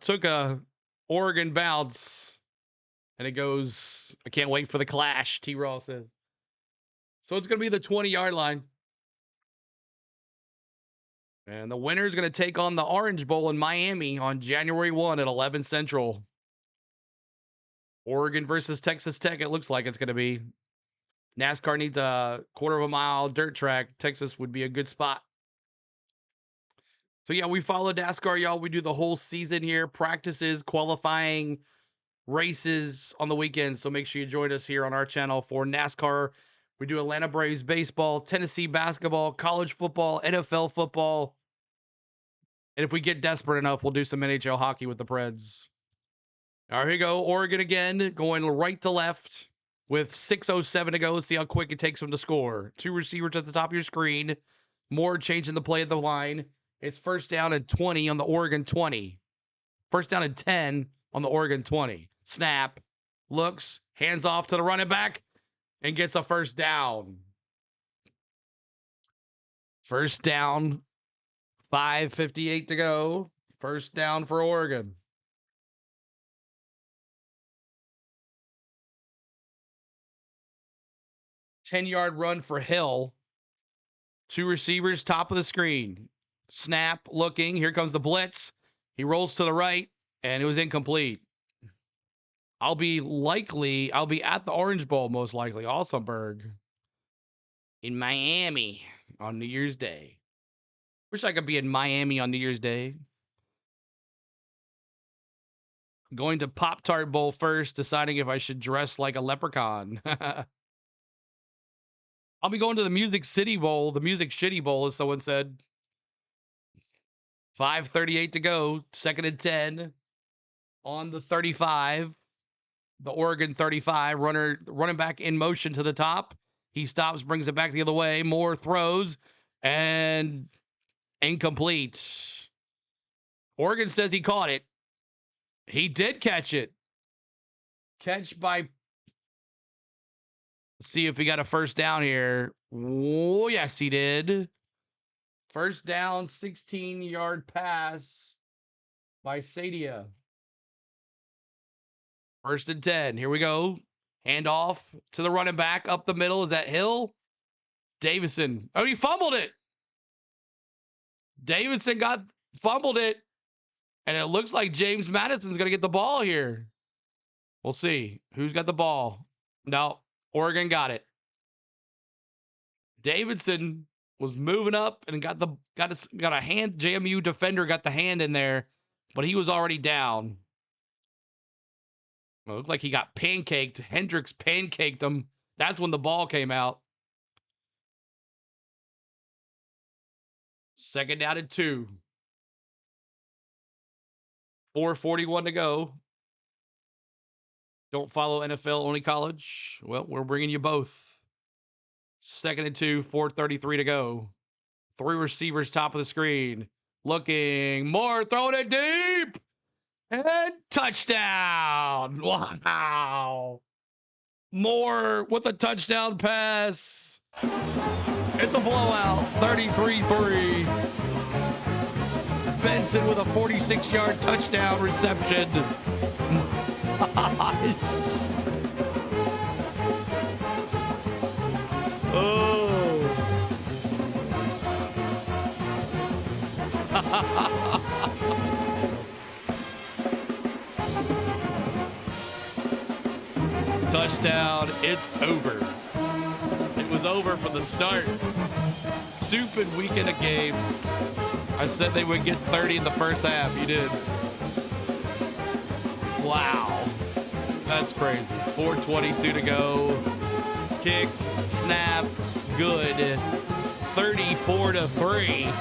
took a Oregon bounce. And it goes, I can't wait for the clash, T-Raw says. So it's going to be the 20-yard line. And the winner is going to take on the Orange Bowl in Miami on January 1 at 11 Central. Oregon versus Texas Tech, it looks like it's going to be. NASCAR needs a 1/4 mile dirt track. Texas would be a good spot. So, yeah, we follow NASCAR, y'all. We do the whole season here. Practices, qualifying, races on the weekends. So make sure you join us here on our channel for NASCAR. We do Atlanta Braves baseball, Tennessee basketball, college football, NFL football. And if we get desperate enough, we'll do some NHL hockey with the Preds. All right, here you go. Oregon again, going right to left with 6:07 to go. See how quick it takes them to score. 2 receivers at the top of your screen. More changing the play of the line. It's 1st down and 20 on the Oregon 20. 1st down and 10 on the Oregon 20. Snap, looks, hands off to the running back, and gets a 1st down. 1st down, 5:58 to go. 1st down for Oregon. Ten-yard run for Hill. 2 receivers, top of the screen. Snap, looking. Here comes the blitz. He rolls to the right, and it was incomplete. I'll be at the Orange Bowl, most likely, Awesomeburg, in Miami on New Year's Day. Wish I could be in Miami on New Year's Day. Going to Pop-Tart Bowl first, deciding if I should dress like a leprechaun. I'll be going to the Music City Bowl, the Music Shitty Bowl, as someone said. 5:38 to go, 2nd and 10 on the 35. The Oregon 35, running back in motion to the top. He stops, brings it back the other way. Moore throws, and incomplete. Oregon says he caught it. He did catch it. Catch by... Let's see if he got a 1st down here. Oh, yes, he did. 1st down, 16-yard pass by Sadia. 1st and 10. Here we go. Hand off to the running back up the middle. Is that Hill? Davison. Oh, he fumbled it. Davison fumbled it. And it looks like James Madison's going to get the ball here. We'll see. Who's got the ball? No, Oregon got it. Davidson was moving up and got a hand. JMU defender got the hand in there, but he was already down. It looked like he got pancaked. Hendricks pancaked him. That's when the ball came out. Second down and 2. 4:41 to go. Don't follow NFL, only college? Well, we're bringing you both. Second and 2, 4:33 to go. 3 receivers top of the screen. Looking, more, throwing it deep. And touchdown. Wow. Moore with a touchdown pass. It's a blowout. 33-3. Benson with a 46-yard touchdown reception. Oh. Touchdown. It's over. It was over from the start. Stupid weekend of games. I said they would get 30 in the first half. You did. Wow. That's crazy. 4:22 to go. Kick, snap, good. 34-3.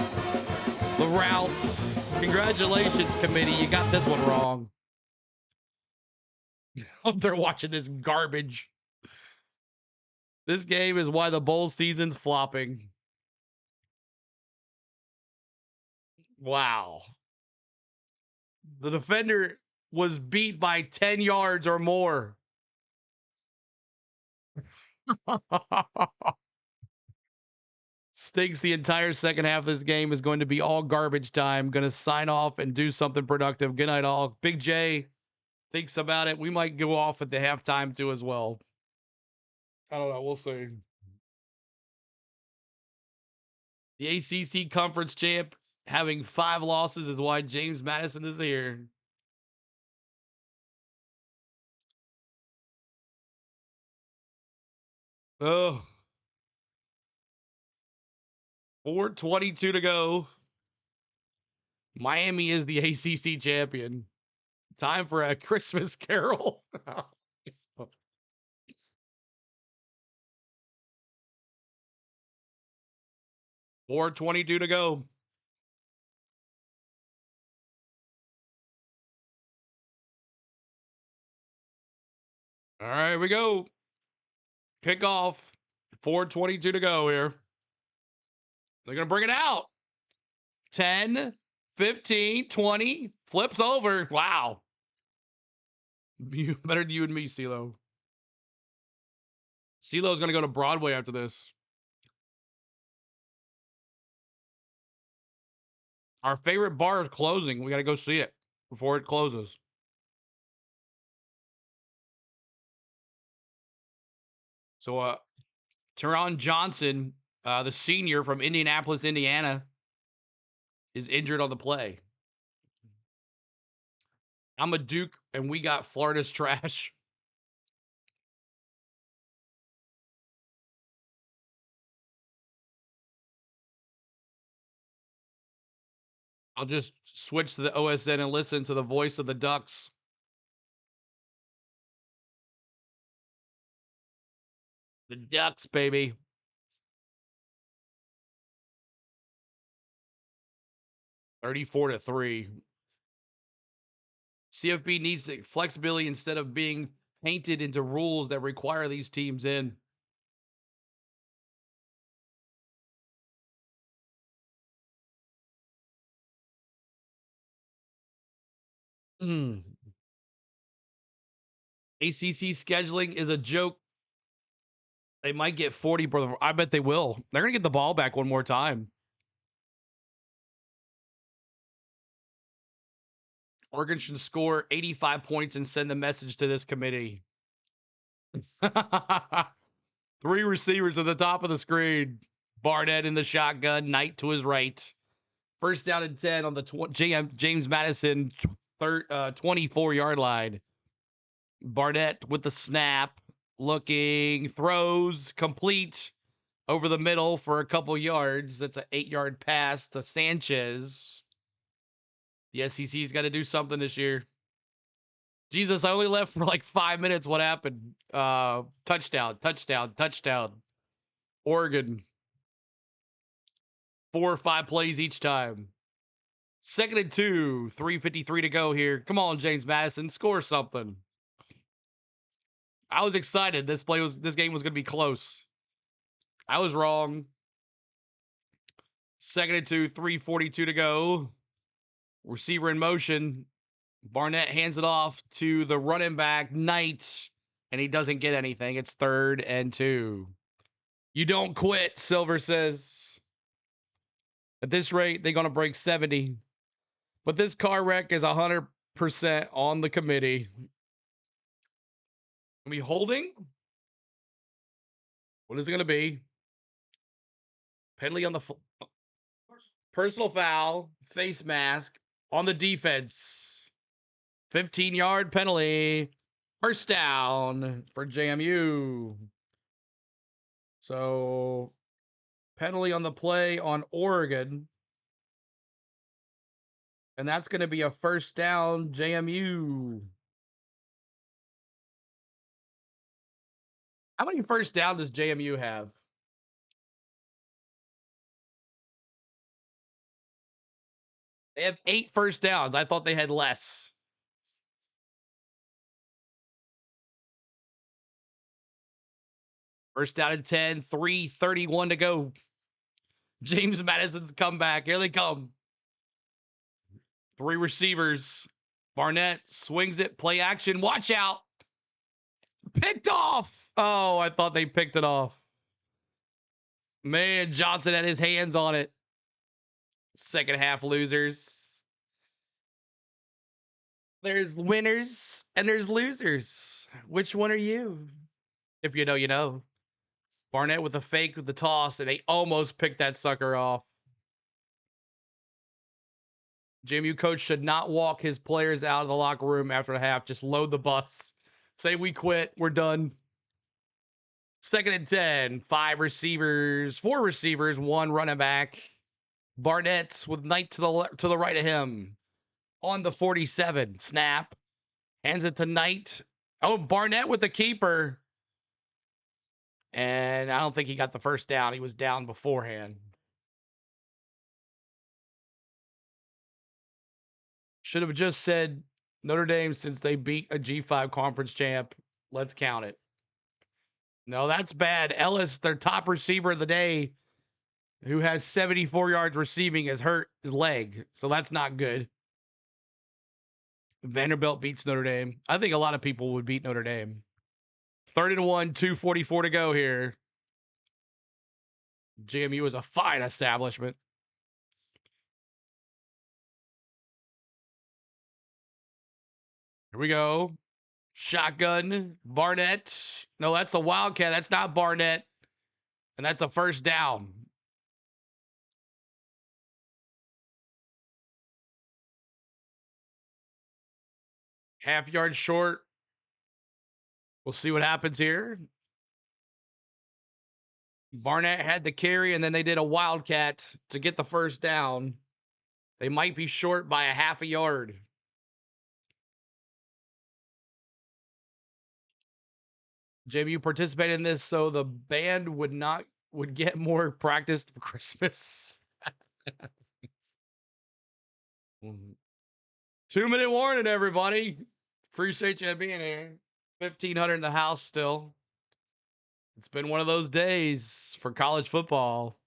The routes. Congratulations, committee. You got this one wrong. Hope they're watching this garbage. This game is why the bowl season's flopping. Wow. The defender was beat by 10 yards or more. Stinks. The entire second half of this game is going to be all garbage time. Going to sign off and do something productive. Good night, all. Big J thinks about it. We might go off at the halftime too as well. I don't know. We'll see. The ACC conference champ having 5 losses is why James Madison is here. Oh. 4:22 to go. Miami is the ACC champion. Time for a Christmas carol. 4:22 to go. All right, we go. Kickoff. 4:22 to go here. They're going to bring it out. 10, 15, 20. Flips over. Wow. Better than you and me, CeeLo. CeeLo's going to go to Broadway after this. Our favorite bar is closing. We got to go see it before it closes. So, Teron Johnson, the senior from Indianapolis, Indiana, is injured on the play. I'm a Duke, and we got Florida's trash. I'll just switch to the OSN and listen to the voice of the Ducks. The Ducks, baby. $34-3. CFP needs the flexibility instead of being painted into rules that require these teams in. ACC scheduling is a joke. They might get 40, brother. I bet they will. They're going to get the ball back one more time. Oregon should score 85 points and send the message to this committee. 3 receivers at the top of the screen. Barnett in the shotgun. Knight to his right. First down and 10 on the James Madison 24-yard line. Barnett with the snap. Looking, throws, complete over the middle for a couple yards. That's an 8-yard pass to Sanchez. The SEC's got to do something this year. Jesus, I only left for like 5 minutes. What happened? Touchdown, touchdown, touchdown. Oregon. 4 or 5 plays each time. 2nd and 2, 3:53 to go here. Come on, James Madison, score something. I was excited. This game was going to be close. I was wrong. 2nd and 2, 3:42 to go. Receiver in motion. Barnett hands it off to the running back, Knight, and he doesn't get anything. It's 3rd and 2. You don't quit, Silver says. At this rate, they're going to break 70. But this car wreck is 100% on the committee. Are we holding? What is it going to be? Penalty on the personal foul, face mask on the defense. 15-yard penalty. First down for JMU. So, penalty on the play on Oregon. And that's going to be a first down, JMU. How many first down does JMU have? They have 8 first downs. I thought they had less. First down and 10, 3:31 to go. James Madison's comeback. Here they come. 3 receivers. Barnett swings it. Play action. Watch out. Picked off. Oh, I thought they picked it off. Man, Johnson had his hands on it. Second half losers. There's winners and there's losers. Which one are you? If you know, you know. Barnett with a fake with the toss, and they almost picked that sucker off. JMU coach should not walk his players out of the locker room after the half. Just load the bus. Say we quit. We're done. 2nd and 10. 4 receivers, 1 running back. Barnett with Knight to the right of him. On the 47. Snap. Hands it to Knight. Oh, Barnett with the keeper. And I don't think he got the first down. He was down beforehand. Should have just said Notre Dame since they beat a G5 conference champ. Let's count it. No, that's bad. Ellis, their top receiver of the day, who has 74 yards receiving, has hurt his leg. So that's not good. Vanderbilt beats Notre Dame. I think a lot of people would beat Notre Dame. 3rd and 1, 2:44 to go here. JMU is a fine establishment. Here we go. Shotgun. Barnett. No, that's a Wildcat. That's not Barnett. And that's a first down. Half yard short. We'll see what happens here. Barnett had the carry, and then they did a Wildcat to get the first down. They might be short by a half a yard. JMU participated in this so the band would get more practice for Christmas. 2-minute warning, everybody. Appreciate you being here. 1,500 in the house still. It's been one of those days for college football.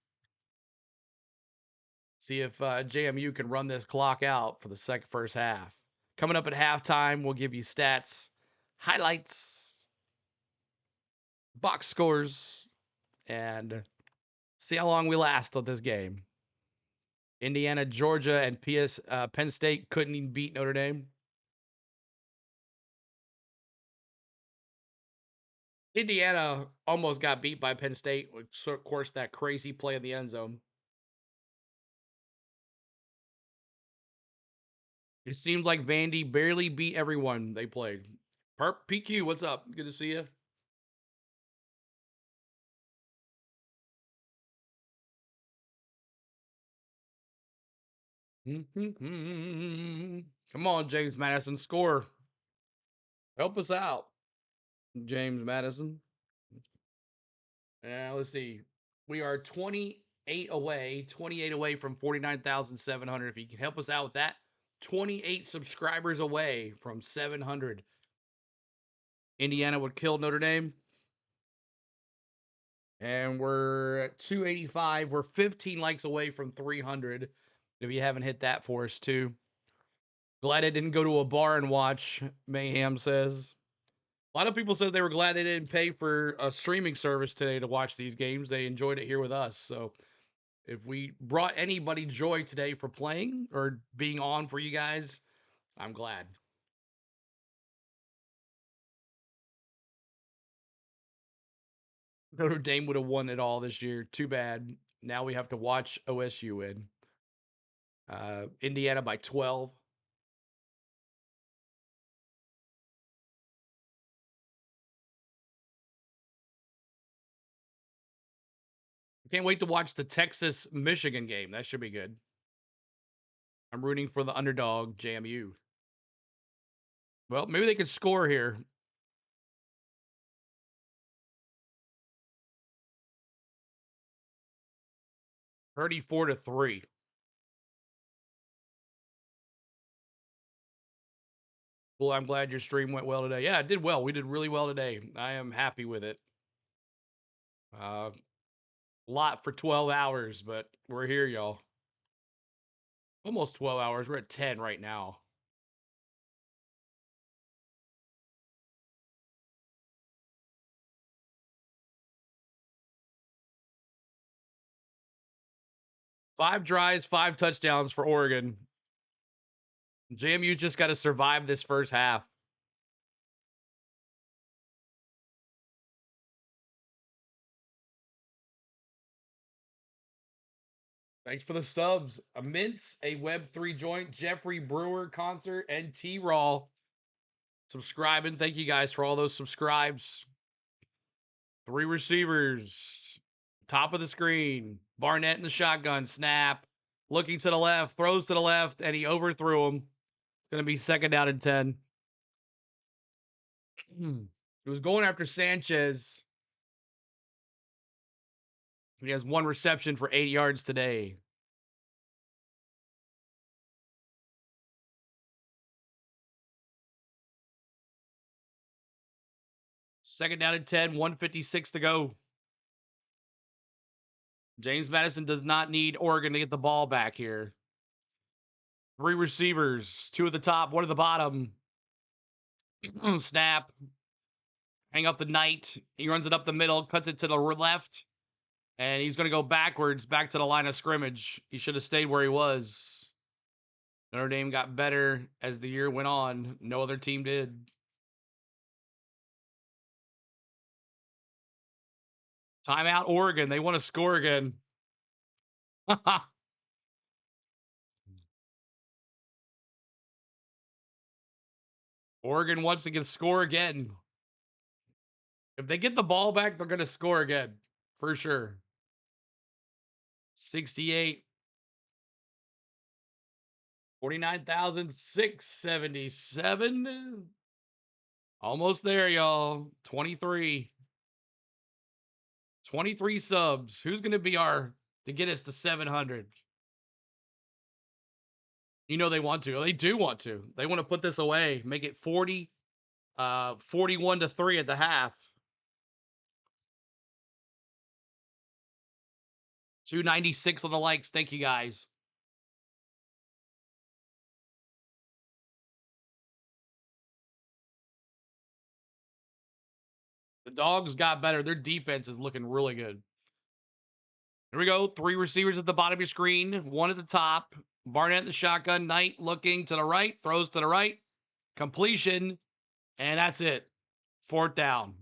See if JMU can run this clock out for the first half. Coming up at halftime, we'll give you stats, highlights, box scores, and see how long we last with this game. Indiana, Georgia, and Penn State couldn't even beat Notre Dame. Indiana almost got beat by Penn State, which, of course, that crazy play in the end zone. It seemed like Vandy barely beat everyone they played. Perp PQ, what's up? Good to see you. Come on, James Madison, score. Help us out, James Madison. Let's see. We are 28 away from 49,700. If you can help us out with that, 28 subscribers away from 700. Indiana would kill Notre Dame. And we're at 285. We're 15 likes away from 300. If you haven't hit that for us, too. Glad I didn't go to a bar and watch, Mayhem says. A lot of people said they were glad they didn't pay for a streaming service today to watch these games. They enjoyed it here with us. So if we brought anybody joy today for playing or being on for you guys, I'm glad. Notre Dame would have won it all this year. Too bad. Now we have to watch OSU win. Indiana by 12. Can't wait to watch the Texas-Michigan game. That should be good. I'm rooting for the underdog, JMU. Well, maybe they could score here. Purdy 4-3. Well, I'm glad your stream went well today. Yeah, it did well. We did really well today. I am happy with it. Lot for 12 hours, but we're here, y'all. Almost 12 hours. We're at 10 right now. Five drives, 5 touchdowns for Oregon. JMU's just got to survive this first half. Thanks for the subs. A Mints, a Web3 joint, Jeffrey Brewer concert, and T-Raw subscribing. Thank you guys for all those subscribes. 3 receivers. Top of the screen. Barnett in the shotgun. Snap. Looking to the left. Throws to the left. And he overthrew him. It's going to be 2nd down and 10. He was going after Sanchez. He has 1 reception for 8 yards today. Second down and 10. 1:56 to go. James Madison does not need Oregon to get the ball back here. 3 receivers. 2 at the top. 1 at the bottom. Snap. Hang up the Knight. He runs it up the middle. Cuts it to the left. And he's going to go backwards, back to the line of scrimmage. He should have stayed where he was. Notre Dame got better as the year went on. No other team did. Timeout, Oregon. They want to score again. Oregon wants to score again. If they get the ball back, they're going to score again. For sure. 68. 49,677. Almost there, y'all. 23. 23 subs. Who's going to be to get us to 700? You know they want to. They do want to. They want to put this away. Make it 41-3 at the half. 296 on the likes. Thank you, guys. The Dogs got better. Their defense is looking really good. Here we go. 3 receivers at the bottom of your screen. 1 at the top. Barnett in the shotgun. Knight looking to the right. Throws to the right. Completion. And that's it. 4th down.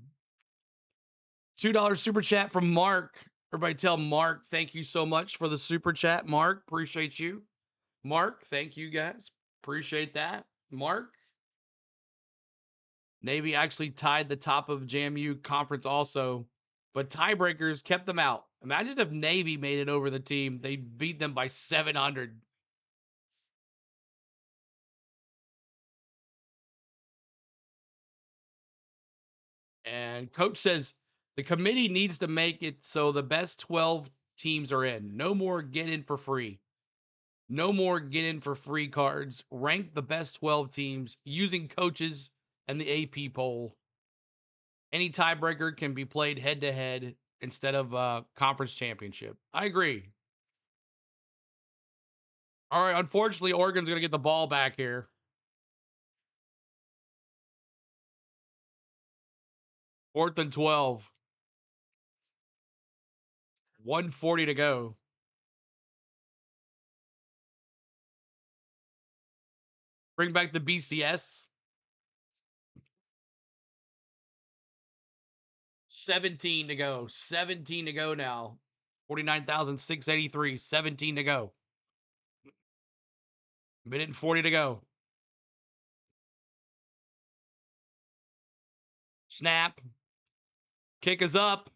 $2 super chat from Mark. Everybody tell Mark thank you so much for the super chat. Mark, appreciate you. Mark, thank you guys. Appreciate that. Mark. Navy actually tied the top of JMU conference also, but tiebreakers kept them out. Imagine if Navy made it over the team. They beat them by 700. And coach says the committee needs to make it so the best 12 teams are in. No more get in for free. No more get in for free cards. Rank the best 12 teams using coaches and the AP poll. Any tiebreaker can be played head to head instead of conference championship. I agree. All right. Unfortunately, Oregon's going to get the ball back here. Fourth and 12. 140 to go. Bring back the BCS. 17 to go. 17 to go now. 49,683. 17 to go. Minute and 40 to go. Snap. Kick is up.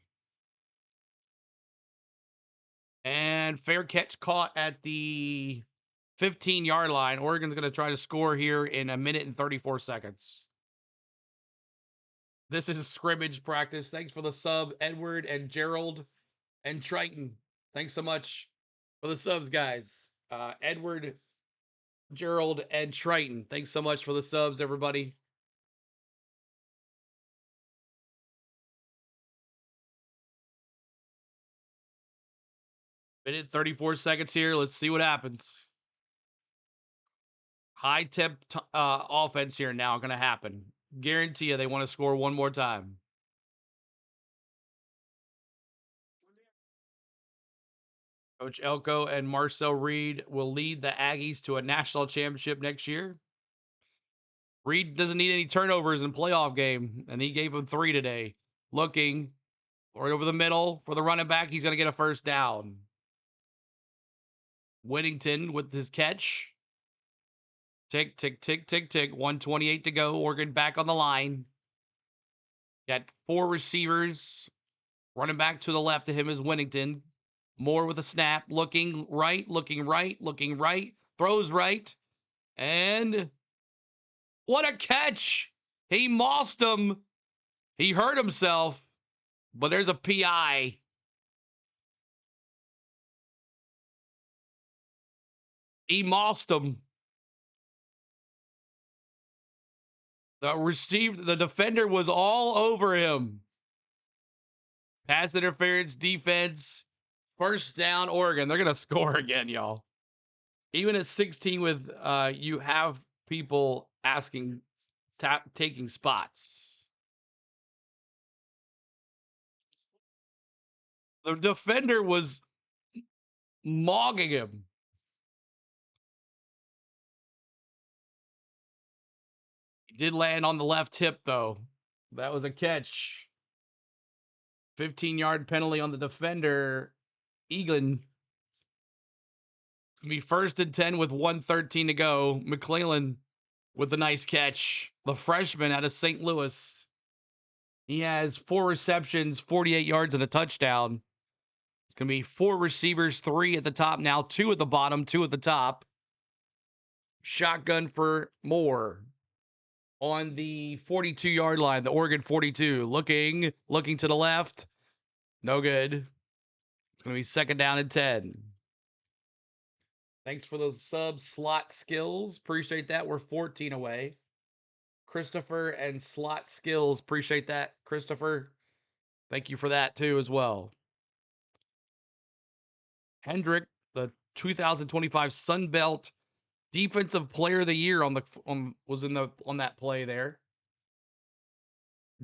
And fair catch caught at the 15-yard line. Oregon's going to try to score here in a minute and 34 seconds. This is a scrimmage practice. Thanks for the sub, Edward and Gerald and Triton. Thanks so much for the subs, guys. Edward, Gerald, and Triton. Thanks so much for the subs, everybody. Minute 34 seconds here. Let's see what happens. High temp offense here now going to happen. Guarantee you they want to score one more time. Coach Elko and Marcel Reed will lead the Aggies to a national championship next year. Reed doesn't need any turnovers in playoff game, and he gave them 3 today. Looking right over the middle for the running back. He's going to get a first down. Whittington with his catch. Tick, tick, tick, tick, tick. 128 to go. Oregon back on the line. Got 4 receivers. Running back to the left of him is Whittington. Moore with a snap. Looking right, looking right, looking right. Throws right. And what a catch! He mossed him. He hurt himself, but there's a PI. He mossed him. The defender was all over him. Pass interference, defense, first down, Oregon. They're going to score again, y'all. Even at 16 with, you have people asking, taking spots. The defender was mogging him. He did land on the left hip, though. That was a catch. 15-yard penalty on the defender, Eugene. It's going to be first and 10 with 1:13 to go. McClellan with a nice catch. The freshman out of St. Louis. He has 4 receptions, 48 yards, and a touchdown. It's going to be 4 receivers, 3 at the top now, 2 at the bottom, 2 at the top. Shotgun for Moore on the 42-yard line, the Oregon 42. Looking to the left. No good. It's going to be second down and 10. Thanks for those subs, Slot Skills. Appreciate that. We're 14 away. Christopher and Slot Skills. Appreciate that, Christopher. Thank you for that, too, as well. Hendrick, the 2025 Sunbelt Defensive Player of the Year on that play there.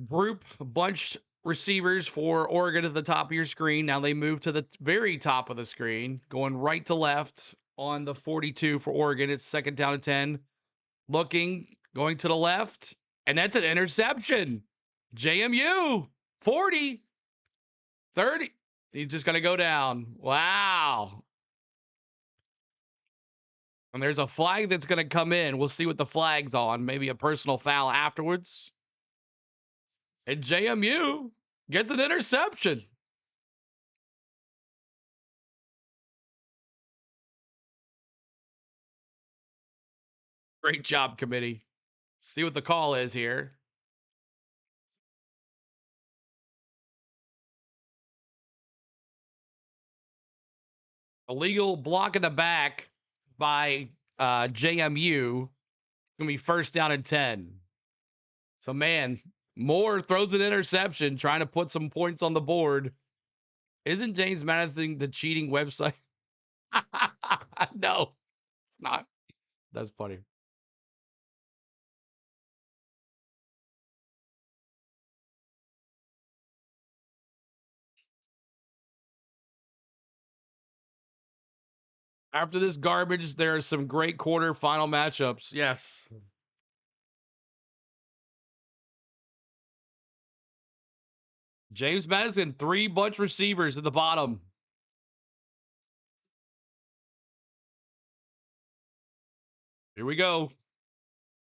Group bunched receivers for Oregon at the top of your screen. Now they move to the very top of the screen, going right to left on the 42 for Oregon. It's second down and 10. Looking, going to the left, and that's an interception. JMU 40, 30. He's just going to go down. Wow. And there's a flag that's going to come in. We'll see what the flag's on. Maybe a personal foul afterwards. And JMU gets an interception. Great job, committee. See what the call is here. Illegal block in the back by JMU. Gonna be first down and 10. So, man, Moore throws an interception, trying to put some points on the board. Isn't James Madison the cheating website? No, it's not. That's funny. After this garbage, there are some great quarterfinal matchups. Yes. James Madison, 3 bunch receivers at the bottom. Here we go.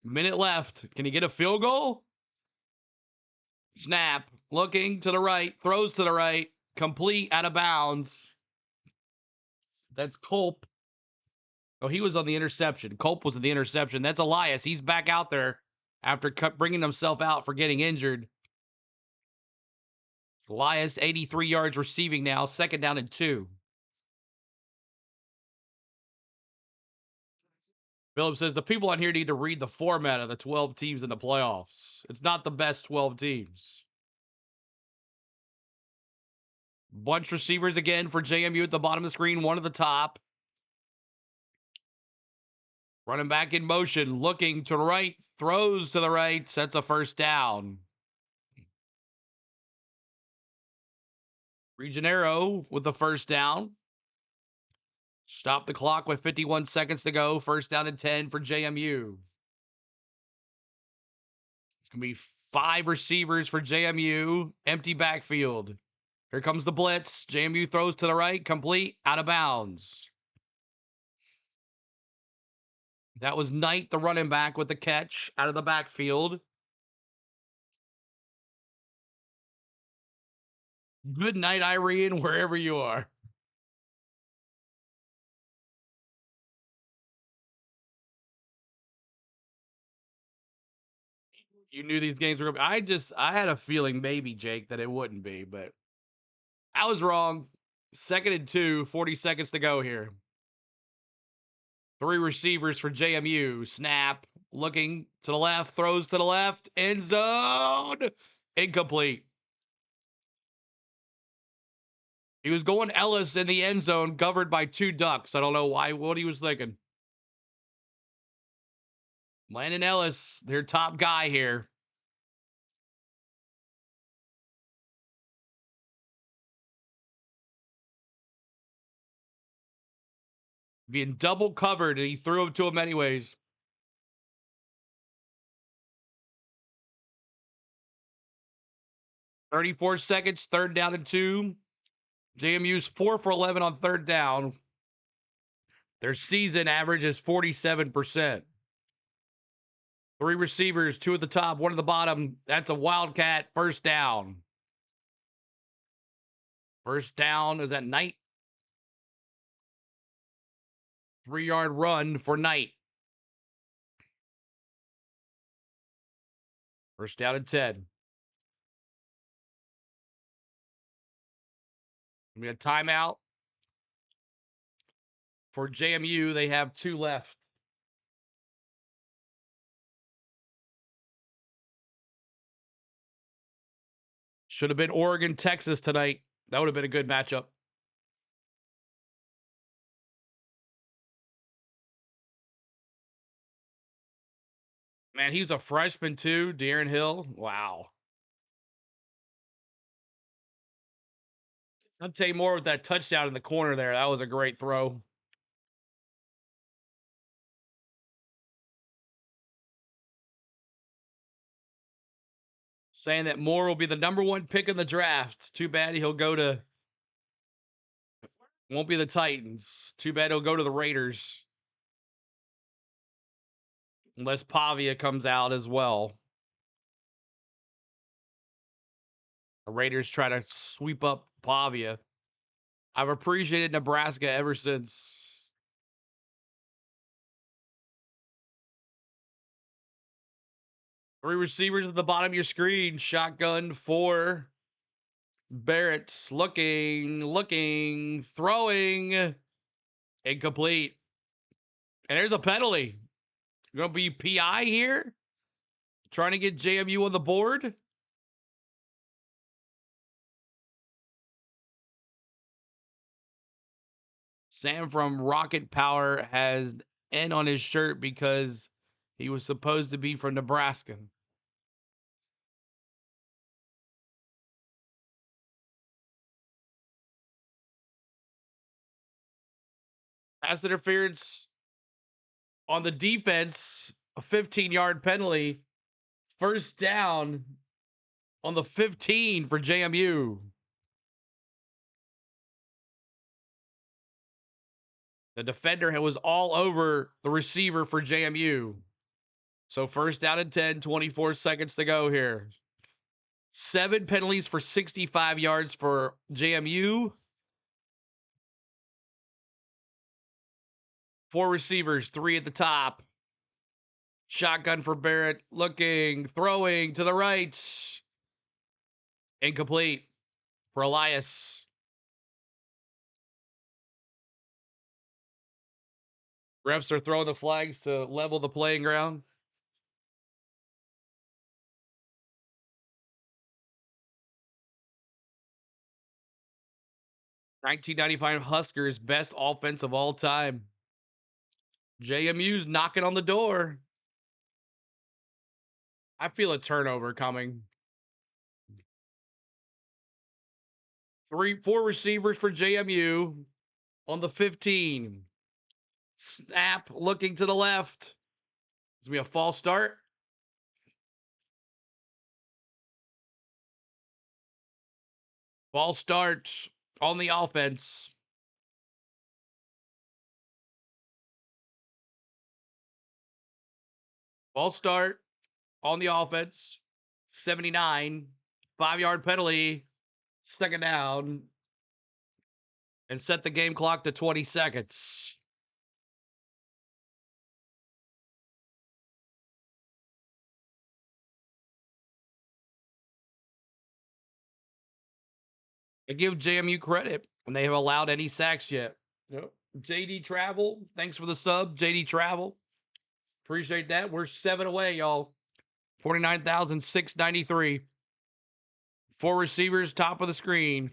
Minute left. Can he get a field goal? Snap. Looking to the right. Throws to the right. Complete, out of bounds. That's Culp. Oh, he was on the interception. Culp was on the interception. That's Elias. He's back out there after bringing himself out for getting injured. Elias, 83 yards receiving now. Second down and 2. Phillips says the people on here need to read the format of the 12 teams in the playoffs. It's not the best 12 teams. Bunch receivers again for JMU at the bottom of the screen, one at the top. Running back in motion, looking to the right, throws to the right, sets a first down. Regenero with the first down. Stop the clock with 51 seconds to go. First down and 10 for JMU. It's going to be 5 receivers for JMU. Empty backfield. Here comes the blitz. JMU throws to the right. Complete. Out of bounds. That was Knight, the running back, with the catch out of the backfield. Good night, Irene, wherever you are. You knew these games were going to be. I had a feeling maybe, Jake, that it wouldn't be, but I was wrong. Second and 2, 40 seconds to go here. 3 receivers for JMU. Snap. Looking to the left. Throws to the left. End zone. Incomplete. He was going Ellis in the end zone, covered by 2 Ducks. I don't know why, what he was thinking. Landon Ellis, their top guy here. Being double covered, and he threw it to him anyways. 34 seconds, third down and 2. JMU's 4 for 11 on third down. Their season average is 47%. 3 receivers, 2 at the top, 1 at the bottom. That's a Wildcat first down. First down is at Knight. 3-yard run for Knight. First down and 10. We got timeout for JMU. They have 2 left. Should have been Oregon, Texas tonight. That would have been a good matchup. Man, he's a freshman too, Darren Hill. Wow. I'll tell you more with that touchdown in the corner there. That was a great throw. Saying that Moore will be the #1 pick in the draft. Too bad he'll go to, won't be the Titans. Too bad he'll go to the Raiders. Unless Pavia comes out as well. The Raiders try to sweep up Pavia. I've appreciated Nebraska ever since. Three receivers at the bottom of your screen. Shotgun for Barrett. Looking, throwing. Incomplete. And there's a penalty. Going to be PI here? Trying to get JMU on the board? Sam from Rocket Power has N on his shirt because he was supposed to be from Nebraska. Pass interference on the defense, a 15-yard penalty. First down on the 15 for JMU. The defender was all over the receiver for JMU. So first down and 10, 24 seconds to go here. 7 penalties for 65 yards for JMU. 4 receivers, 3 at the top. Shotgun for Barrett, looking, throwing to the right. Incomplete for Elias. Refs are throwing the flags to level the playing ground. $19.95 Huskers, best offense of all time. JMU's knocking on the door. I feel a turnover coming. 4 receivers for JMU on the 15. Snap, looking to the left. It's going to be a false start. False start on the offense. False start on the offense. 79. 5-yard penalty. Second down. And set the game clock to 20 seconds. I give JMU credit when they have allowed any sacks yet. Yep. JD Travel, thanks for the sub, JD Travel. Appreciate that. We're 7 away, y'all. 49,693. 4 receivers, top of the screen.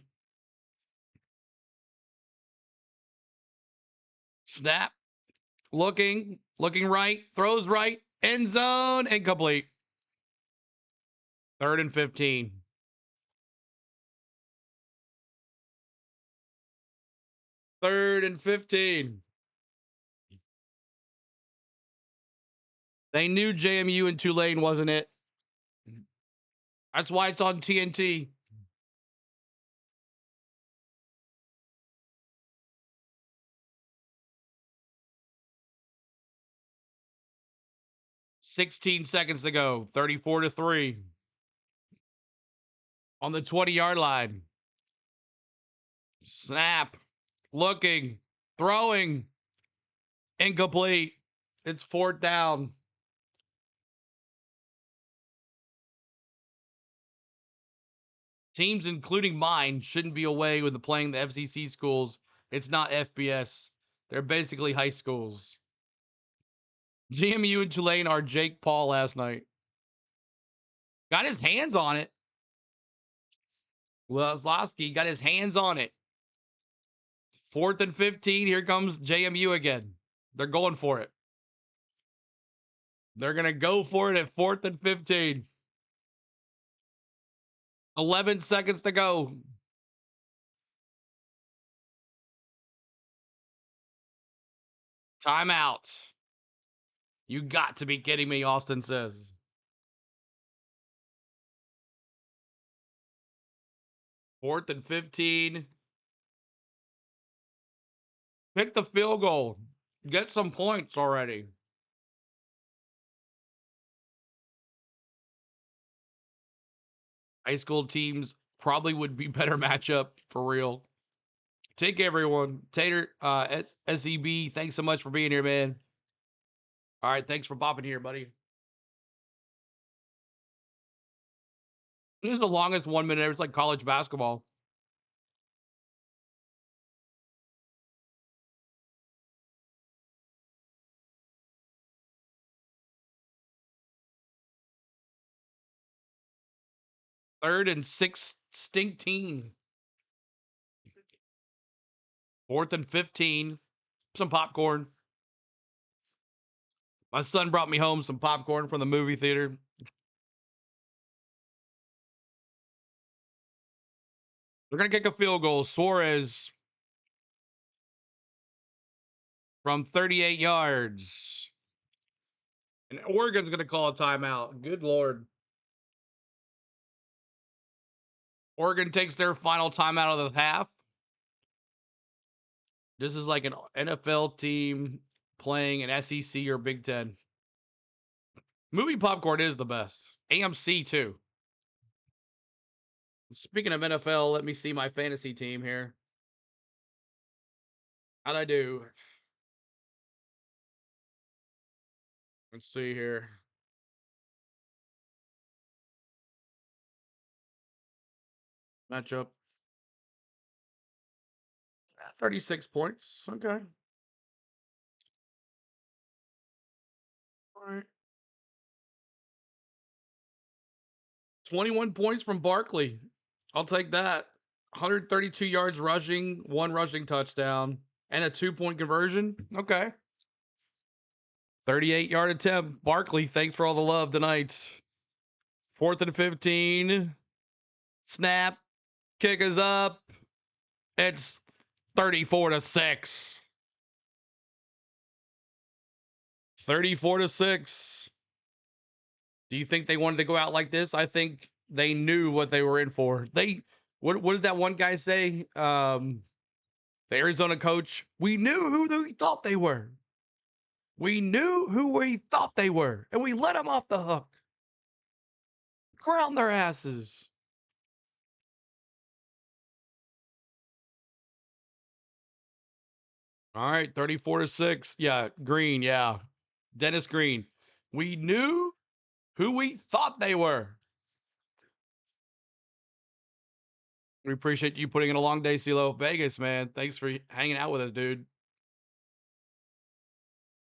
Snap. Looking right, throws right, end zone, incomplete. 3rd and 15. Third and 15. They knew JMU and Tulane wasn't it. That's why it's on TNT. $16 seconds to go. 34-3. On the 20-yard line. Snap. Looking. Throwing. Incomplete. It's 4th down. Teams, including mine, shouldn't be away with playing the FCC schools. It's not FBS. They're basically high schools. GMU and Tulane are Jake Paul last night. Got his hands on it. Wazlowski got his hands on it. 4th and 15. Here comes JMU again. They're going for it. They're going to go for it at 4th and 15. 11 seconds to go. Timeout. You got to be kidding me, Austin says. Fourth and 15. Pick the field goal. Get some points already. High school teams probably would be better matchup for real. Take everyone. Tater, SEB, thanks so much for being here, man. All right, thanks for popping here, buddy. This is the longest 1 minute ever. It's like college basketball. Third and 16. Fourth and 15. Some popcorn. My son brought me home some popcorn from the movie theater. They're going to kick a field goal. Suarez from 38 yards. And Oregon's going to call a timeout. Good Lord. Oregon takes their final timeout of the half. This is like an NFL team playing an SEC or Big Ten. Movie popcorn is the best. AMC too. Speaking of NFL, let me see my fantasy team here. How'd I do? Let's see here. Matchup. 36 points. Okay. All right. 21 points from Barkley. I'll take that. 132 yards rushing, 1 rushing touchdown, and a 2-point conversion. Okay. 38-yard attempt. Barkley, thanks for all the love tonight. 4th and 15. Snap. Kick is up. It's 34-6. 34-6. Do you think they wanted to go out like this? I think they knew what they were in for. What did that one guy say? The Arizona coach. We knew who we thought they were. We knew who we thought they were, and we let them off the hook. Ground their asses. All right, 34-6. Yeah, Green. Yeah, Dennis Green. We knew who we thought they were. We appreciate you putting in a long day, CeeLo. Vegas, man. Thanks for hanging out with us, dude.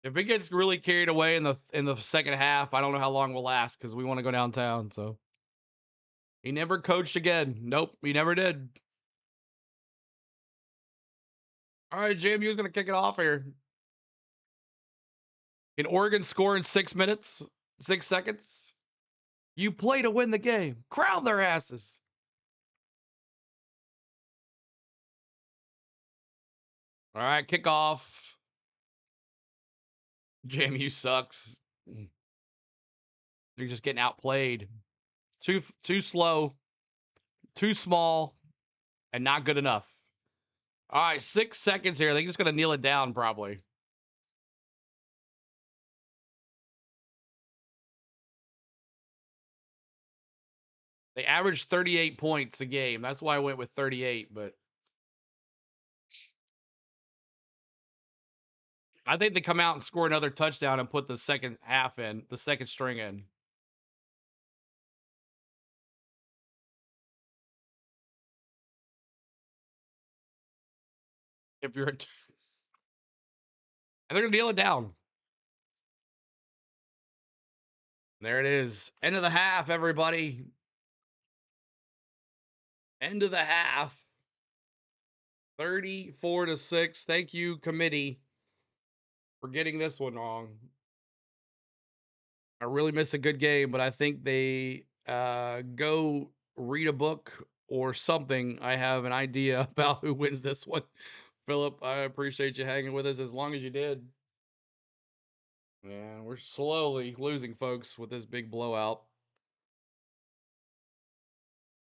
If it gets really carried away in the second half, I don't know how long we'll last because we want to go downtown. So he never coached again. Nope, he never did. All right, JMU is going to kick it off here. Can Oregon score in 6 minutes, 6 seconds? You play to win the game. Crown their asses. All right, kickoff. JMU sucks. They're just getting outplayed. Too slow, too small, and not good enough. All right, 6 seconds here. They're just going to kneel it down probably. They averaged 38 points a game. That's why I went with 38, but I think they come out and score another touchdown and put the second half in, the second string in. If you're and they're going to kneel it down. There it is. End of the half, everybody. End of the half. 34-6. Thank you, committee, for getting this one wrong. I really miss a good game, but I think they go read a book or something. I have an idea about who wins this one. Philip, I appreciate you hanging with us as long as you did. Yeah, we're slowly losing folks with this big blowout.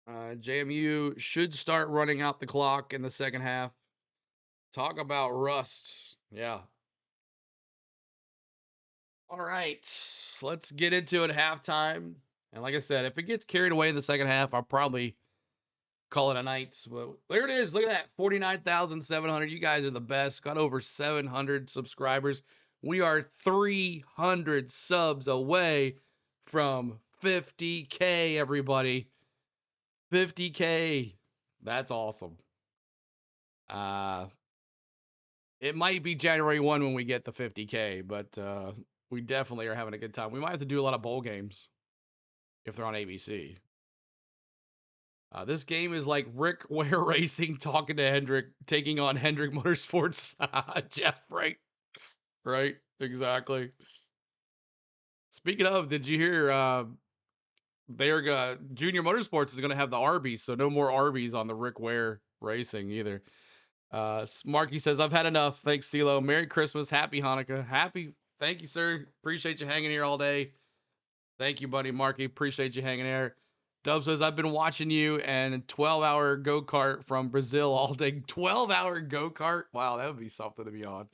JMU should start running out the clock in the second half. Talk about rust. Yeah. All right. Let's get into it at halftime. And like I said, if it gets carried away in the second half, I'll probably call it a night. Well, there it is. Look at that. 49,700. You guys are the best. Got over 700 subscribers. We are 300 subs away from 50K, everybody. 50K. That's awesome. It might be January 1 when we get the 50K, but we definitely are having a good time. We might have to do a lot of bowl games if they're on ABC. This game is like Rick Ware Racing talking to Hendrick, taking on Hendrick Motorsports. Jeff, right? Right, exactly. Speaking of, did you hear Junior Motorsports is going to have the Arby's, so no more Arby's on the Rick Ware Racing either. Marky says, I've had enough. Thanks, CeeLo. Merry Christmas. Happy Hanukkah. Thank you, sir. Appreciate you hanging here all day. Thank you, buddy. Marky, appreciate you hanging here. Dub says, I've been watching you and 12-hour go-kart from Brazil all day. 12-hour go-kart? Wow, that would be something to be on.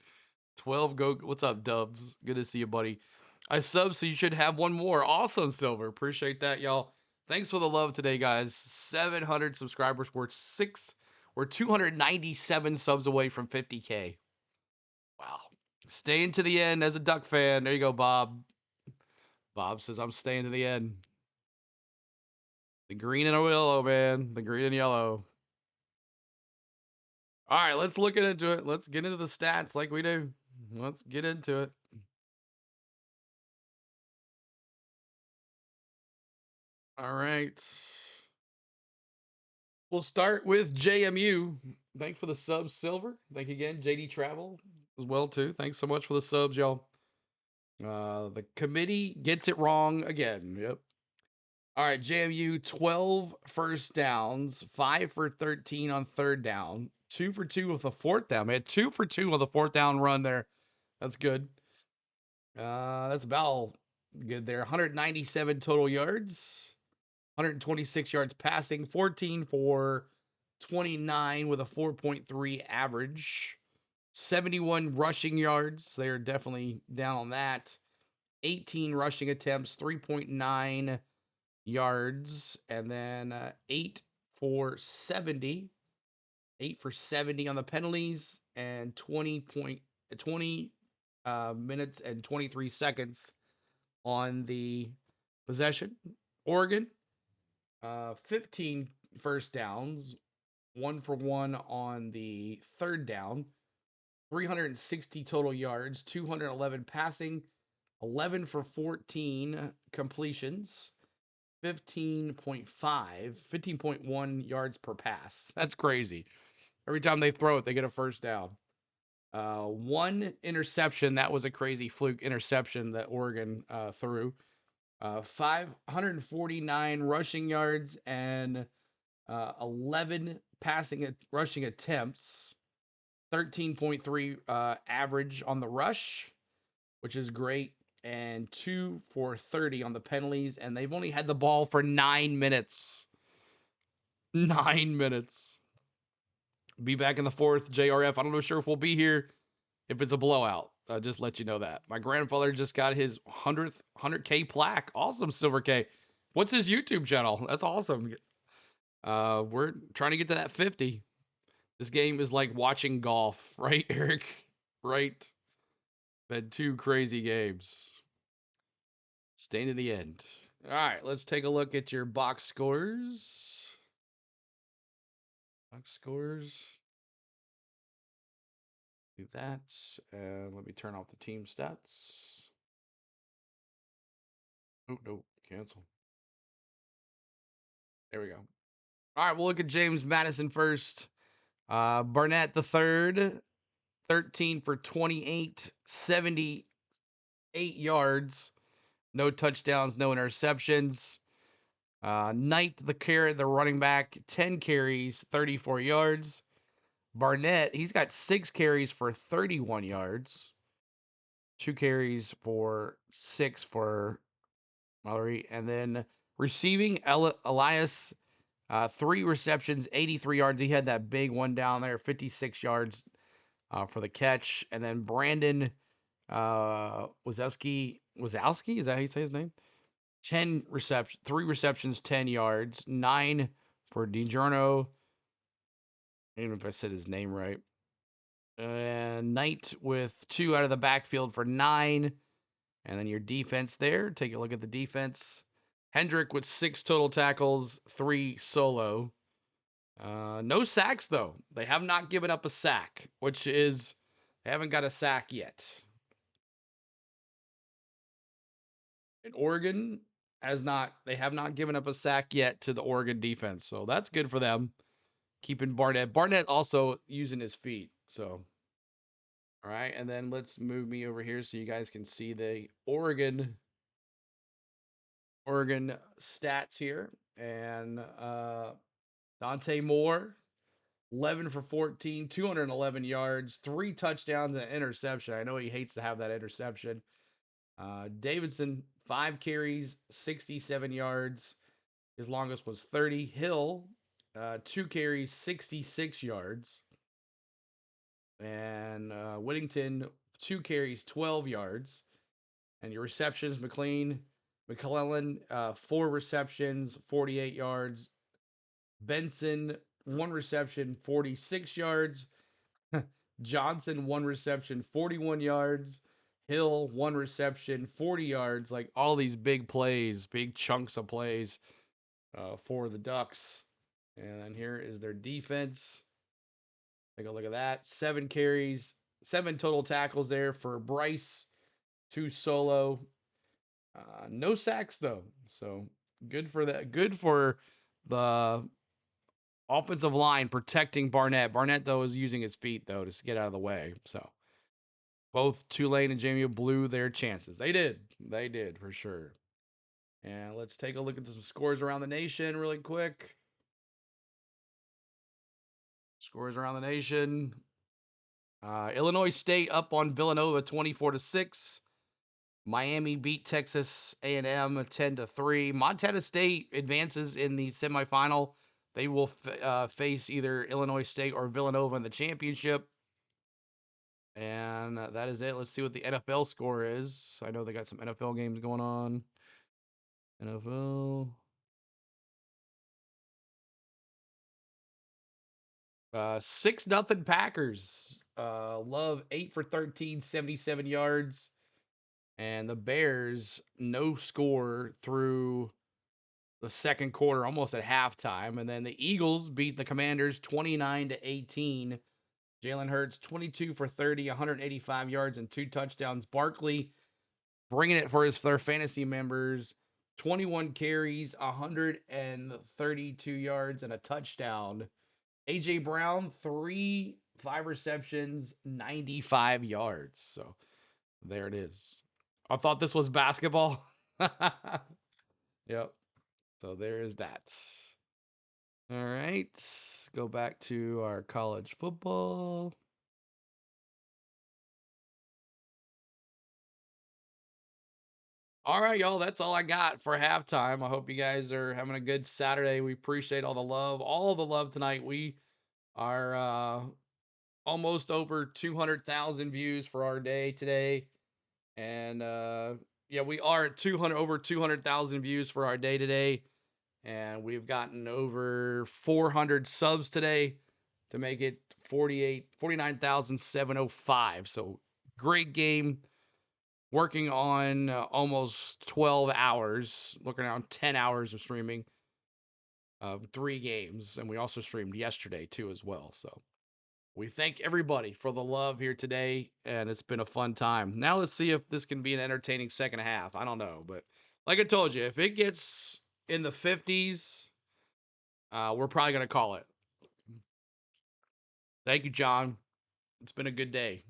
What's up, Dubs? Good to see you, buddy. I subbed, so you should have one more. Awesome, Silver. Appreciate that, y'all. Thanks for the love today, guys. 700 subscribers. We're 297 subs away from 50K. Wow. Staying to the end as a Duck fan. There you go, Bob. Bob says, I'm staying to the end. The green and yellow, man. The green and yellow. All right, let's look into it. Let's get into the stats like we do. Let's get into it. All right. We'll start with JMU. Thanks for the subs, Silver. Thank you again. JD Travel as well, too. Thanks so much for the subs, y'all. The committee gets it wrong again. Yep. All right, JMU, 12 first downs, 5 for 13 on third down, 2 for 2 with a fourth down. Man, 2 for 2 with a fourth down run there. That's good. That's about good there. 197 total yards, 126 yards passing, 14 for 29 with a 4.3 average, 71 rushing yards. They're definitely down on that. 18 rushing attempts, 3.9 yards, and then 8 for 70 on the penalties, and 20 minutes and 23 seconds on the possession. Oregon, 15 first downs, 1 for 1 on the third down, 360 total yards, 211 passing, 11 for 14 completions, 15.1 yards per pass. That's crazy. Every time they throw it, they get a first down. 1 interception. That was a crazy fluke interception that Oregon threw. 549 rushing yards and 11 rushing attempts. 13.3 average on the rush, which is great. And 2 for 30 on the penalties, and they've only had the ball for 9 minutes. 9 minutes. Be back in the fourth, JRF. I don't know sure if we'll be here if it's a blowout. I'll just let you know that. My grandfather just got his 100K plaque. Awesome, Silver K. What's his YouTube channel? That's awesome. We're trying to get to that 50. This game is like watching golf, right, Eric? Right. Had 2 crazy games. Staying to the end. All right, let's take a look at your box scores. Box scores. Do that. And let me turn off the team stats. Oh, no, cancel. There we go. All right, we'll look at James Madison first. Barnett the third, 13 for 28, 78 yards. No touchdowns, no interceptions. Knight, the running back, 10 carries, 34 yards. Barnett, he's got 6 carries for 31 yards. 2 carries for 6 for Mallory. And then receiving, Elias, 3 receptions, 83 yards. He had that big one down there, 56 yards for the catch. And then Brandon Wazowski, is that how you say his name? 3 receptions, 10 yards, 9 for DiGiorno. I don't know if I said his name right. And Knight with 2 out of the backfield for 9. And then your defense there. Take a look at the defense. Hendrick with 6 total tackles, 3 solo. No sacks, though. They have not given up a sack, which is, they haven't got a sack yet. And Oregon they have not given up a sack yet to the Oregon defense. So that's good for them. Keeping Barnett. Barnett also using his feet. So, all right. And then let's move me over here so you guys can see the Oregon stats here. And Dante Moore, 11 for 14, 211 yards, 3 touchdowns, and an interception. I know he hates to have that interception. Davidson, 5 carries, 67 yards. His longest was 30. Hill, 2 carries, 66 yards. And Whittington, 2 carries, 12 yards. And your receptions, McClellan, 4 receptions, 48 yards. Benson, 1 reception, 46 yards. Johnson, 1 reception, 41 yards. Hill, 1 reception, 40 yards. Like all these big plays, big chunks of plays for the Ducks. And then here is their defense. Take a look at that. 7 carries, 7 total tackles there for Bryce, 2 solo. No sacks though. So good for that. Good for the offensive line protecting Barnett. Barnett though is using his feet though to get out of the way. So both Tulane and JMU blew their chances. They did for sure. And let's take a look at some scores around the nation really quick. Scores around the nation. Illinois State up on Villanova 24-6. Miami beat Texas A&M 10-3. Montana State advances in the semifinal. They will face either Illinois State or Villanova in the championship. And that is it. Let's see what the NFL score is. I know they got some NFL games going on. NFL. 6-0 Packers. Love 8 for 13, 77 yards. And the Bears, no score through the second quarter, almost at halftime. And then the Eagles beat the Commanders 29-18. Jalen Hurts, 22 for 30, 185 yards and 2 touchdowns. Barkley bringing it for their fantasy members. 21 carries, 132 yards and a touchdown. A.J. Brown, 5 receptions, 95 yards. So there it is. I thought this was basketball. Yep. So there is that. All right. Go back to our college football. All right, y'all. That's all I got for halftime. I hope you guys are having a good Saturday. We appreciate all the love tonight. We are almost over 200,000 views for our day today. And yeah, we are at over 200,000 views for our day today. And we've gotten over 400 subs today to make it 49,705. So great game. Working on almost 12 hours, looking around 10 hours of streaming of 3 games. And we also streamed yesterday too as well. So we thank everybody for the love here today, and it's been a fun time. Now let's see if this can be an entertaining second half. I don't know, but like I told you, if it gets in the 50s, we're probably going to call it. Thank you, John. It's been a good day.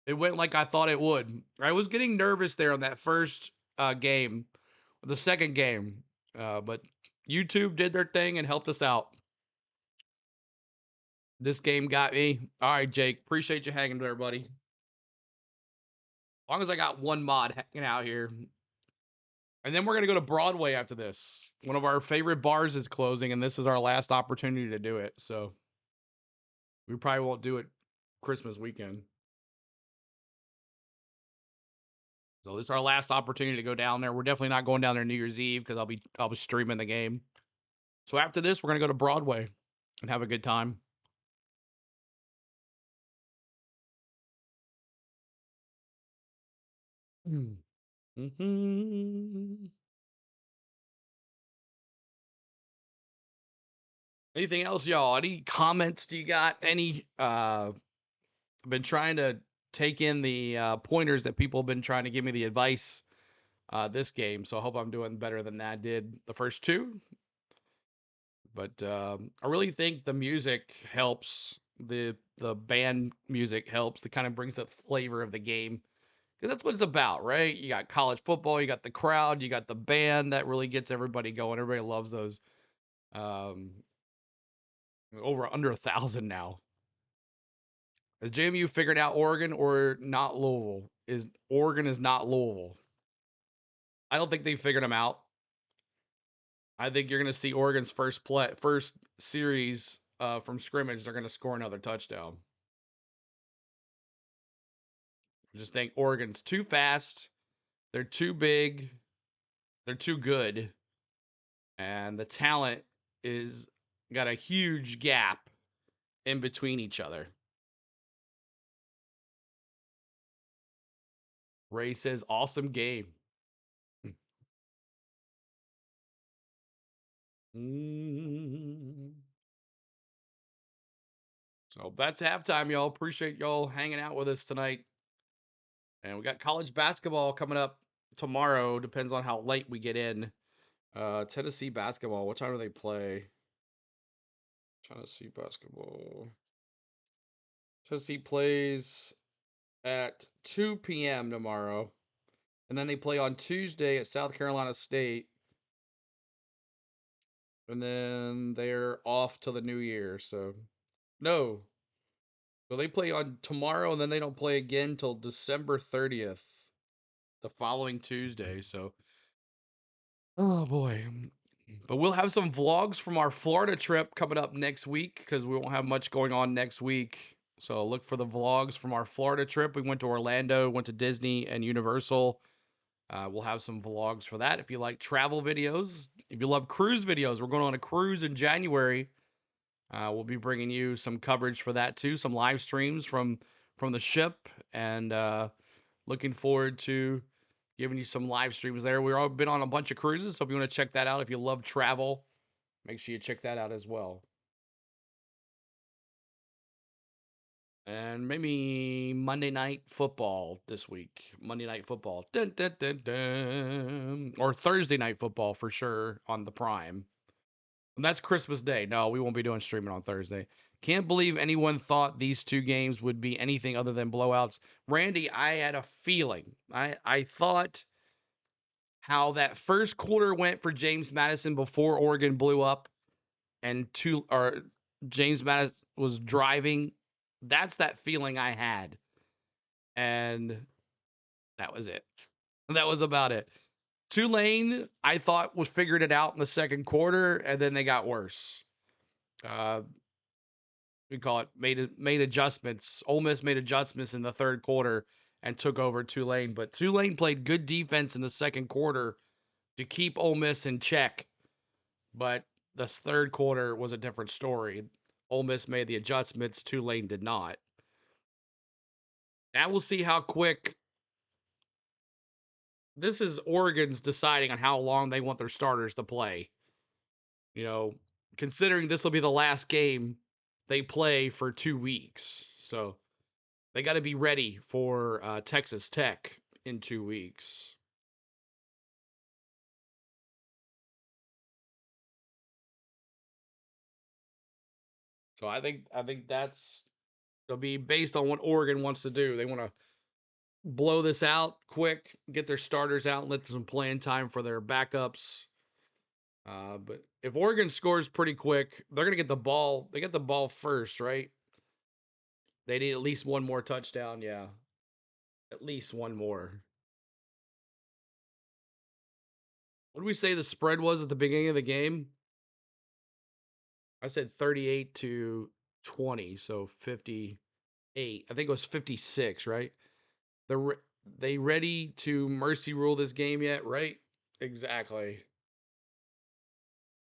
It went like I thought it would. I was getting nervous there on that first game, the second game, but YouTube did their thing and helped us out. This game got me. All right, Jake. Appreciate you hanging there, buddy. As long as I got one mod hanging out here. And then we're going to go to Broadway after this. One of our favorite bars is closing, and this is our last opportunity to do it. So we probably won't do it Christmas weekend. So this is our last opportunity to go down there. We're definitely not going down there New Year's Eve because I'll be streaming the game. So after this, we're going to go to Broadway and have a good time. Mm-hmm. Anything else, y'all? Any comments do you got? Any I've been trying to take in the pointers that people have been trying to give me the advice this game, so I hope I'm doing better than that did the first two. But I really think the music helps. The band music helps. It kind of brings the flavor of the game because that's what it's about, right? You got college football, you got the crowd, you got the band that really gets everybody going. Everybody loves those. Um, over under 1,000 now. Has JMU figured out Oregon or not Louisville? Is Oregon is not Louisville? I don't think they figured them out. I think you're going to see Oregon's first series from scrimmage. They're going to score another touchdown. I just think Oregon's too fast. They're too big. They're too good, and the talent is got a huge gap in between each other. Ray says, "Awesome game." So that's halftime, y'all. Appreciate y'all hanging out with us tonight. And we got college basketball coming up tomorrow. Depends on how late we get in. Tennessee basketball. What time do they play? Tennessee basketball. Tennessee plays at 2 p.m. tomorrow. And then they play on Tuesday at South Carolina State. And then they're off till the new year. So, no. So they play on tomorrow and then they don't play again till December 30th, the following Tuesday. So, oh boy. But we'll have some vlogs from our Florida trip coming up next week because we won't have much going on next week. So look for the vlogs from our Florida trip. We went to Orlando, went to Disney and Universal. We'll have some vlogs for that. If you like travel videos, if you love cruise videos, we're going on a cruise in January. We'll be bringing you some coverage for that too, some live streams from the ship, and looking forward to giving you some live streams there. We've all been on a bunch of cruises, so if you want to check that out, if you love travel, make sure you check that out as well. And maybe Monday Night Football this week. Monday Night Football. Dun, dun, dun, dun. Or Thursday Night Football for sure on the Prime. And that's Christmas Day. No, we won't be doing streaming on Thursday. Can't believe anyone thought these two games would be anything other than blowouts. Randy, I had a feeling. I thought how that first quarter went for James Madison before Oregon blew up and James Madison was driving. That's that feeling I had. And that was it. That was about it. Tulane, I thought was figured it out in the second quarter, and then they got worse. We call it made adjustments. Ole Miss made adjustments in the third quarter and took over Tulane, but Tulane played good defense in the second quarter to keep Ole Miss in check. But the third quarter was a different story. Ole Miss made the adjustments. Tulane did not. Now we'll see how quick. This is Oregon's deciding on how long they want their starters to play. You know, considering this will be the last game they play for 2 weeks. So they got to be ready for Texas Tech in 2 weeks. So I think that's it'll be based on what Oregon wants to do. They want to blow this out quick, get their starters out, and let some playing time for their backups. But if Oregon scores pretty quick, they're gonna get the ball. They get the ball first, right? They need at least one more touchdown. Yeah, at least one more. What did we say the spread was at the beginning of the game? I said 38-20, so 58. I think it was 56, right? They ready to mercy rule this game yet, right? Exactly.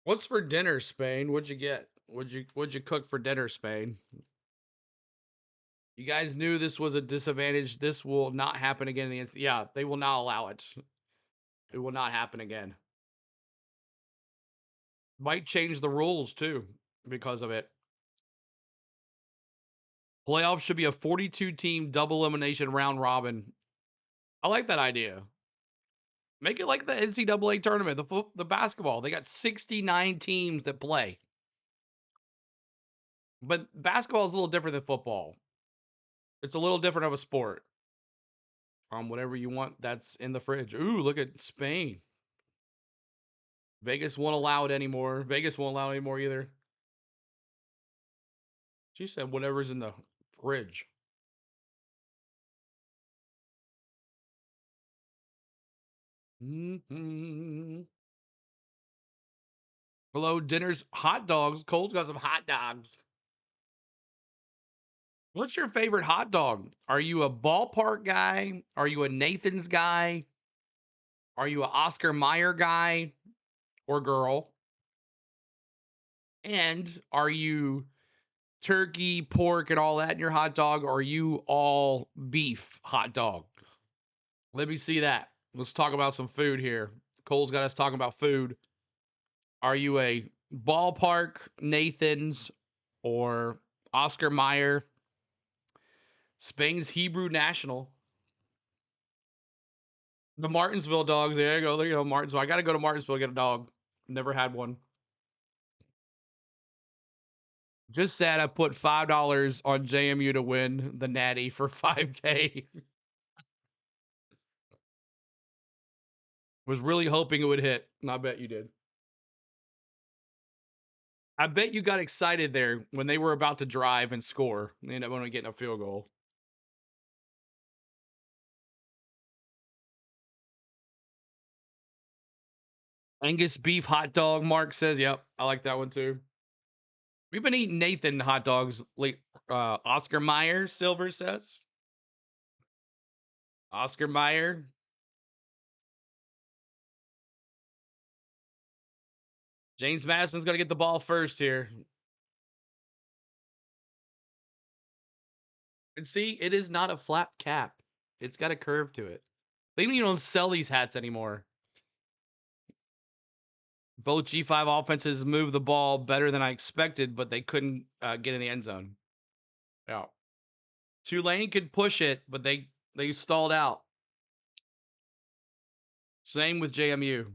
What's for dinner, Spain? What'd you get? What'd you cook for dinner, Spain? You guys knew this was a disadvantage. This will not happen again in the yeah, they will not allow it. It will not happen again. Might change the rules too because of it. Playoffs should be a 42 team double elimination round robin. I like that idea. Make it like the NCAA tournament, the basketball. They got 69 teams that play. But basketball is a little different than football. It's a little different of a sport. Whatever you want, that's in the fridge. Ooh, look at Spain. Vegas won't allow it anymore. Vegas won't allow it anymore either. She said whatever's in the fridge. Mm-hmm. Hello, dinner's hot dogs. Cole's got some hot dogs. What's your favorite hot dog? Are you a ballpark guy? Are you a Nathan's guy? Are you a Oscar Mayer guy or girl? And are you turkey, pork, and all that in your hot dog? Or are you all beef hot dog? Let me see that. Let's talk about some food here. Cole's got us talking about food. Are you a ballpark Nathan's or Oscar Mayer? Spain's Hebrew national. The Martinsville dogs. There you go. There you go. Martinsville. I got to go to Martinsville to get a dog. Never had one. Just sad I put $5 on JMU to win the Natty for 5K. Was really hoping it would hit. And I bet you did. I bet you got excited there when they were about to drive and score. They ended up only getting a field goal. Angus beef hot dog, Mark says. Yep, I like that one too. We've been eating Nathan hot dogs late. Oscar Mayer, Silver says. Oscar Mayer. James Madison's going to get the ball first here. And see, it is not a flat cap. It's got a curve to it. They don't even sell these hats anymore. Both G5 offenses moved the ball better than I expected, but they couldn't get in the end zone. Yeah. Tulane could push it, but they stalled out. Same with JMU.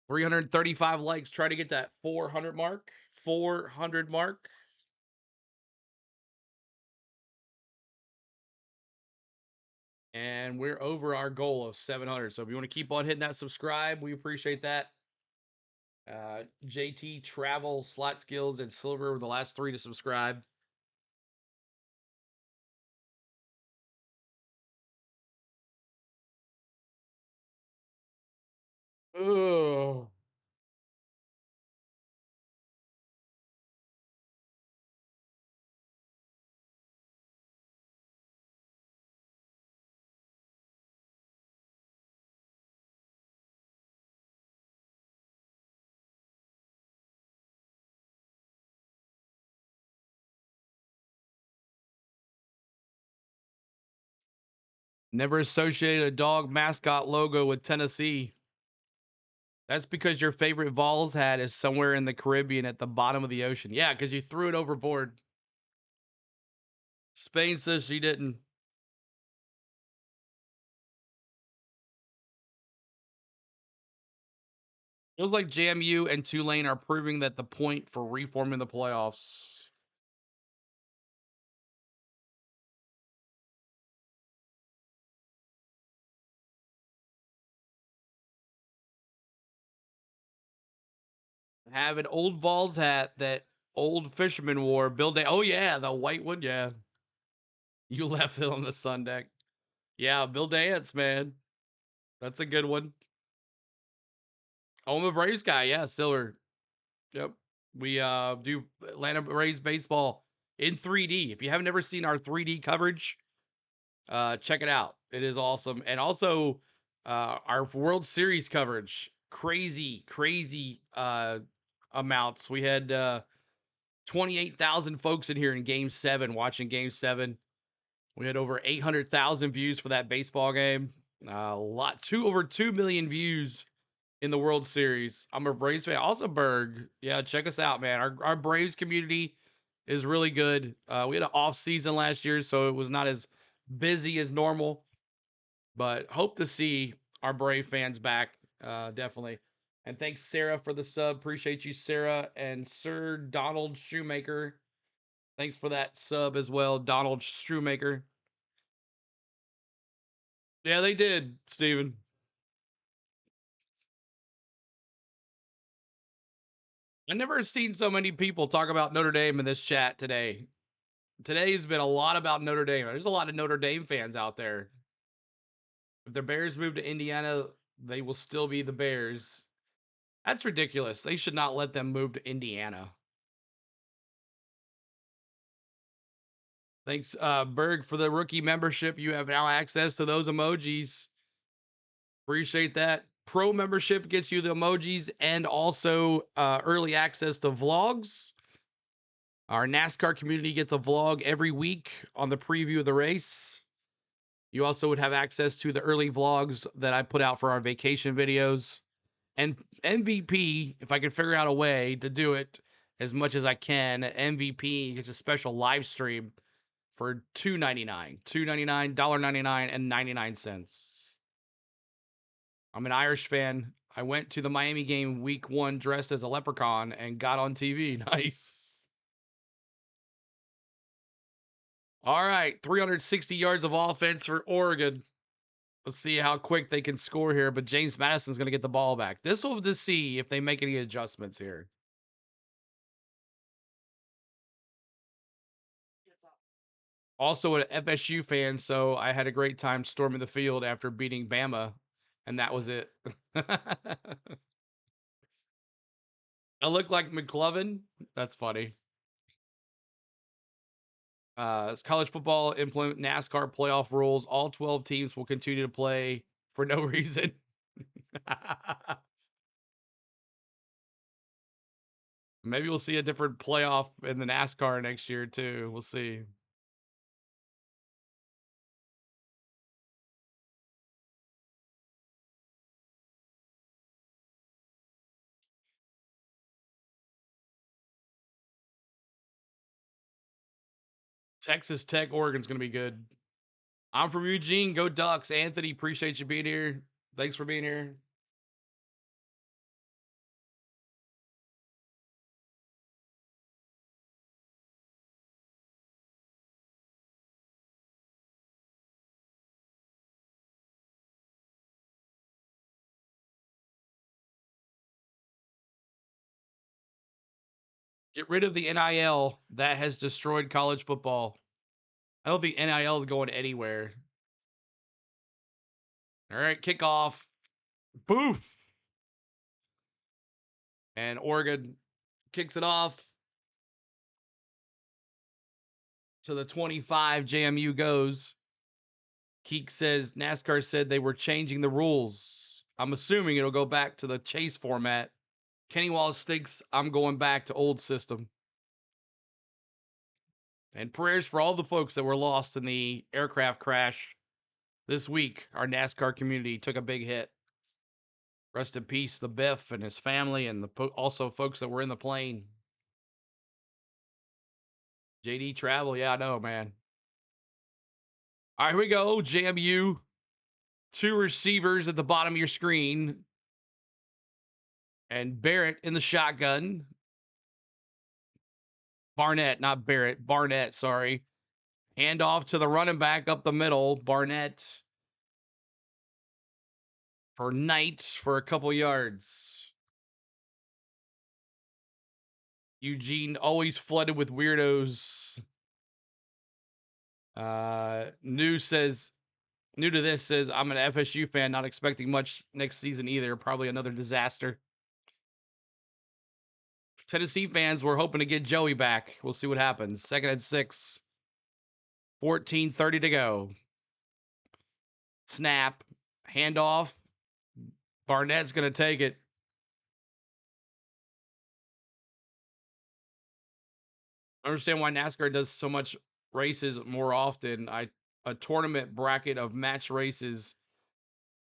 335 likes. Try to get that 400 mark. 400 mark. And we're over our goal of 700. So if you want to keep on hitting that subscribe, we appreciate that. JT Travel, Slot Skills, and Silver were the last 3 to subscribe. Oh. Never associated a dog mascot logo with Tennessee. That's because your favorite Vols hat is somewhere in the Caribbean at the bottom of the ocean. Yeah, because you threw it overboard. Spain says she didn't. Feels like JMU and Tulane are proving that the point for reforming the playoffs. Have an old Vols hat that old fisherman wore. Oh yeah, the white one. Yeah, you left it on the sun deck. Yeah, Bill Dance, man. That's a good one. Oh, I'm a Braves guy. Yeah, Silver. Yep. We do Atlanta Braves baseball in 3D. If you haven't ever seen our 3D coverage, check it out. It is awesome. And also Our World Series coverage, crazy amounts. We had 28,000 folks in here in Game 7 watching Game 7. We had over 800,000 views for that baseball game. Over 2 million views in the World Series. I'm a Braves fan. Also, Berg. Yeah, check us out, man. Our Braves community is really good. We had an off season last year, so it was not as busy as normal. But hope to see our Brave fans back. Definitely. And thanks, Sarah, for the sub. Appreciate you, Sarah. And Sir Donald Shoemaker. Thanks for that sub as well, Donald Shoemaker. Yeah, they did, Steven. I never seen so many people talk about Notre Dame in this chat today. Today's been a lot about Notre Dame. There's a lot of Notre Dame fans out there. If the Bears move to Indiana, they will still be the Bears. That's ridiculous. They should not let them move to Indiana. Thanks, Berg, for the rookie membership. You have now access to those emojis. Appreciate that. Pro membership gets you the emojis and also early access to vlogs. Our NASCAR community gets a vlog every week on the preview of the race. You also would have access to the early vlogs that I put out for our vacation videos. And MVP, if I can figure out a way to do it as much as I can, MVP gets a special live stream for $2.99, $2.99, and 99 cents. I'm an Irish fan. I went to the Miami game week 1 dressed as a leprechaun and got on TV. Nice. All right, 360 yards of offense for Oregon. Let's see how quick they can score here, but James Madison's going to get the ball back. This will to see if they make any adjustments here. Also an FSU fan, so I had a great time storming the field after beating Bama, and that was it. I look like McClovin. That's funny. College football implement NASCAR playoff rules. All 12 teams will continue to play for no reason. Maybe we'll see a different playoff in the NASCAR next year too. We'll see. Texas Tech, Oregon's going to be good. I'm from Eugene. Go Ducks. Anthony, appreciate you being here. Thanks for being here. Get rid of the NIL. That has destroyed college football. I don't think NIL is going anywhere. All right, kickoff. Boof. And Oregon kicks it off to the 25. JMU goes. Keek says NASCAR said they were changing the rules. I'm assuming it'll go back to the chase format. Kenny Wallace thinks I'm going back to old system. And prayers for all the folks that were lost in the aircraft crash this week. Our NASCAR community took a big hit. Rest in peace, the Biff and his family, and also folks that were in the plane. JD Travel, yeah, I know, man. All right, here we go. JMU. 2 receivers at the bottom of your screen. And Barrett in the shotgun. Barnett, not Barrett. Barnett, sorry. Hand off to the running back up the middle. Barnett for Knight for a couple yards. Eugene always flooded with weirdos. New to this says, I'm an FSU fan, not expecting much next season either. Probably another disaster. Tennessee fans were hoping to get Joey back. We'll see what happens. 2nd and 6. 14:30 to go. Snap. Handoff. Barnett's going to take it. I understand why NASCAR does so much races more often. A tournament bracket of match races.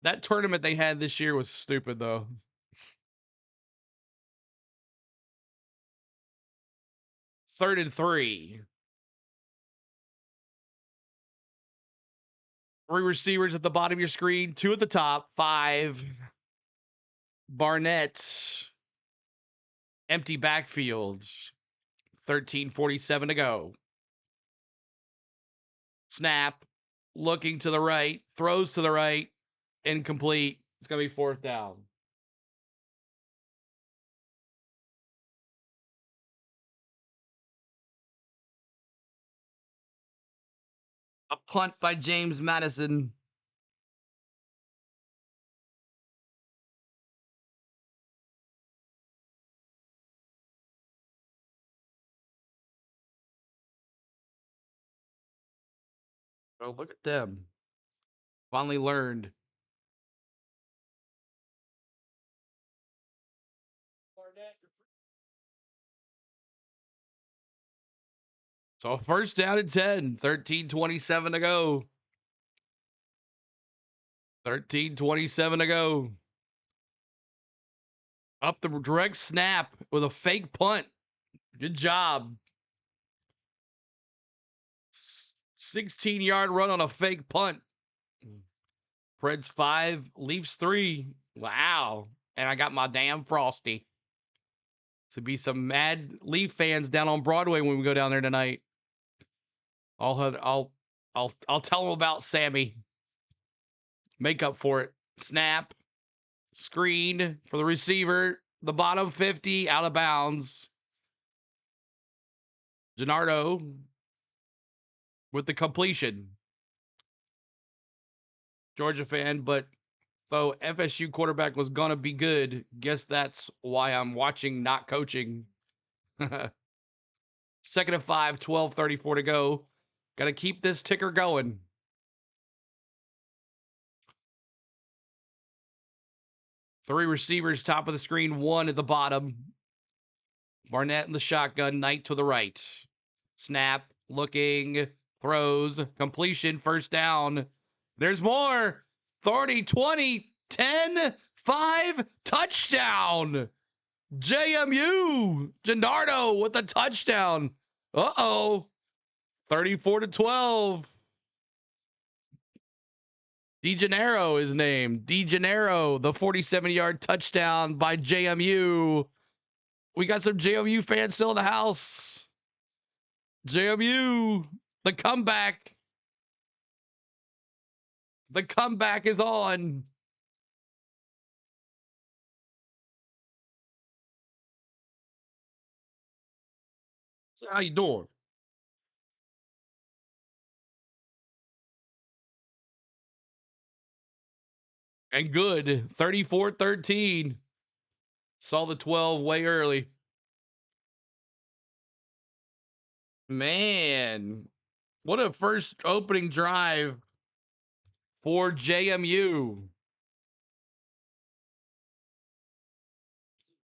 That tournament they had this year was stupid, though. Third and 3. 3 receivers at the bottom of your screen, 2 at the top, 5. Barnett. Empty backfields. 13:47 to go. Snap. Looking to the right. Throws to the right. Incomplete. It's going to be 4th down. A punt by James Madison. Oh, look at them. Finally learned. So 1st down and 10. 13:27 to go. 13:27 to go. Up the direct snap with a fake punt. Good job. 16-yard run on a fake punt. Preds 5, Leafs 3. Wow. And I got my damn Frosty. To be some mad Leaf fans down on Broadway when we go down there tonight. I'll tell them about Sammy. Make up for it. Snap. Screen for the receiver. The bottom 50, out of bounds. Gennardo with the completion. Georgia fan, but though FSU quarterback was going to be good, guess that's why I'm watching, not coaching. 2nd and 5, 12:34 to go. Got to keep this ticker going. Three receivers, top of the screen, 1 at the bottom. Barnett in the shotgun, Knight to the right. Snap, looking, throws, completion, 1st down. There's more. 30, 20, 10, 5, touchdown. JMU. Gennardo with the touchdown. Uh-oh. 34-12. DeGennaro is named. DeGennaro, the 47-yard touchdown by JMU. We got some JMU fans still in the house. JMU, the comeback. The comeback is on. So how you doing? And good. 34-13. Saw the 12 way early. Man, what a first opening drive for JMU.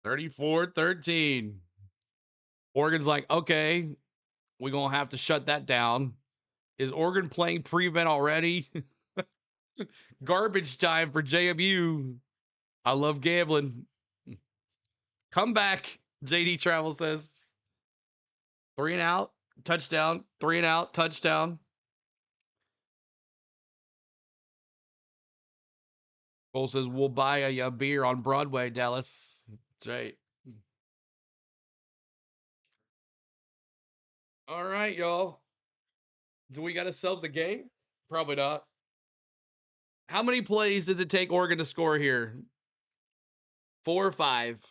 34-13. Oregon's like, okay, we're going to have to shut that down. Is Oregon playing prevent already? Garbage time for JMU. I love gambling. Come back, JD Travel says. 3 and out, touchdown. 3 and out, touchdown. Cole says, we'll buy a beer on Broadway, Dallas. That's right. All right, y'all. Do we got ourselves a game? Probably not. How many plays does it take Oregon to score here? 4 or 5?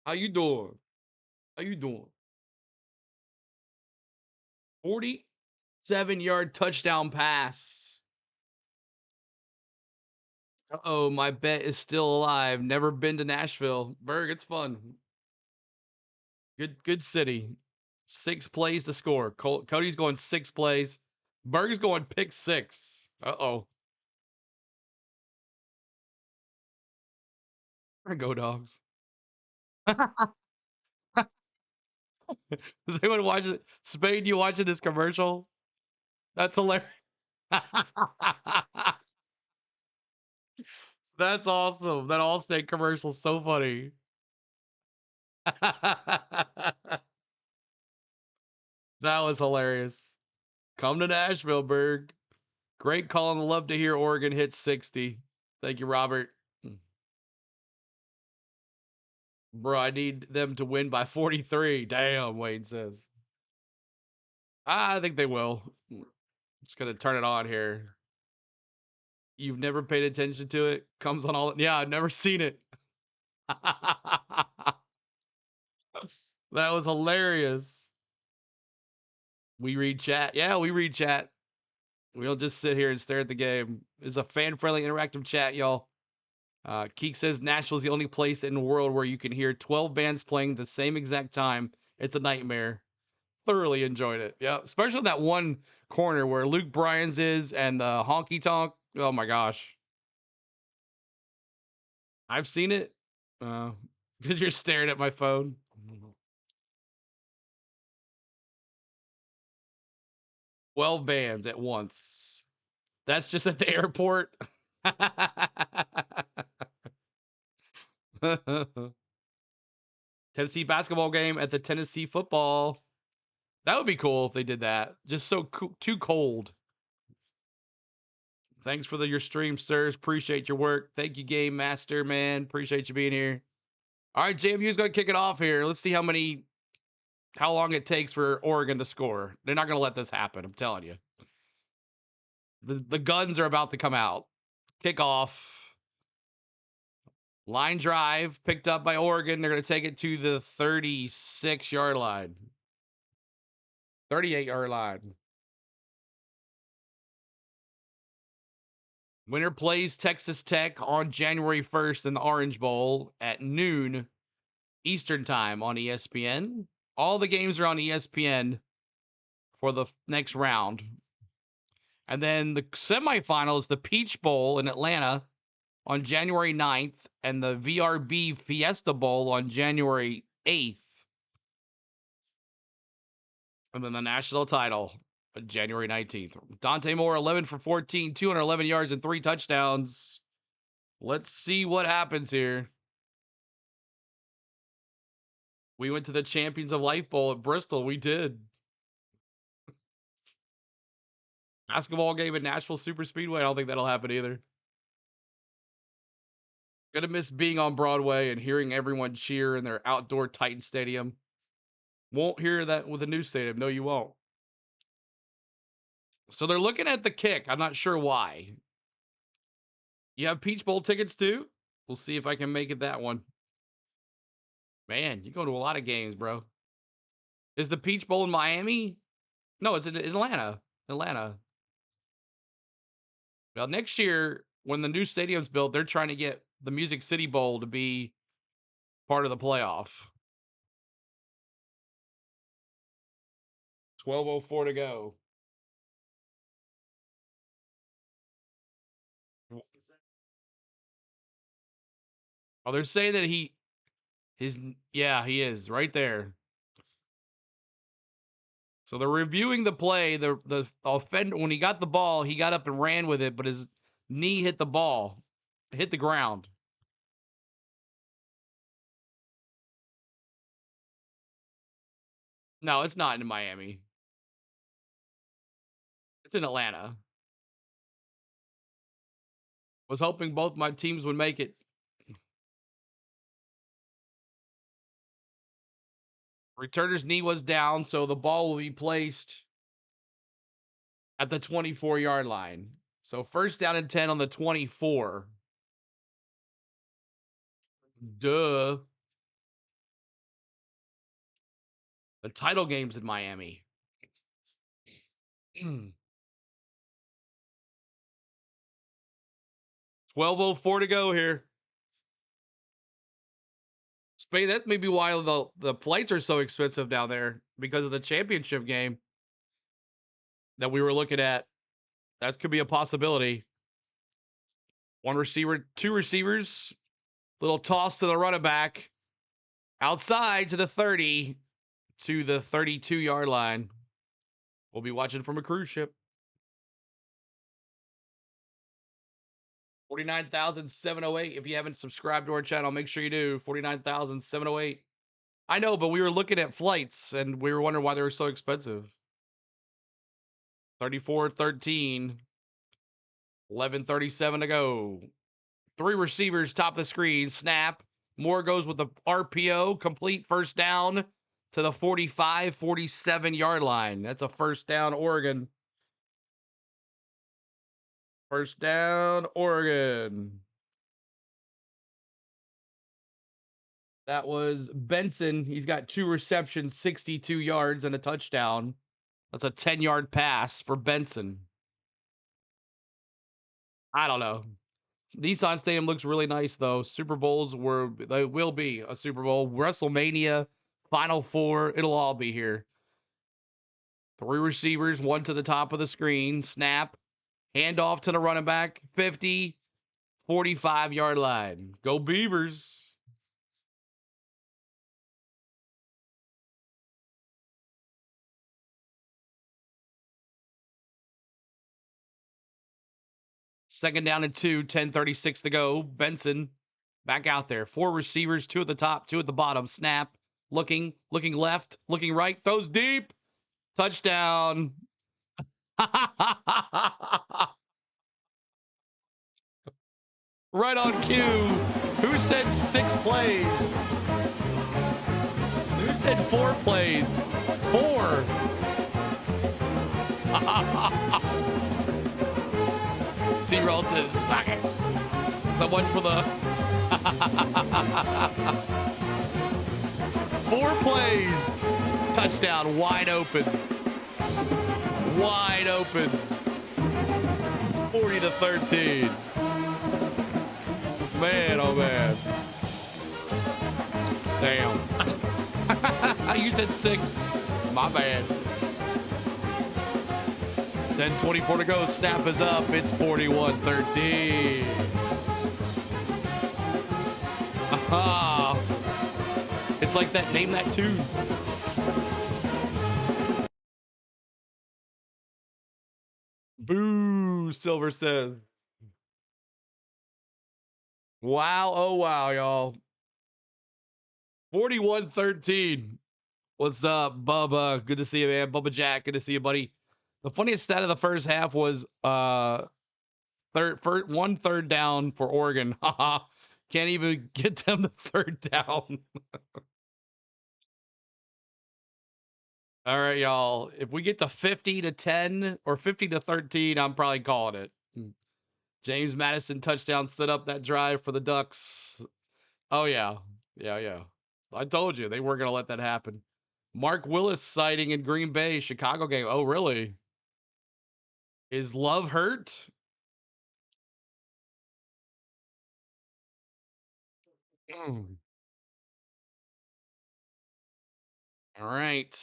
How you doing? How you doing? 47-yard touchdown pass. Uh-oh, my bet is still alive. Never been to Nashville. Berg, it's fun. Good city. 6 plays to score. Cody's going 6 plays. Berg's going pick 6. Uh-oh. Go dogs. Does anyone watch it? Spade, you watching this commercial? That's hilarious. That's awesome. That Allstate commercial's so funny. That was hilarious. Come to Nashville, Berg. Great call and love to hear Oregon hit 60. Thank you, Robert. Bro, I need them to win by 43. Damn, Wayne says. I think they will. Just gonna turn it on here. You've never paid attention to it? Comes on all. Yeah, I've never seen it. That was hilarious. We read chat. Yeah, we read chat. We don't just sit here and stare at the game. It's a fan-friendly, interactive chat, y'all. Keek says Nashville's the only place in the world where you can hear 12 bands playing the same exact time. It's a nightmare. Thoroughly enjoyed it. Yeah, especially that one corner where Luke Bryan's is and the honky tonk. Oh my gosh. I've seen it. Because you're staring at my phone. 12 bands at once. That's just at the airport. Tennessee basketball game at the Tennessee football. That would be cool if they did that. Just so too cold. Thanks for your stream, sirs. Appreciate your work. Thank you, Game Master, man. Appreciate you being here. All right, JMU's going to kick it off here. Let's see how long it takes for Oregon to score. They're not going to let this happen. I'm telling you. The guns are about to come out. Kickoff. Line drive picked up by Oregon. They're going to take it to the 36-yard line. 38-yard line. Winner plays Texas Tech on January 1st in the Orange Bowl at noon Eastern time on ESPN. All the games are on ESPN for the next round. And then the semifinal is the Peach Bowl in Atlanta on January 9th and the VRB Fiesta Bowl on January 8th. And then the national title on January 19th. Dante Moore, 11 for 14, 211 yards and 3 touchdowns. Let's see what happens here. We went to the Champions of Life Bowl at Bristol. We did. Basketball game at Nashville Super Speedway. I don't think that'll happen either. Gonna miss being on Broadway and hearing everyone cheer in their outdoor Titan Stadium. Won't hear that with a new stadium. No, you won't. So they're looking at the kick. I'm not sure why. You have Peach Bowl tickets too? We'll see if I can make it that one. Man, you go to a lot of games, bro. Is the Peach Bowl in Miami? No, it's in Atlanta. Atlanta. Well, next year, when the new stadium's built, they're trying to get the Music City Bowl to be part of the playoff. 12:04 to go. Oh, they're saying that he is right there. So they're reviewing the play. The offender, when he got the ball, he got up and ran with it, but his knee hit the ball, hit the ground. No, it's not in Miami. It's in Atlanta. Was hoping both my teams would make it. Returner's knee was down, so the ball will be placed at the 24-yard line. So first down and 10 on the 24. Duh. The title game's in Miami. 12:04 to go here. Spain, that may be why the flights are so expensive down there, because of the championship game that we were looking at. That could be a possibility. One receiver, two receivers. Little toss to the running back. Outside to the 30, to the 32-yard line. We'll be watching from a cruise ship. 49,708. If you haven't subscribed to our channel, make sure you do. 49,708. I know, but we were looking at flights and we were wondering why they were so expensive. 34-13. 11:37 to go. Three receivers top of the screen. Snap. Moore goes with the RPO. Complete first down to the 45, 47-yard line. That's a first down, Oregon. First down, Oregon. That was Benson. He's got 2 receptions, 62 yards, and a touchdown. That's a 10-yard pass for Benson. I don't know. Nissan Stadium looks really nice, though. Super Bowls they will be a Super Bowl. WrestleMania, Final Four, it'll all be here. 3 receivers, 1 to the top of the screen. Snap. Handoff to the running back. 50, 45-yard line. Go Beavers. Second down and 2, 10:36 to go. Benson back out there. 4 receivers, 2 at the top, 2 at the bottom. Snap. Looking left, looking right. Throws deep. Touchdown. Right on cue. Who said 6 plays? Who said 4 plays? 4. T-Roll says, suck it. So much for the 4 plays. Touchdown, wide open. Wide open. 40-13. Man, oh man. Damn. You said 6. My bad. 10:24 to go. Snap is up. It's 41-13. Aha. It's like that. Name that tune. Boo, Silver says. Wow, oh wow, y'all. 41-13. What's up, Bubba? Good to see you, man. Bubba Jack, good to see you, buddy. The funniest stat of the first half was 1 third down for Oregon. Haha. Can't even get them the third down. All right, y'all. If we get to 50-10 or 50-13, I'm probably calling it. James Madison touchdown set up that drive for the Ducks. Oh, yeah. Yeah. I told you they weren't going to let that happen. Mark Willis sighting in Green Bay, Chicago game. Oh, really? Is Love hurt? All right.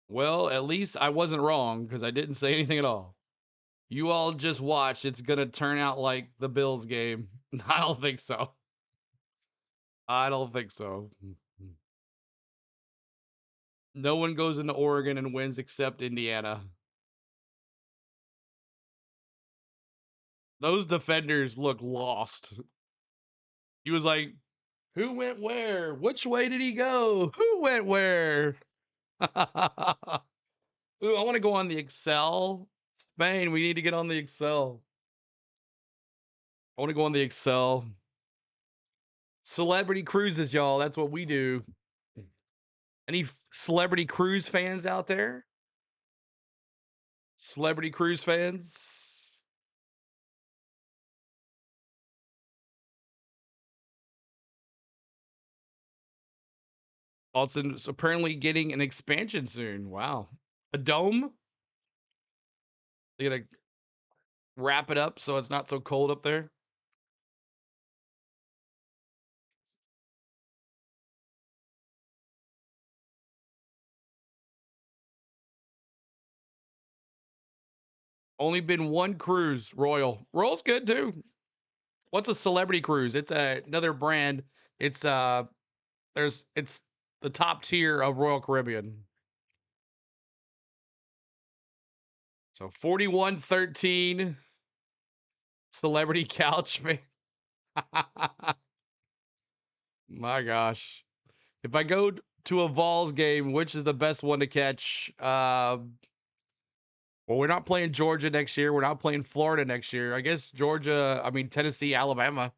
Well, at least I wasn't wrong because I didn't say anything at all. You all just watch. It's going to turn out like the Bills game. I don't think so. I don't think so. No one goes into Oregon and wins except Indiana. Those defenders look lost. He was like, who went where? Which way did he go? Who went where? Ooh, I want to go on the Excel. Spain, we need to get on the Excel. I want to go on the Excel. Celebrity cruises, y'all. That's what we do. Any celebrity cruise fans out there? Celebrity cruise fans? Autzen apparently getting an expansion soon. Wow. A dome? They're going to wrap it up so it's not so cold up there? Only been one cruise, Royal. Royal's good too. What's a celebrity cruise? It's another brand. It's it's the top tier of Royal Caribbean. So 4113 celebrity couch. My gosh. If I go to a Vols game, which is the best one to catch? Well, we're not playing Georgia next year. We're not playing Florida next year. I guess Georgia, I mean, Tennessee, Alabama.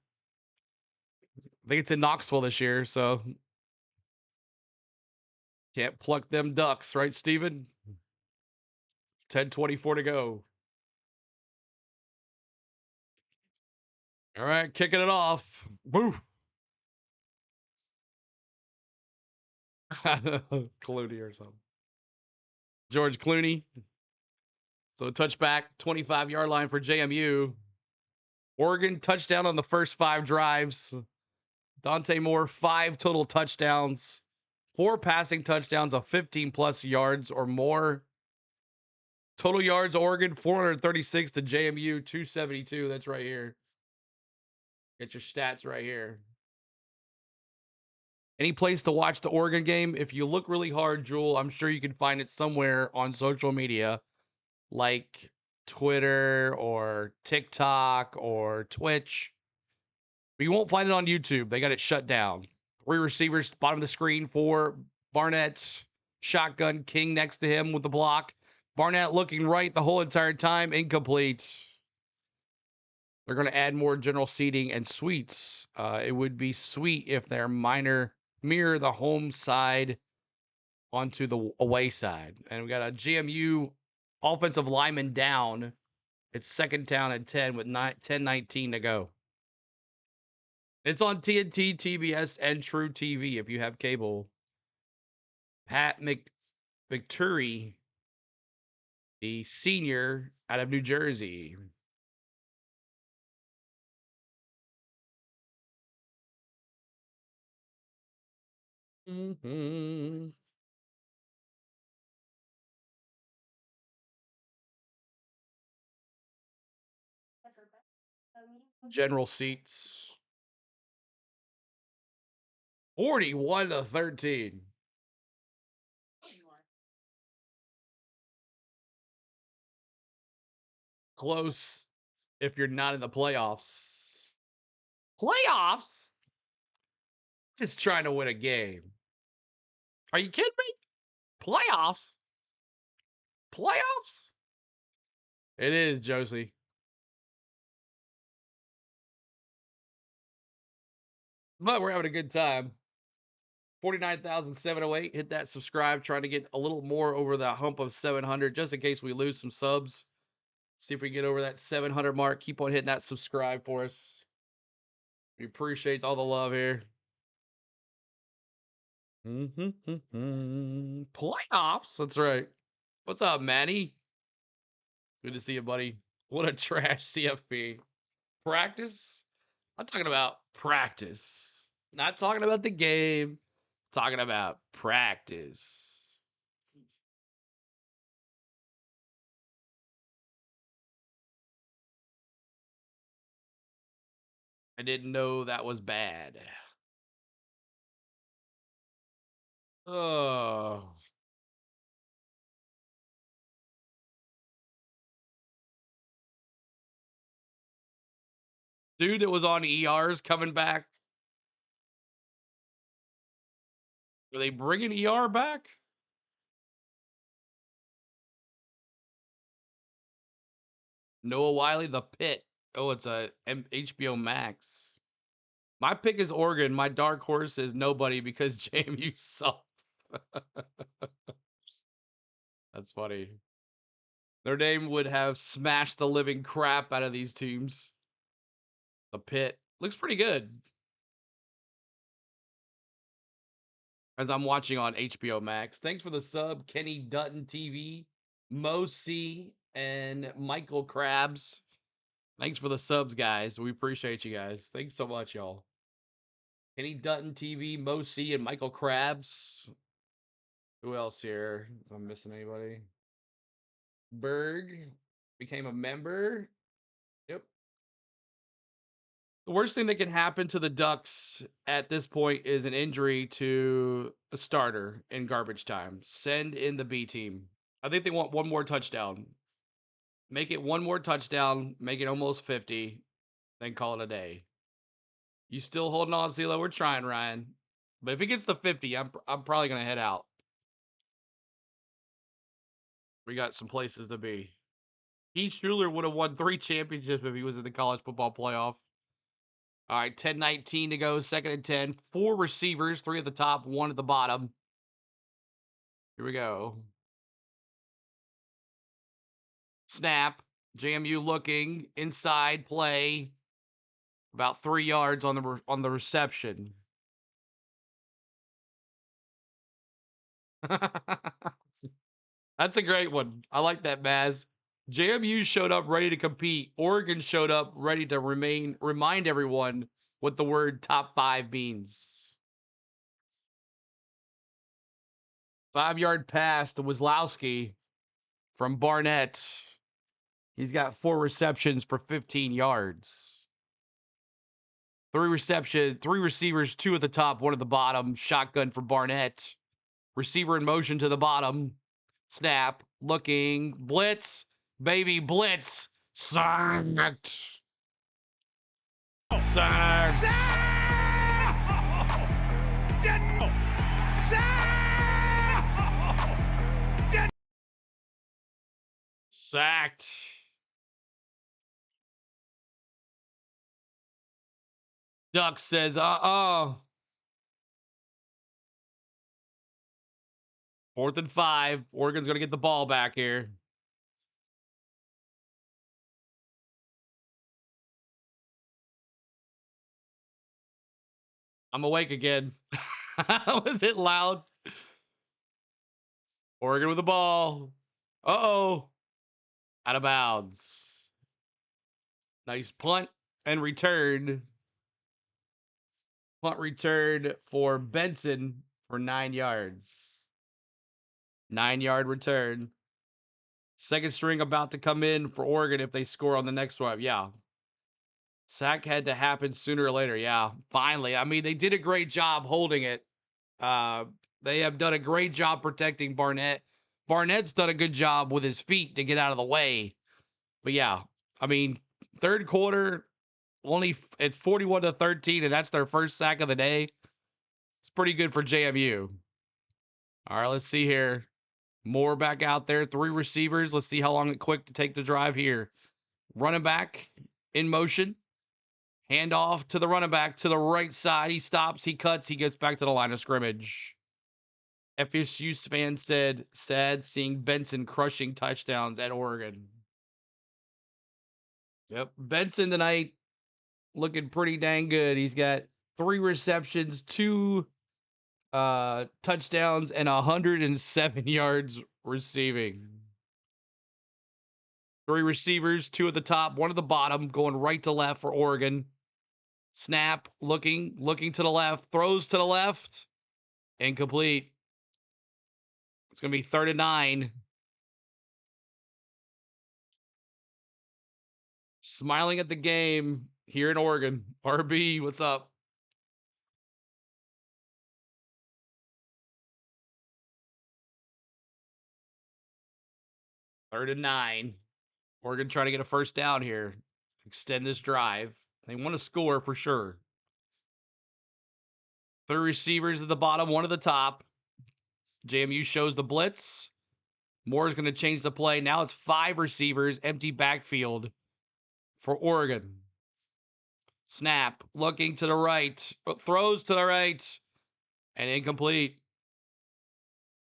I think it's in Knoxville this year, so can't pluck them ducks, right, Steven? 10:24 to go. All right, kicking it off. Woo. Clooney or something. George Clooney. So touchback, 25-yard line for JMU. Oregon touchdown on the first 5 drives. Dante Moore, 5 total touchdowns, 4 passing touchdowns of 15 plus yards or more. Total yards, Oregon, 436 to JMU, 272. That's right here. Get your stats right here. Any place to watch the Oregon game? If you look really hard, Jewel, I'm sure you can find it somewhere on social media like Twitter or TikTok or Twitch. But you won't find it on YouTube. They got it shut down. 3 receivers, bottom of the screen for Barnett. Shotgun, King next to him with the block. Barnett looking right the whole entire time. Incomplete. They're going to add more general seating and suites. It would be sweet if their mirror the home side onto the away side. And we got a GMU offensive lineman down. It's second down and 10 with 10:19 to go. It's on TNT, TBS, and True TV if you have cable. Pat McTurry, the senior out of New Jersey. General seats. 41-13. Close if you're not in the playoffs. Playoffs? Just trying to win a game. Are you kidding me? Playoffs? Playoffs? It is, Josie. But we're having a good time. 49,708. Hit that subscribe. Trying to get a little more over the hump of 700 just in case we lose some subs. See if we get over that 700 mark. Keep on hitting that subscribe for us. We appreciate all the love here. Playoffs. That's right. What's up, Manny? Good to see you, buddy. What a trash CFP. Practice? I'm talking about practice. Not talking about the game. Talking about practice. I didn't know that was bad. Oh. Dude that was on ER's coming back. Are they bringing ER back? Noah Wiley, The Pit. Oh, it's a HBO Max. My pick is Oregon. My dark horse is nobody because JMU sucks. That's funny. Their name would have smashed the living crap out of these teams. The Pit looks pretty good. As I'm watching on HBO Max. Thanks for the sub, Kenny Dutton TV, Mo C, and Michael Krabs. Thanks for the subs, guys. We appreciate you guys. Thanks so much, y'all. Kenny Dutton TV, Mo C, and Michael Krabs. Who else here? If I'm missing anybody. Berg. became a member. Yep. The worst thing that can happen to the Ducks at this point is an injury to a starter in garbage time. Send in the B team. I think they want one more touchdown. Make it one more touchdown, make it almost 50, then call it a day. You still holding on, CeeLo? We're trying, Ryan. But if he gets to 50, I'm probably going to head out. We got some places to be. Heath Schuler would have won 3 championships if he was in the college football playoff. All right, 10-19 to go, 2nd and 10. 4 receivers, 3 at the top, 1 at the bottom. Here we go. Snap. JMU looking inside play. About 3 yards on the reception. That's a great one. I like that, Maz. JMU showed up ready to compete. Oregon showed up ready to remind everyone what the word top 5 means. 5-yard pass to Wazlowski from Barnett. He's got 4 receptions for 15 yards. 3 receivers, 2 at the top, 1 at the bottom. Shotgun for Barnett. Receiver in motion to the bottom. Snap. Looking. Blitz. Baby blitz. Sacked. Sacked. Sacked. Duck says, 4th and 5. Oregon's going to get the ball back here. I'm awake again. Was it loud? Oregon with the ball. Uh-oh. Out of bounds. Nice punt and return. Punt return for Benson for 9 yards. 9-yard return. Second string about to come in for Oregon if they score on the next one. Yeah. Sack had to happen sooner or later. Yeah. Finally. I mean, they did a great job holding it. They have done a great job protecting Barnett. Barnett's done a good job with his feet to get out of the way. But yeah, I mean, third quarter, it's 41-13, and that's their first sack of the day. It's pretty good for JMU. All right, let's see here. Moore back out there, 3 receivers. Let's see how long it quick to take the drive here. Running back in motion. Hand off to the running back to the right side. He stops, he cuts, he gets back to the line of scrimmage. FSU fans said, sad seeing Benson crushing touchdowns at Oregon. Yep. Benson tonight looking pretty dang good. He's got 3 receptions, 2 touchdowns, and 107 yards receiving. 3 receivers, 2 at the top, 1 at the bottom, going right to left for Oregon. Snap, looking to the left, throws to the left, incomplete. It's going to be 3rd and 9. Smiling at the game here in Oregon. RB, what's up? Third and 9. Oregon trying to get a first down here. Extend this drive. They want to score for sure. 3 receivers at the bottom, 1 at the top. JMU shows the blitz. Moore's going to change the play. Now it's 5 receivers, empty backfield for Oregon. Snap, looking to the right, throws to the right, and incomplete.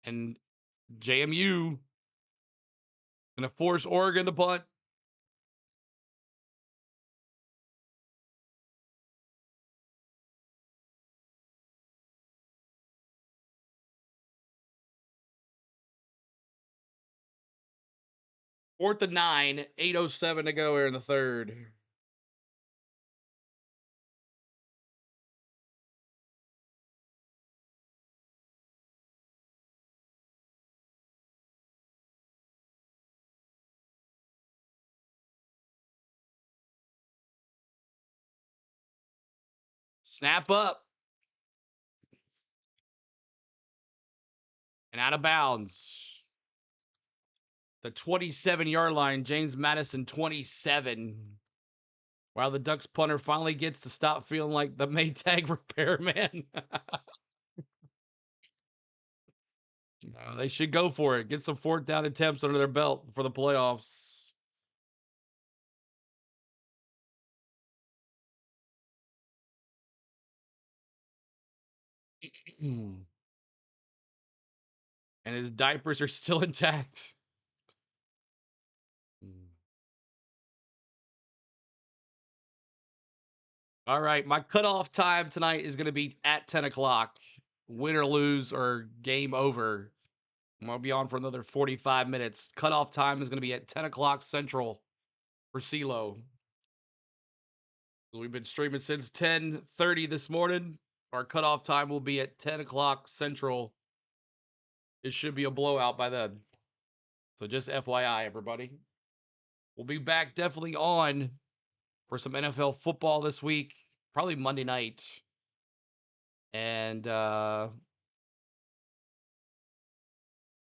And JMU going to force Oregon to punt. Fourth and 9, 8:07 to go here in the third. Snap up. And out of bounds. The 27-yard line, James Madison 27. While the Ducks punter finally gets to stop feeling like the Maytag repairman. They should go for it. Get some fourth down attempts under their belt for the playoffs. And his diapers are still intact. All right, my cutoff time tonight is going to be at 10 o'clock. Win or lose or game over. I'm going to be on for another 45 minutes. Cutoff time is going to be at 10 o'clock Central for CeeLo. We've been streaming since 10:30 this morning. Our cutoff time will be at 10 o'clock Central. It should be a blowout by then. So just FYI, everybody. We'll be back definitely on for some NFL football this week. Probably Monday night. And the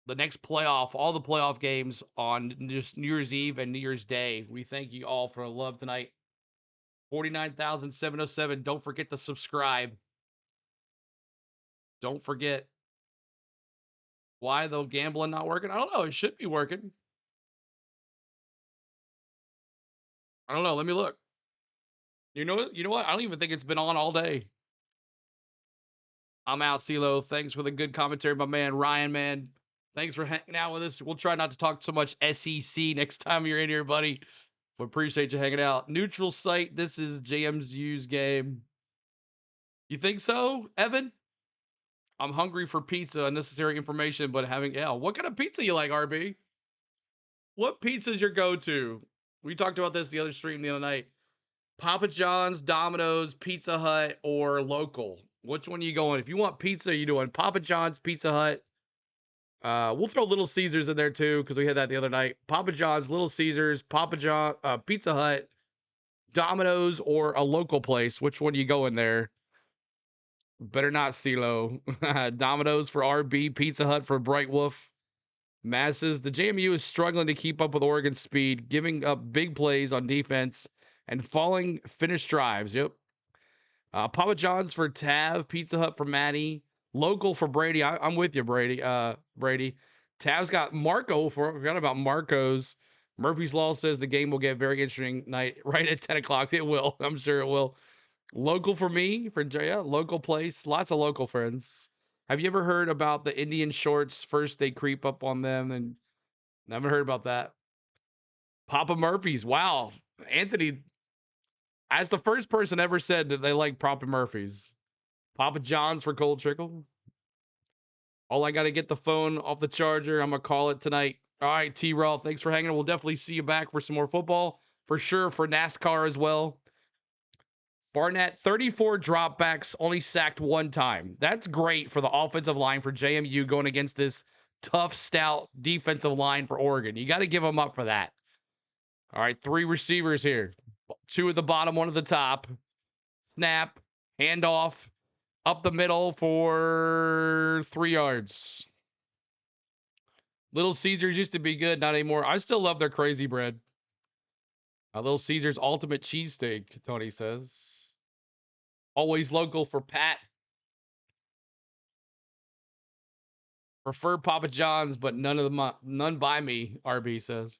next playoff, all the playoff games on just New Year's Eve and New Year's Day. We thank you all for the love tonight. 49,707. Don't forget to subscribe. Don't forget. Why though gambling not working? I don't know. It should be working. I don't know. Let me look. You know what? I don't even think it's been on all day. I'm out, CeeLo. Thanks for the good commentary, my man. Ryan, man. Thanks for hanging out with us. We'll try not to talk so much SEC next time you're in here, buddy. But appreciate you hanging out. Neutral site. This is JMU's game. You think so, Evan? I'm hungry for pizza. Unnecessary information, but having what kind of pizza you like, RB? What pizza is your go-to? We talked about this the other stream the other night. Papa John's, Domino's, Pizza Hut, or local? Which one are you going? If you want pizza, you doing Papa John's, Pizza Hut. We'll throw Little Caesars in there too because we had that the other night. Papa John's, Little Caesars, Pizza Hut, Domino's, or a local place. Which one are you going there? Better not CeeLo. Domino's for RB, Pizza Hut for Bright Wolf. Masses. The JMU is struggling to keep up with Oregon's speed, giving up big plays on defense and falling finish drives. Yep. Papa John's for Tav, Pizza Hut for Maddie, local for Brady. I'm with you, Brady. Brady. Tav's got Marco. Forgot about Marco's. Murphy's Law says the game will get very interesting night right at 10 o'clock. It will. I'm sure it will. Local for me, for local place. Lots of local friends. Have you ever heard about the Indian shorts? First they creep up on them, and never heard about that. Papa Murphy's. Wow. Anthony, as the first person ever said that they like Papa Murphy's. Papa John's for Cold Trickle. All I got to get the phone off the charger. I'm going to call it tonight. All right, T-Raw, thanks for hanging. We'll definitely see you back for some more football. For sure, for NASCAR as well. Barnett, 34 dropbacks, only sacked one time. That's great for the offensive line for JMU going against this tough, stout defensive line for Oregon. You got to give them up for that. All right, 3 receivers here. 2 at the bottom, 1 at the top. Snap, handoff, up the middle for 3 yards. Little Caesars used to be good, not anymore. I still love their crazy bread. Little Caesars ultimate cheesesteak, Tony says. Always local for Pat. Prefer Papa John's, but none by me, RB says.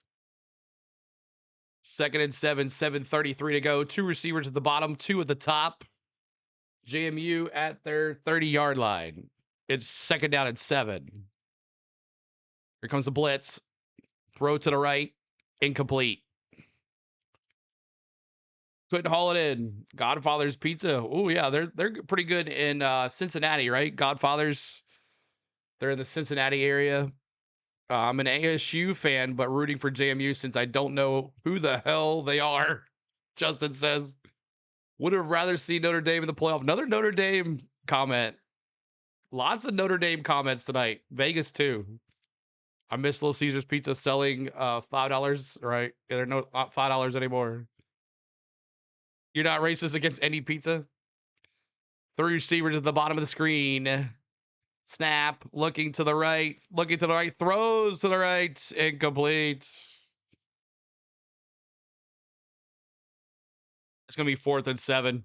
2nd and 7, 7:33 to go. 2 receivers at the bottom, 2 at the top. JMU at their 30-yard line. It's 2nd down and 7. Here comes the blitz. Throw to the right. Incomplete. Couldn't haul it in. Godfather's Pizza. Oh, yeah, they're pretty good in Cincinnati, right? Godfather's. They're in the Cincinnati area. I'm an ASU fan, but rooting for JMU since I don't know who the hell they are. Justin says, would have rather seen Notre Dame in the playoff. Another Notre Dame comment. Lots of Notre Dame comments tonight. Vegas, too. I miss Little Caesars Pizza selling $5, right? They're not $5 anymore. You're not racist against any pizza? Three receivers at the bottom of the screen. Snap, looking to the right, throws to the right, incomplete. It's going to be 4th and 7.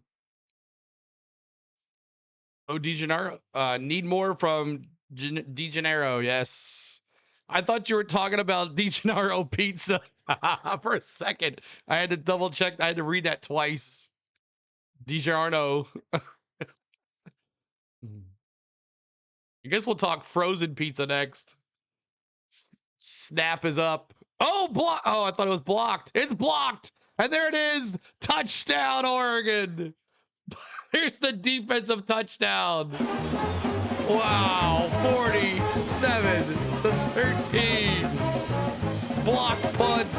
Oh, DeGenero. Need more from DeGenero. Yes. I thought you were talking about DeGenero pizza for a second. I had to double check. I had to read that twice. DiGiorno. I guess we'll talk frozen pizza next. Snap is up. Oh, block. Oh, I thought it was blocked. It's blocked. And there it is. Touchdown, Oregon. Here's the defensive touchdown. Wow. 47-13. Blocked punt.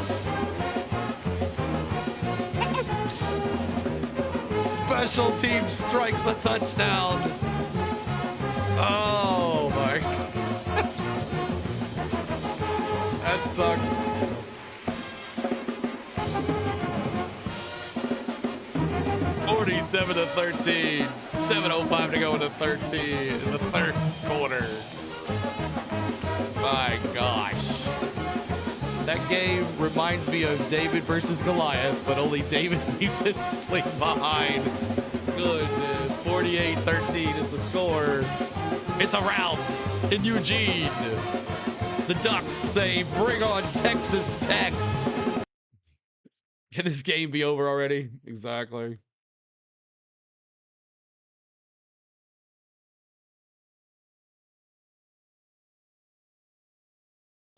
Special team strikes a touchdown. Oh my. That sucks. Forty-seven to 13. 7:05 to go in the 3rd quarter. My gosh. That game reminds me of David versus Goliath, but only David leaves his sling behind. Good, 48-13 is the score. It's a rout in Eugene. The Ducks say, bring on Texas Tech. Can this game be over already? Exactly.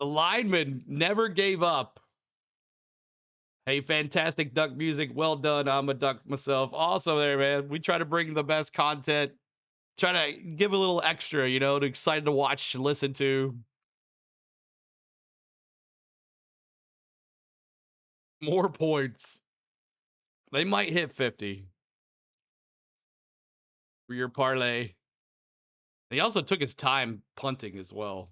The lineman never gave up. Hey, fantastic Duck music. Well done. I'm a Duck myself. Also there, man. We try to bring the best content. Try to give a little extra, you know, excited to watch and listen to. More points. They might hit 50 for your parlay. He also took his time punting as well.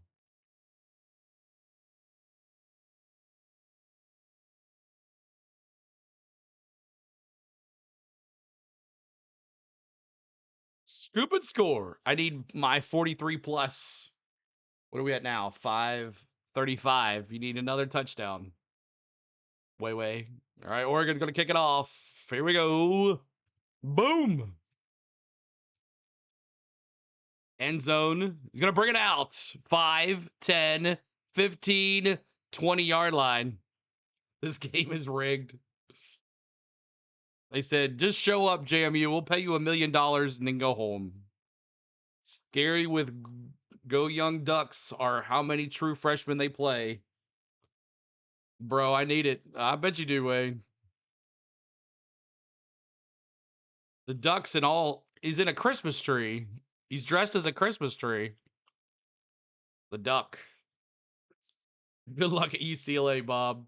Scoop and score. I need my 43 plus. What are we at now? 5:35. You need another touchdown. Way. All right, Oregon's going to kick it off. Here we go. Boom. End zone. He's going to bring it out. 5, 10, 15, 20-yard line. This game is rigged. They said, just show up, JMU. We'll pay you $1 million and then go home. Scary with Go Young Ducks are how many true freshmen they play. Bro, I need it. I bet you do, Wayne. The Ducks and all. He's in a Christmas tree. He's dressed as a Christmas tree. The Duck. Good luck at UCLA, Bob.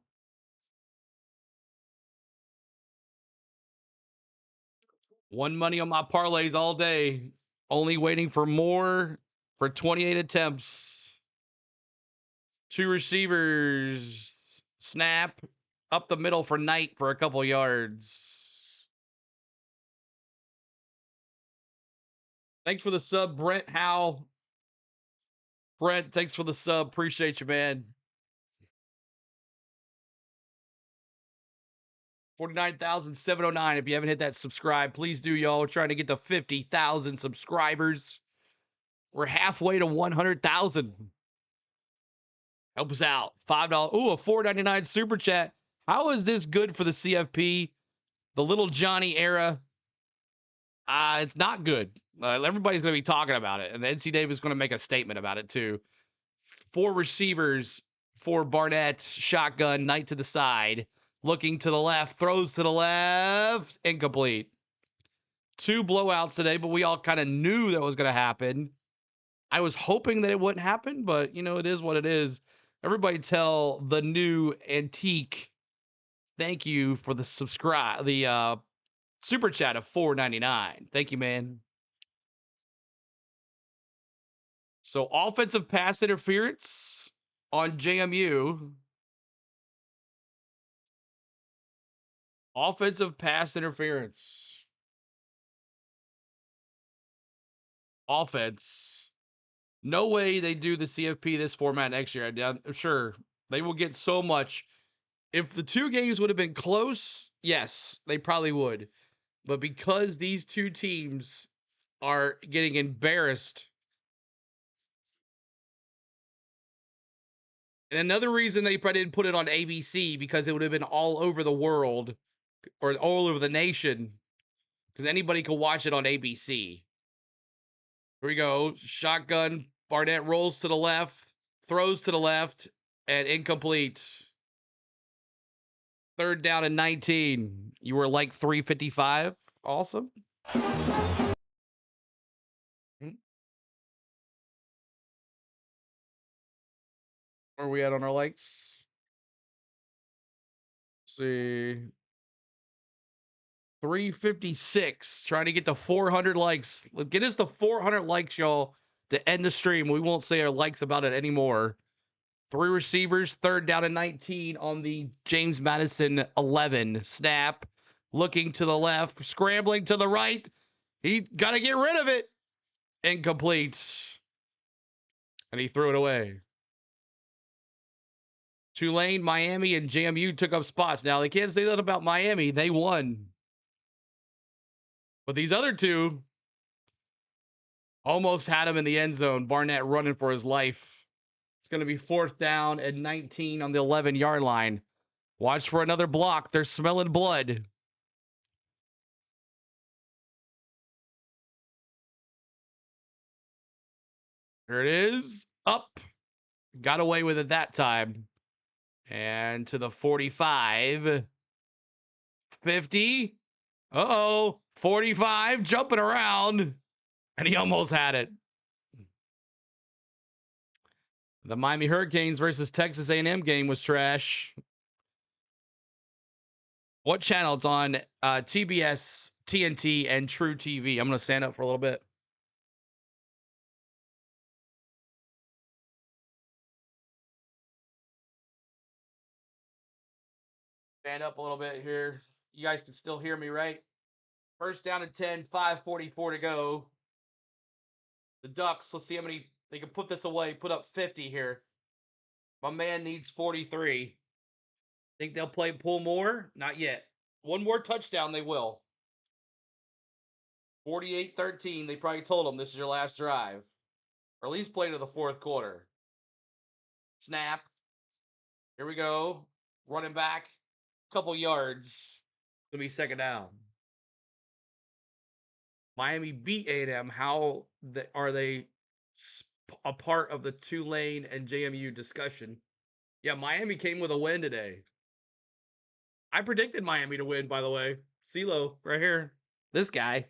Won money on my parlays all day. Only waiting for more for 28 attempts. 2 receivers. Snap. Up the middle for Knight for a couple yards. Thanks for the sub, Brent Howe. Brent, thanks for the sub. Appreciate you, man. 49,709. If you haven't hit that subscribe, please do, y'all. We're trying to get to 50,000 subscribers. We're halfway to 100,000. Help us out. $5. Ooh, a $4.99 super chat. How is this good for the CFP? The little Johnny era? It's not good. Everybody's going to be talking about it, and the NCAA is going to make a statement about it too. 4 receivers for Barnett. Shotgun, Knight to the side. Looking to the left, throws to the left, incomplete. 2 blowouts today, but we all kind of knew that was going to happen. I was hoping that it wouldn't happen, but, you know, it is what it is. Everybody tell the new Antique thank you for the super chat of $4.99. Thank you, man. So offensive pass interference on JMU. Offensive pass interference. offense. No way they do the CFP this format next year. I'm sure they will get so much. If the two games would have been close, yes, they probably would. But because these two teams are getting embarrassed, and another reason they probably didn't put it on ABC, because it would have been all over the world or all over the nation, because anybody could watch it on ABC. Here we go. Shotgun. Barnett rolls to the left, throws to the left, and incomplete. Third down and 19. You were like 355. Awesome. Where are we at on our likes? Let's see. 356. Trying to get to 400 likes. Let's get us to 400 likes, y'all, to end the stream. We won't say our likes about it anymore. 3 receivers, third down and 19 on the James Madison 11. Snap. Looking to the left, scrambling to the right. He got to get rid of it. Incomplete. And he threw it away. Tulane, Miami, and JMU took up spots. Now, they can't say that about Miami. They won. But these other two almost had him in the end zone. Barnett running for his life. It's going to be 4th down and 19 on the 11-yard line. Watch for another block. They're smelling blood. There it is. Up. Got away with it that time. And to the 45. 50. Uh-oh. 45. Jumping around. And he almost had it. The Miami Hurricanes versus Texas A&M game was trash. What channel? It's on TBS, TNT, and True TV. I'm going to stand up for a little bit. Stand up a little bit here. You guys can still hear me, right? First down and 10, 5:44 to go. The Ducks, let's see how many they can put this away. Put up 50 here. My man needs 43. Think they'll pull more? Not yet. One more touchdown, they will. 48-13. They probably told them this is your last drive. Or at least play to the 4th quarter. Snap. Here we go. Running back. Couple yards. Gonna be 2nd down. Miami beat A&M. How are they a part of the Tulane and JMU discussion? Yeah, Miami came with a win today. I predicted Miami to win, by the way. CeeLo, right here. This guy.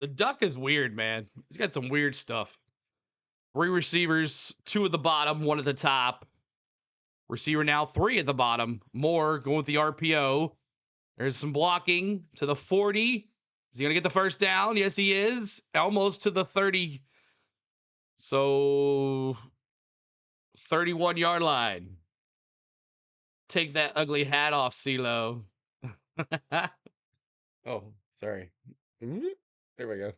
The Duck is weird, man. He's got some weird stuff. 3 receivers, 2 at the bottom, 1 at the top. Receiver now 3 at the bottom. Moore going with the RPO. There's some blocking to the 40. Is he going to get the first down? Yes, he is. Almost to the 30. So 31-yard line. Take that ugly hat off, CeeLo. Oh, sorry. There we go.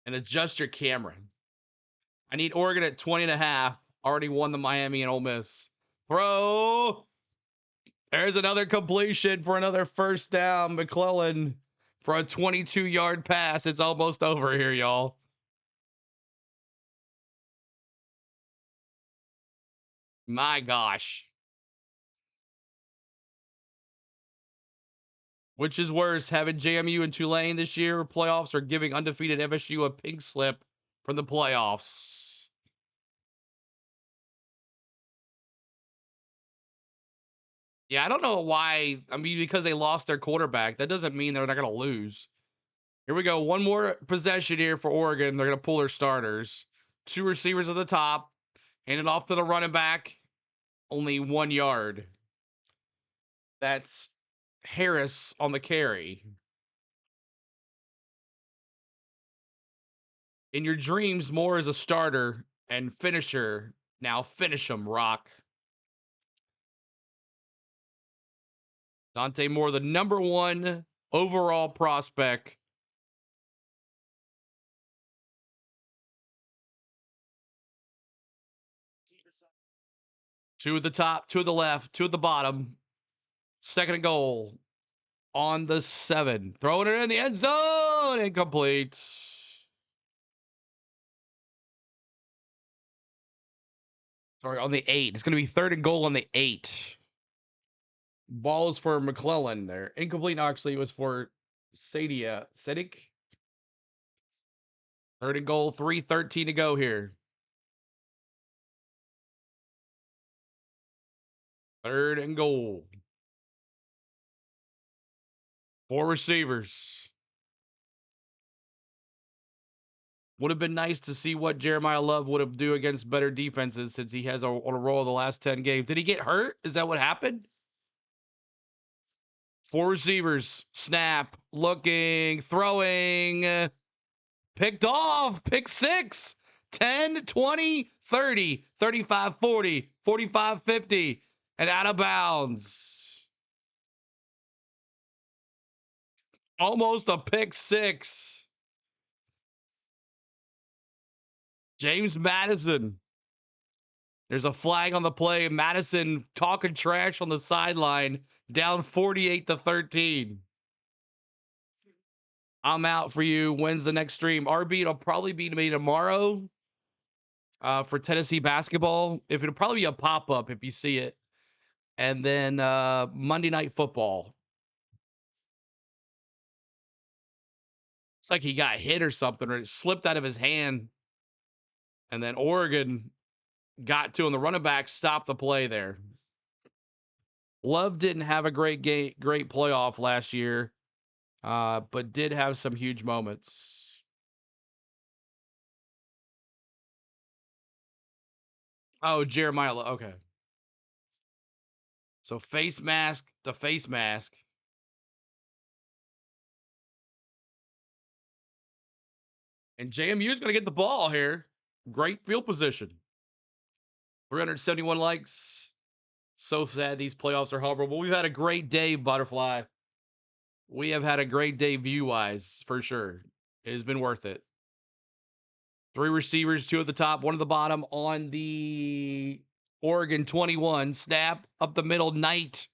And adjust your camera. I need Oregon at 20.5. Already won the Miami and Ole Miss. Throw. There's another completion for another first down. McClellan for a 22-yard pass. It's almost over here, y'all. My gosh. Which is worse, having JMU and Tulane this year playoffs, or giving undefeated FSU a pink slip from the playoffs? Yeah, I don't know why. I mean, because they lost their quarterback. That doesn't mean they're not going to lose. Here we go. One more possession here for Oregon. They're going to pull their starters. 2 receivers at the top. Hand it off to the running back. Only 1 yard. That's Harris on the carry. In your dreams, Moore is a starter and finisher. Now finish him, Rock. Dante Moore, the #1 overall prospect. Two at the top, two at the left, two at the bottom. Second and goal on the 7. Throwing it in the end zone. Incomplete. Sorry, on the 8. It's going to be third and goal on the 8. Balls for McClellan there. Incomplete, actually, it was for Sadik. Third and goal, 3:13 to go here. Third and goal. 4 receivers. Would have been nice to see what Jeremiah Love would have do against better defenses since he has on a roll the last 10 games. Did he get hurt? Is that what happened? 4 receivers. Snap. Looking. Throwing. Picked off. Pick 6. 10, 20, 30, 35, 40, 45, 50. And out of bounds. Almost a pick 6. James Madison. There's a flag on the play. Madison talking trash on the sideline. Down 48-13. I'm out for you. When's the next stream? RB, it'll probably be to me tomorrow for Tennessee basketball. If it'll probably be a pop-up if you see it. And then Monday Night Football. It's like he got hit or something, or it slipped out of his hand. And then Oregon got to him. The running back stopped the play there. Love didn't have a great playoff last year, but did have some huge moments. Oh, Jeremiah. Okay. So face mask, the face mask. And JMU is going to get the ball here. Great field position. 371 likes. So sad these playoffs are horrible. We've had a great day, Butterfly. We have had a great day view-wise, for sure. It has been worth it. 3 receivers, 2 at the top, 1 at the bottom on the Oregon 21. Snap up the middle. Knight.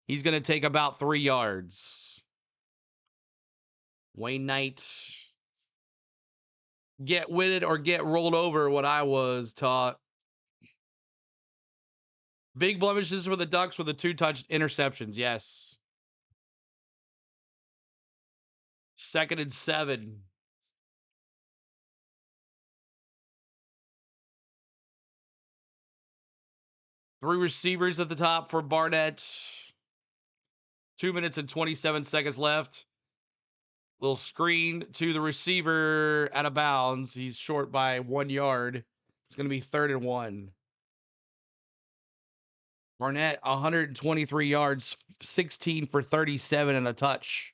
He's going to take about 3 yards. Wayne Knight. Get with it or get rolled over, what I was taught. Big blemishes for the Ducks with the 2 touched interceptions. Yes. 2nd and 7. Three receivers at the top for Barnett. 2 minutes and 27 seconds left. Little screen to the receiver out of bounds. He's short by 1 yard. It's going to be 3rd and 1. Barnett, 123 yards, 16 for 37 and a touch.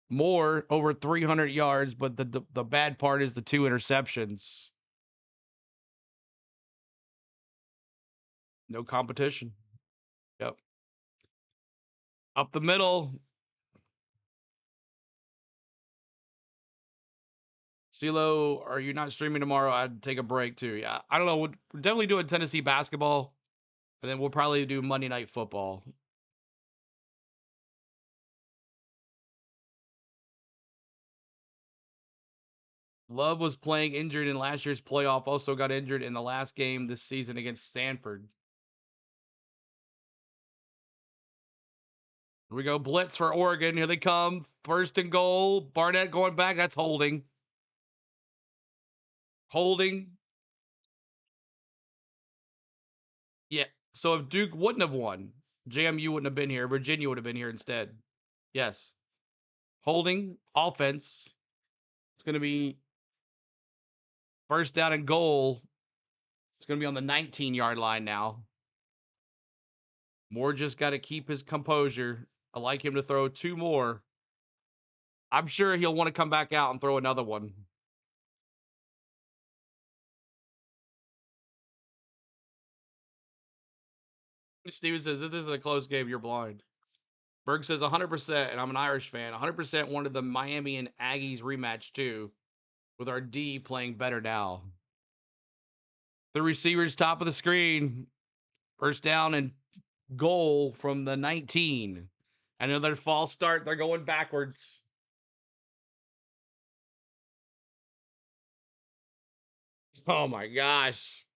Moore, over 300 yards, but the bad part is the 2 interceptions. No competition. Yep. Up the middle. CeeLo, are you not streaming tomorrow? I'd take a break too. Yeah, I don't know. We're definitely doing Tennessee basketball, and then we'll probably do Monday Night Football. Love was playing injured in last year's playoff. Also got injured in the last game this season against Stanford. Here we go. Blitz for Oregon. Here they come. 1st and goal. Barnett going back. That's holding. Holding. Yeah. So if Duke wouldn't have won, JMU wouldn't have been here. Virginia would have been here instead. Yes. Holding. Offense. It's going to be 1st down and goal. It's going to be on the 19-yard line now. Moore just got to keep his composure. I like him to throw 2 more. I'm sure he'll want to come back out and throw another one. Steven says, if this is a close game, you're blind. Berg says 100%, and I'm an Irish fan. 100% wanted the Miami and Aggies rematch too, with our D playing better now. The receivers top of the screen. First down and goal from the 19. Another false start. They're going backwards. Oh my gosh.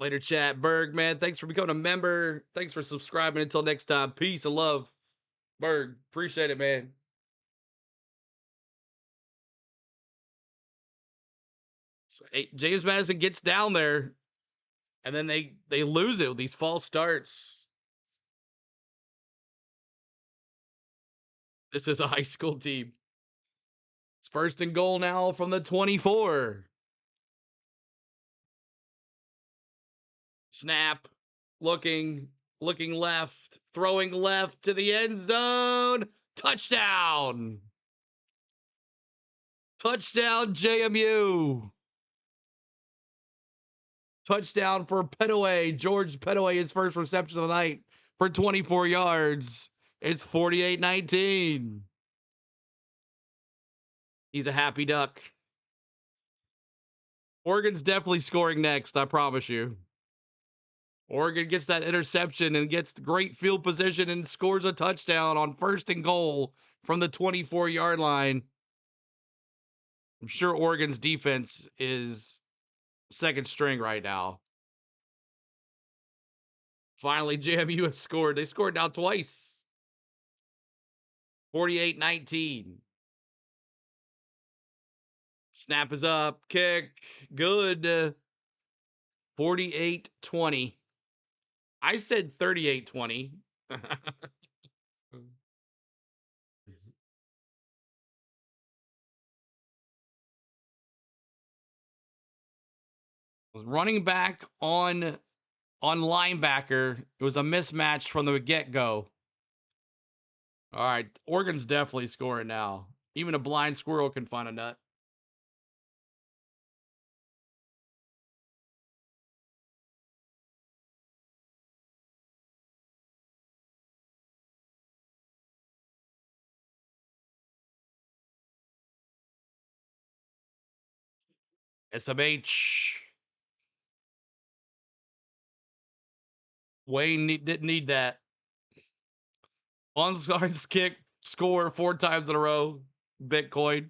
Later, chat. Berg, man, thanks for becoming a member. Thanks for subscribing. Until next time, peace and love. Berg, appreciate it, man. So, James Madison gets down there, and then they lose it with these false starts. This is a high school team. It's first and goal now from the 24. Snap, looking left, throwing left to the end zone. Touchdown. Touchdown, JMU. Touchdown for Pettaway. George Pettaway, his first reception of the night for 24 yards. It's 48-19. He's a happy duck. Oregon's definitely scoring next, I promise you. Oregon gets that interception and gets great field position and scores a touchdown on first and goal from the 24-yard line. I'm sure Oregon's defense is second string right now. Finally, JMU has scored. They scored now twice. 48-19. Snap is up. Kick. Good. 48-20. I said 38-20. Running back on linebacker. It was a mismatch from the get-go. All right, Oregon's definitely scoring now. Even a blind squirrel can find a nut. SMH. Wayne didn't need that. Onside kick, score 4 times in a row. Bitcoin.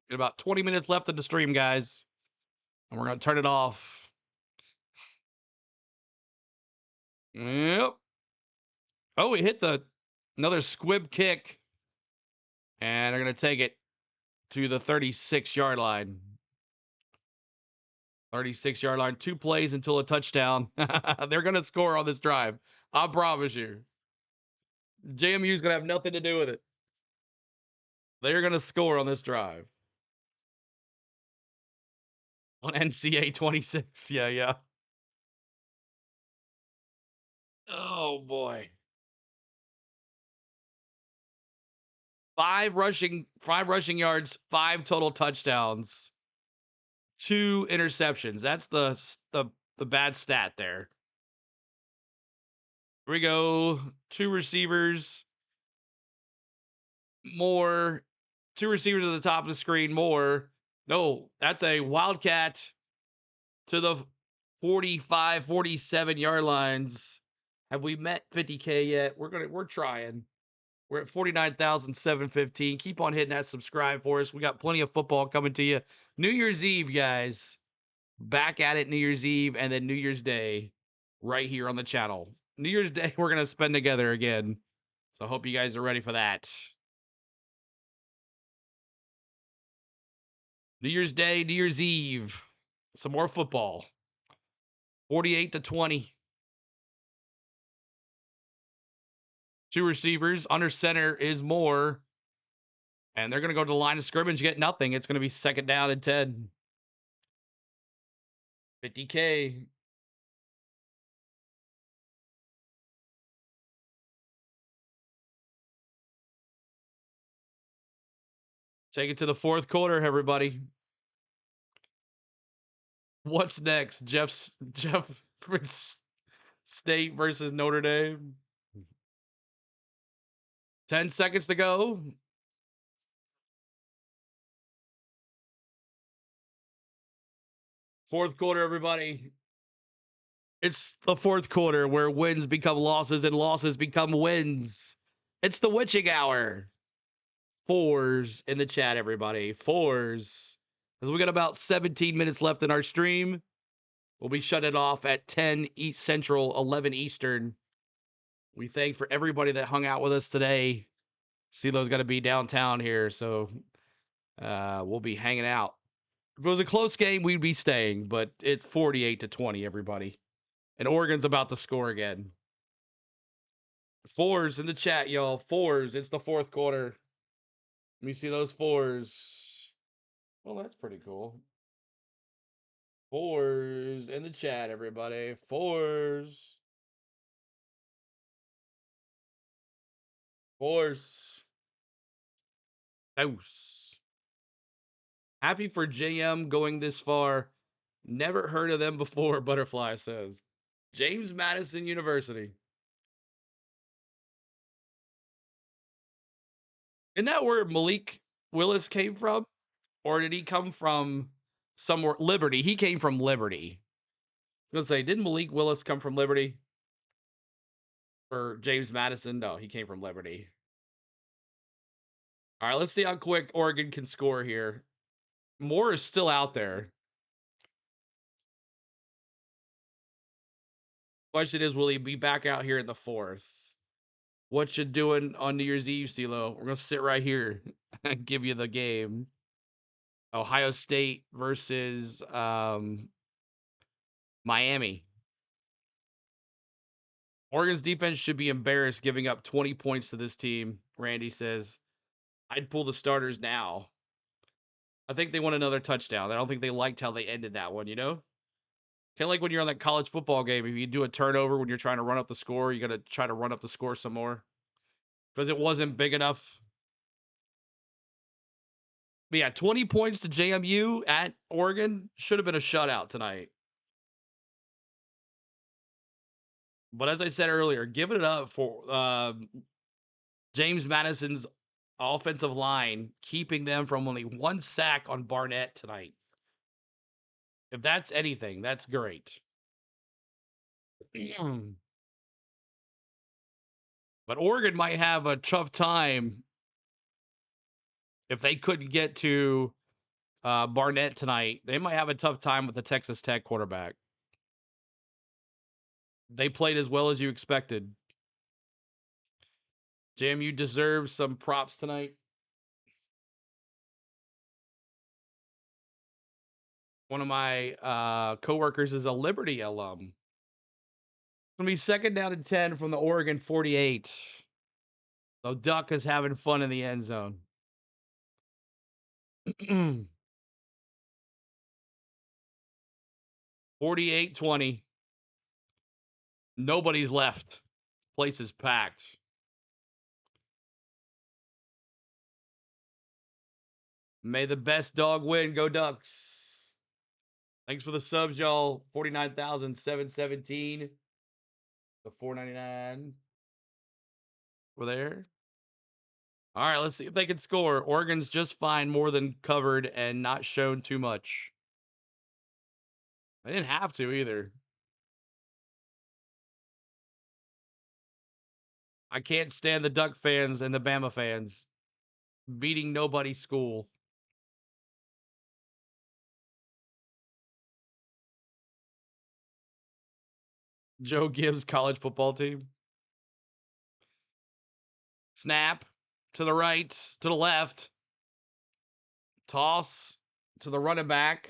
Got about 20 minutes left in the stream, guys. And we're going to turn it off. Yep. Oh, he hit another squib kick. And they're going to take it to the 36-yard line. 36-yard line. 2 plays until a touchdown. They're going to score on this drive. I promise you. JMU's going to have nothing to do with it. They're going to score on this drive. On NCAA 26. Yeah. Oh, boy. 5 rushing yards, 5 total touchdowns, 2 interceptions. That's the bad stat there. Here we go. 2 receivers. More. 2 receivers at the top of the screen. More. No, that's a wildcat to the 45, 47 yard lines. Have we met 50K yet? We're trying. We're at 49,715. Keep on hitting that subscribe for us. We got plenty of football coming to you. New Year's Eve, guys. Back at it New Year's Eve and then New Year's Day right here on the channel. New Year's Day, we're going to spend together again. So I hope you guys are ready for that. New Year's Day, New Year's Eve. Some more football. 48-20. 2 receivers. Under center is Moore. And they're going to go to the line of scrimmage, get nothing. It's going to be second down and 10. 50K. Take it to the fourth quarter, everybody. What's next? Jeff State versus Notre Dame. 10 seconds to go. Fourth quarter, everybody. It's the fourth quarter where wins become losses and losses become wins. It's the witching hour. Fours in the chat, everybody. Fours. As we got about 17 minutes left in our stream, we'll be shutting it off at 10 East Central, 11 Eastern. We thank for everybody that hung out with us today. CeeLo's got to be downtown here, so we'll be hanging out. If it was a close game, we'd be staying, but it's 48-20, everybody. And Oregon's about to score again. Fours in the chat, y'all. Fours. It's the fourth quarter. Let me see those fours. Well, that's pretty cool. Fours in the chat, everybody. Fours. Fours. House. Happy for JM going this far. Never heard of them before, Butterfly says. James Madison University. Isn't that where Malik Willis came from? Or did he come from somewhere? Liberty. He came from Liberty. I was going to say, didn't Malik Willis come from Liberty? Or James Madison? No, he came from Liberty. All right, let's see how quick Oregon can score here. Moore is still out there. Question is, will he be back out here in the fourth? What you doing on New Year's Eve, CeeLo? We're going to sit right here and give you the game. Ohio State versus Miami. Oregon's defense should be embarrassed giving up 20 points to this team, Randy says. I'd pull the starters now. I think they want another touchdown. I don't think they liked how they ended that one, you know? Kind of like when you're on that college football game. If you do a turnover when you're trying to run up the score, you got to try to run up the score some more. Because it wasn't big enough. But yeah, 20 points to JMU at Oregon. Should have been a shutout tonight. But as I said earlier, give it up for James Madison's offensive line, keeping them from only one sack on Barnett tonight. If that's anything, that's great. But Oregon might have a tough time if they couldn't get to Barnett tonight. They might have a tough time with the Texas Tech quarterback. They played as well as you expected. JMU deserves some props tonight. One of my coworkers is a Liberty alum. It's going to be second down and 10 from the Oregon 48. So Duck is having fun in the end zone. 48-20. Nobody's left. Place is packed. May the best dog win. Go Ducks. Thanks for the subs, y'all. 49,717. The 499. We're there. All right, let's see if they can score. Oregon's just fine, more than covered, and not shown too much. They didn't have to either. I can't stand the Duck fans and the Bama fans beating nobody's school. Joe Gibbs' college football team. Snap to the right, to the left. Toss to the running back.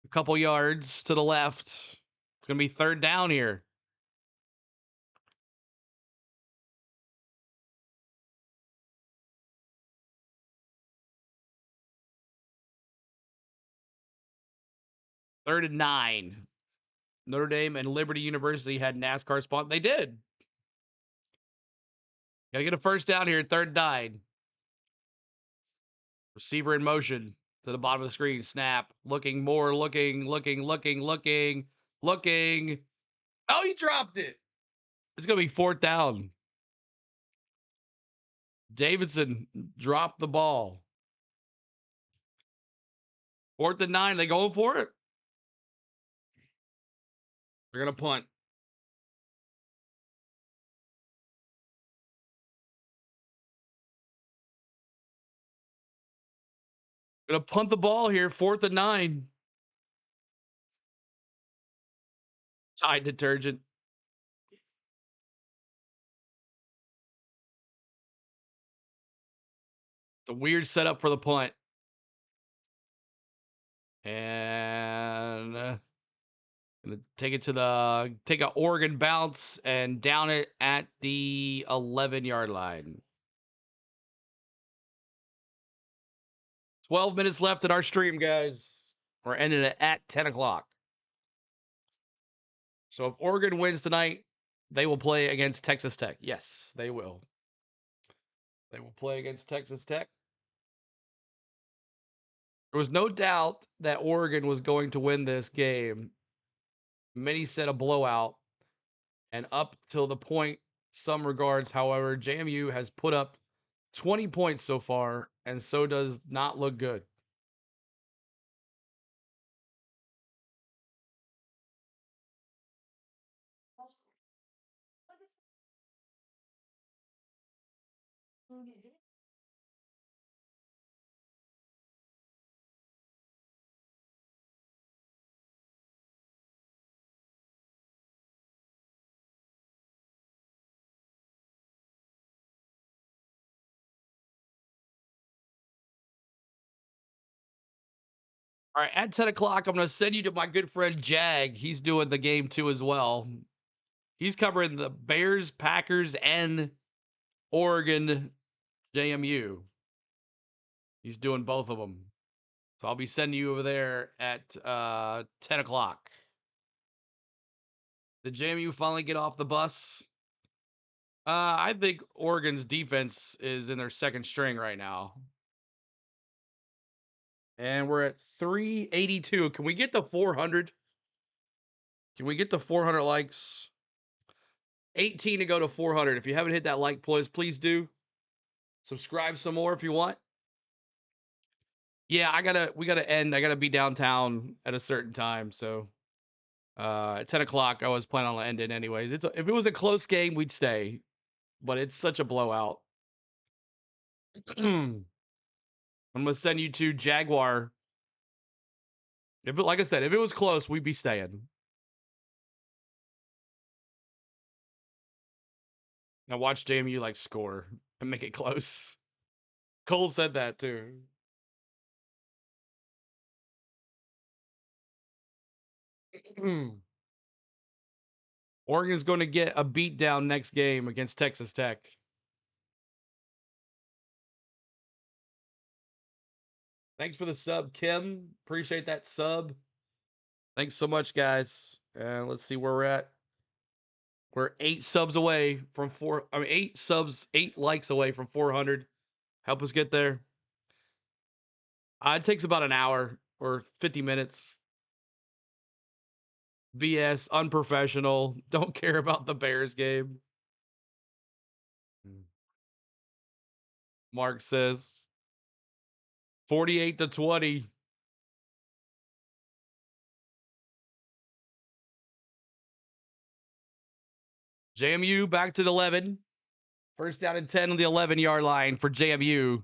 A couple yards to the left. It's going to be third down here. Third and 9. Notre Dame and Liberty University had NASCAR spot. They did. Gotta get a first down here, third and 9. Receiver in motion to the bottom of the screen. Snap. Looking more. Looking. Oh, he dropped it. It's going to be 4th down. Davidson dropped the ball. 4th and 9. They going for it? They're going to punt. Going to punt the ball here. 4th and 9. Tide detergent. It's a weird setup for the punt. And gonna take a Oregon bounce and down it at the 11-yard line. 12 minutes left in our stream, guys. We're ending it at 10 o'clock. So if Oregon wins tonight, they will play against Texas Tech. Yes, they will. They will play against Texas Tech. There was no doubt that Oregon was going to win this game. Many said a blowout. And up till the point, some regards, however, JMU has put up 20 points so far, and so does not look good. All right, at 10 o'clock, I'm going to send you to my good friend Jag. He's doing the game too as well. He's covering the Bears, Packers, and Oregon JMU. He's doing both of them. So I'll be sending you over there at 10 o'clock. Did JMU finally get off the bus? I think Oregon's defense is in their second string right now. And we're at 382. Can we get to 400? Can we get to 400 likes? 18 to go to 400. If you haven't hit that like, please do. Subscribe some more if you want. Yeah, we gotta end. I gotta be downtown at a certain time. So at 10 o'clock, I was planning on ending anyways. If it was a close game, we'd stay. But it's such a blowout. I'm gonna send you to Jaguar. Like I said, if it was close, we'd be staying. Now watch JMU like score and make it close. Cole said that too. Oregon's going to get a beatdown next game against Texas Tech. Thanks for the sub, Kim. Appreciate that sub. Thanks so much, guys. And let's see where we're at. We're 8 subs away from 8 likes away from 400. Help us get there. It takes about an hour or 50 minutes. BS, unprofessional. Don't care about the Bears game. Mark says 48 to 20. JMU back to the 11. First down and 10 on the 11-yard line for JMU.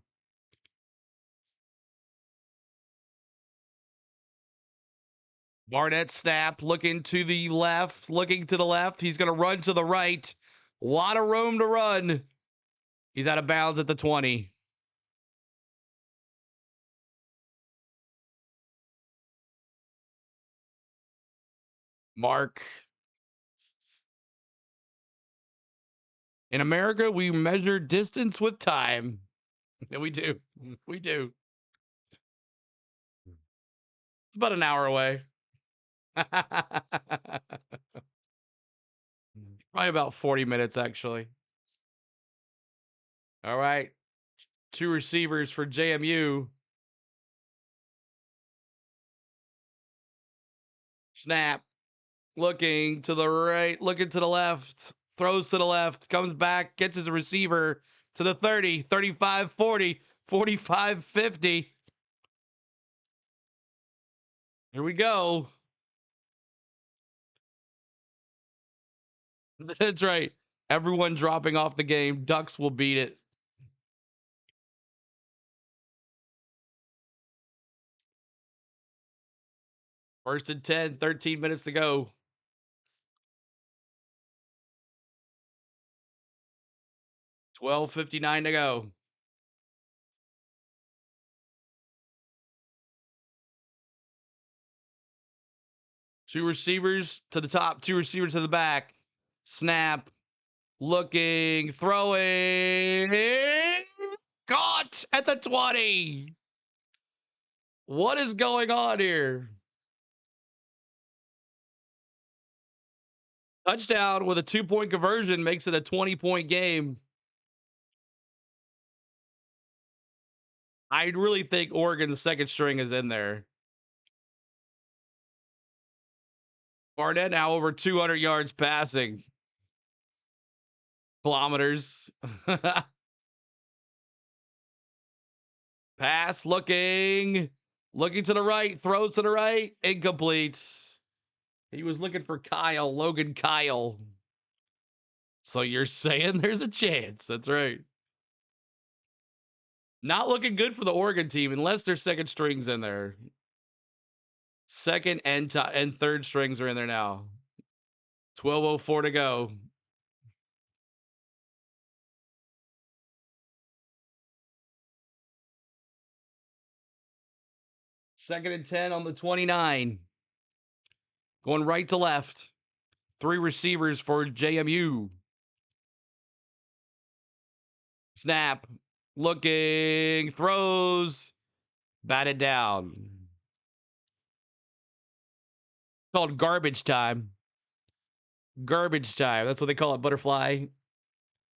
Barnett snap, looking to the left. He's going to run to the right. A lot of room to run. He's out of bounds at the 20. Mark. In America, we measure distance with time. Yeah, we do. We do. It's about an hour away. Probably about 40 minutes, actually. All right. 2 receivers for JMU. Snap. Looking to the right, looking to the left, throws to the left, comes back, gets his receiver to the 30, 35, 40, 45, 50. Here we go. That's right. Everyone dropping off the game. Ducks will beat it. First and 10, 13 minutes to go. $12:59 to go. Two receivers to the top, two receivers to the back. Snap. Looking, throwing. Caught at the 20. What is going on here? Touchdown with a 2-point conversion makes it a 20-point game. I really think Oregon's second string is in there. Barnett now over 200 yards passing. Kilometers. Pass looking. Looking to the right. Throws to the right. Incomplete. He was looking for Kyle. Logan Kyle. So you're saying there's a chance. That's right. Not looking good for the Oregon team unless their second strings in there. Second and third strings are in there now. 12:04 to go. Second and 10 on the 29. Going right to left. Three receivers for JMU. Snap. Looking. Throws. Batted down. Called garbage time. Garbage time. That's what they call it, Butterfly.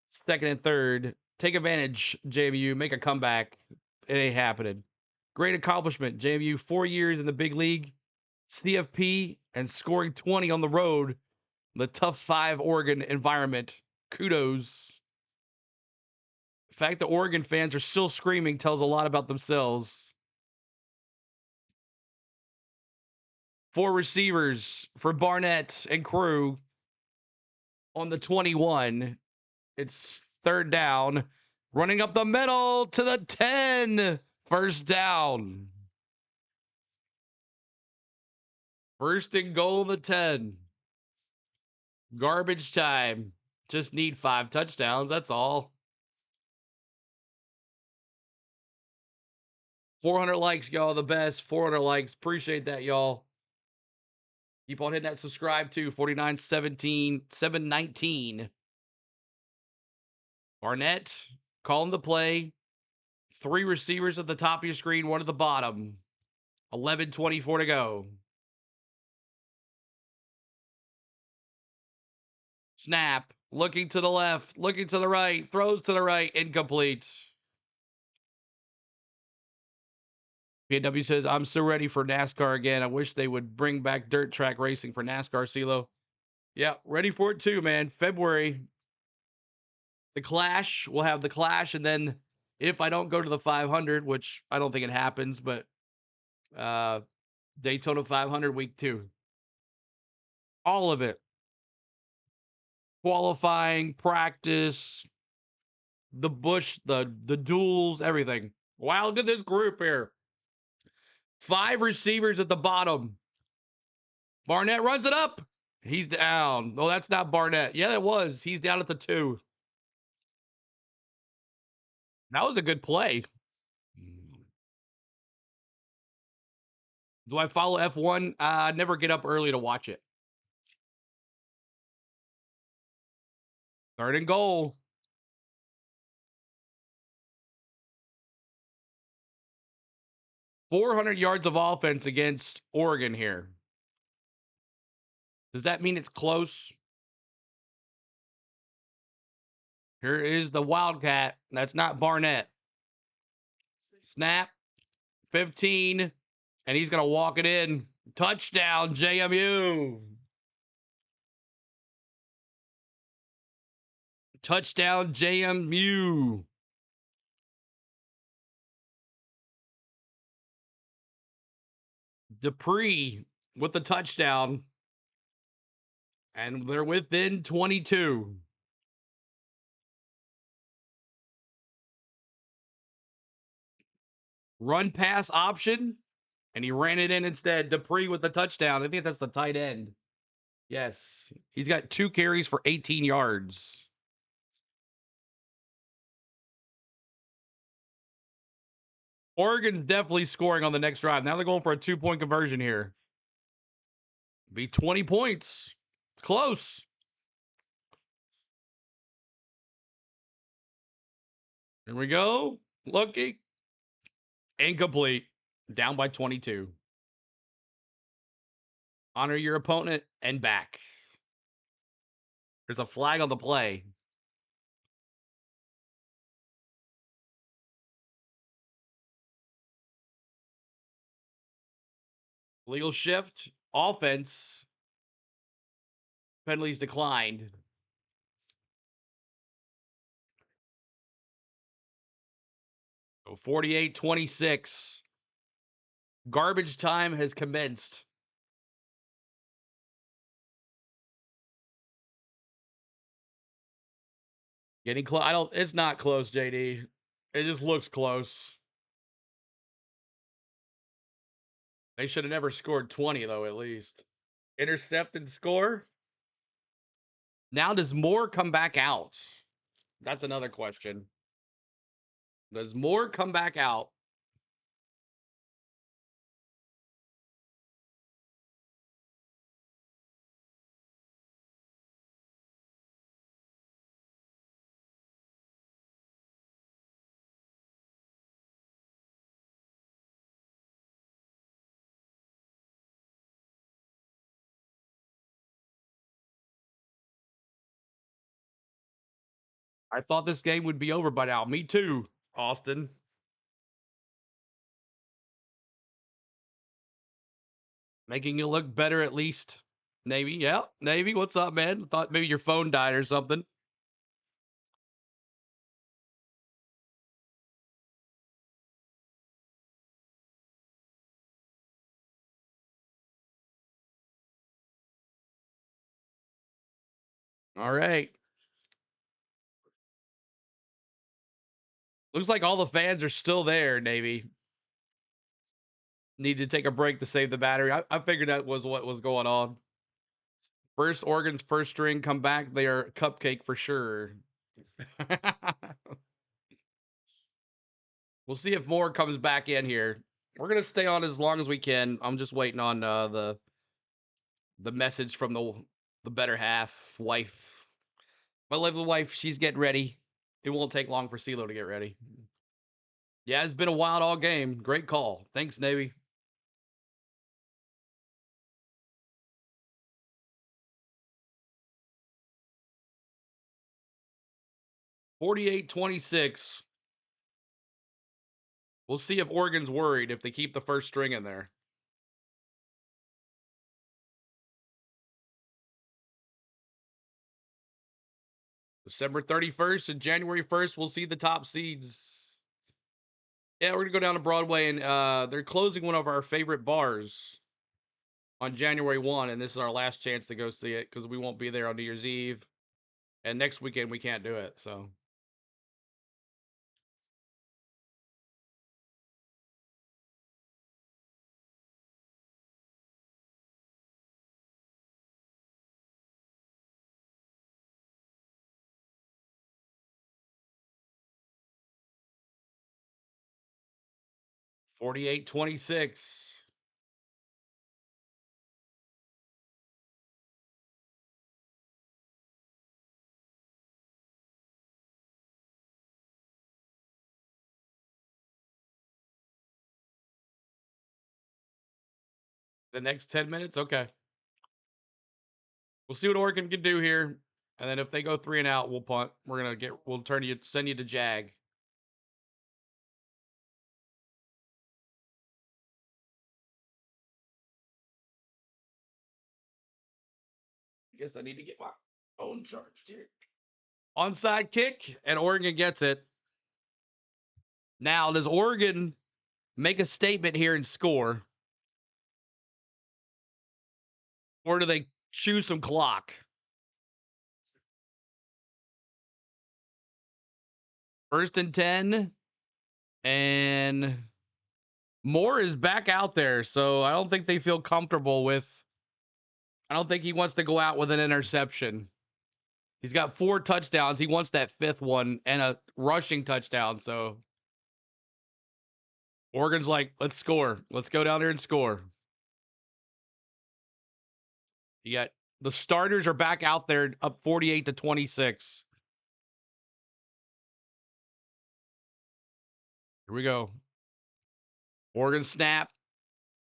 Second and third. Take advantage, JMU. Make a comeback. It ain't happening. Great accomplishment, JMU. 4 years in the big league, CFP, and scoring 20 on the road. The tough 5 Oregon environment. Kudos. The fact that Oregon fans are still screaming tells a lot about themselves. 4 receivers for Barnett and crew on the 21. It's third down. Running up the middle to the 10. First down. First and goal, the 10. Garbage time. Just need 5 touchdowns. That's all. 400 likes, y'all. The best. 400 likes. Appreciate that, y'all. Keep on hitting that subscribe too. 4917 719. Barnett calling the play. 3 receivers at the top of your screen, 1 at the bottom. 11:24 to go. Snap. Looking to the left. Looking to the right. Throws to the right. Incomplete. PNW says, I'm so ready for NASCAR again. I wish they would bring back dirt track racing for NASCAR, CeeLo. Yeah, ready for it too, man. February. The Clash. We'll have the Clash, and then if I don't go to the 500, which I don't think it happens, but Daytona 500 week 2. All of it. Qualifying, practice, the Bush, the duels, everything. Wow, look at this group here. 5 receivers at the bottom. Barnett runs it up. He's down. Oh, that's not Barnett. Yeah, it was. He's down at the 2. That was a good play. Do I follow F1? Never get up early to watch it. Third and goal. $400 yards of offense against Oregon here. Does that mean it's close? Here is the Wildcat. That's not Barnett. Snap. 15. And he's going to walk it in. Touchdown, JMU. Touchdown, JMU. Dupree with the touchdown. And they're within 22. Run pass option. And he ran it in instead. Dupree with the touchdown. I think that's the tight end. Yes. He's got 2 carries for 18 yards. Oregon's definitely scoring on the next drive. Now they're going for a 2-point conversion here. Be 20 points. It's close. Here we go. Looking. Incomplete. Down by 22. Honor your opponent and back. There's a flag on the play. Legal shift. Offense. Penalties declined. So 48-26. Garbage time has commenced. Getting close. It's not close, JD. It just looks close. They should have never scored 20, though, at least. Intercept and score. Now, does Moore come back out? That's another question. Does Moore come back out? I thought this game would be over by now. Me too, Austin. Making you look better at least. Navy, yeah. Navy, what's up, man? Thought maybe your phone died or something. All right. Looks like all the fans are still there, Navy. Need to take a break to save the battery. I figured that was what was going on. First Oregon's first string come back. They are cupcake for sure. We'll see if Moore comes back in here. We're gonna stay on as long as we can. I'm just waiting on the message from the better half wife. My lovely wife, she's getting ready. It won't take long for CeeLo to get ready. Yeah, it's been a wild all game. Great call. Thanks, Navy. (48-26). We'll see if Oregon's worried if they keep the first string in there. December 31st and January 1st, we'll see the top seeds. Yeah, we're gonna go down to Broadway, and they're closing one of our favorite bars on January 1, and this is our last chance to go see it because we won't be there on New Year's Eve. And next weekend we can't do it, so. (48-26). The next 10 minutes? Okay. We'll see what Oregon can do here. And then if they go 3 and out, we'll punt. We'll send you to Jag. guess I need to get my own charge here. Onside kick, and Oregon gets it. Now, does Oregon make a statement here and score? Or do they choose some clock? First and 10. And Moore is back out there, so I don't think they feel comfortable with. I don't think he wants to go out with an interception. He's got 4 touchdowns. He wants that 5th one and a rushing touchdown. So Oregon's like, let's score. Let's go down there and score. You got the starters are back out there, up 48-26. Here we go. Oregon snap.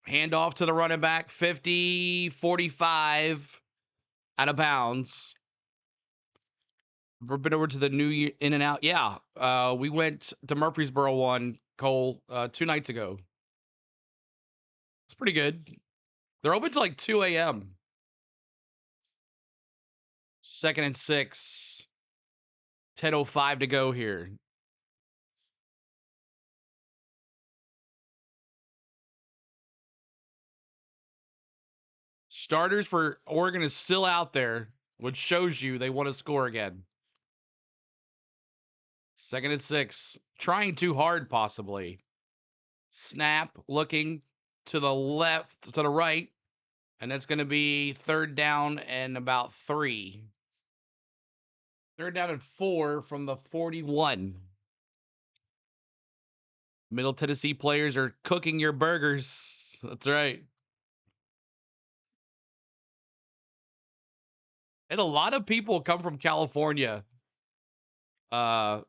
Handoff to the running back. 50-45. Out of bounds. Ever been over to the new In and Out? Yeah. We went to Murfreesboro one, Cole, 2 nights ago. It's pretty good. They're open till like 2 a.m. 2nd and 6. 10:05 to go here. Starters for Oregon is still out there, which shows you they want to score again. 2nd and 6. Trying too hard, possibly. Snap, looking to the left, to the right. And that's going to be 3rd down and about 3. 3rd down and 4 from the 41. Middle Tennessee players are cooking your burgers. That's right. And a lot of people come from California that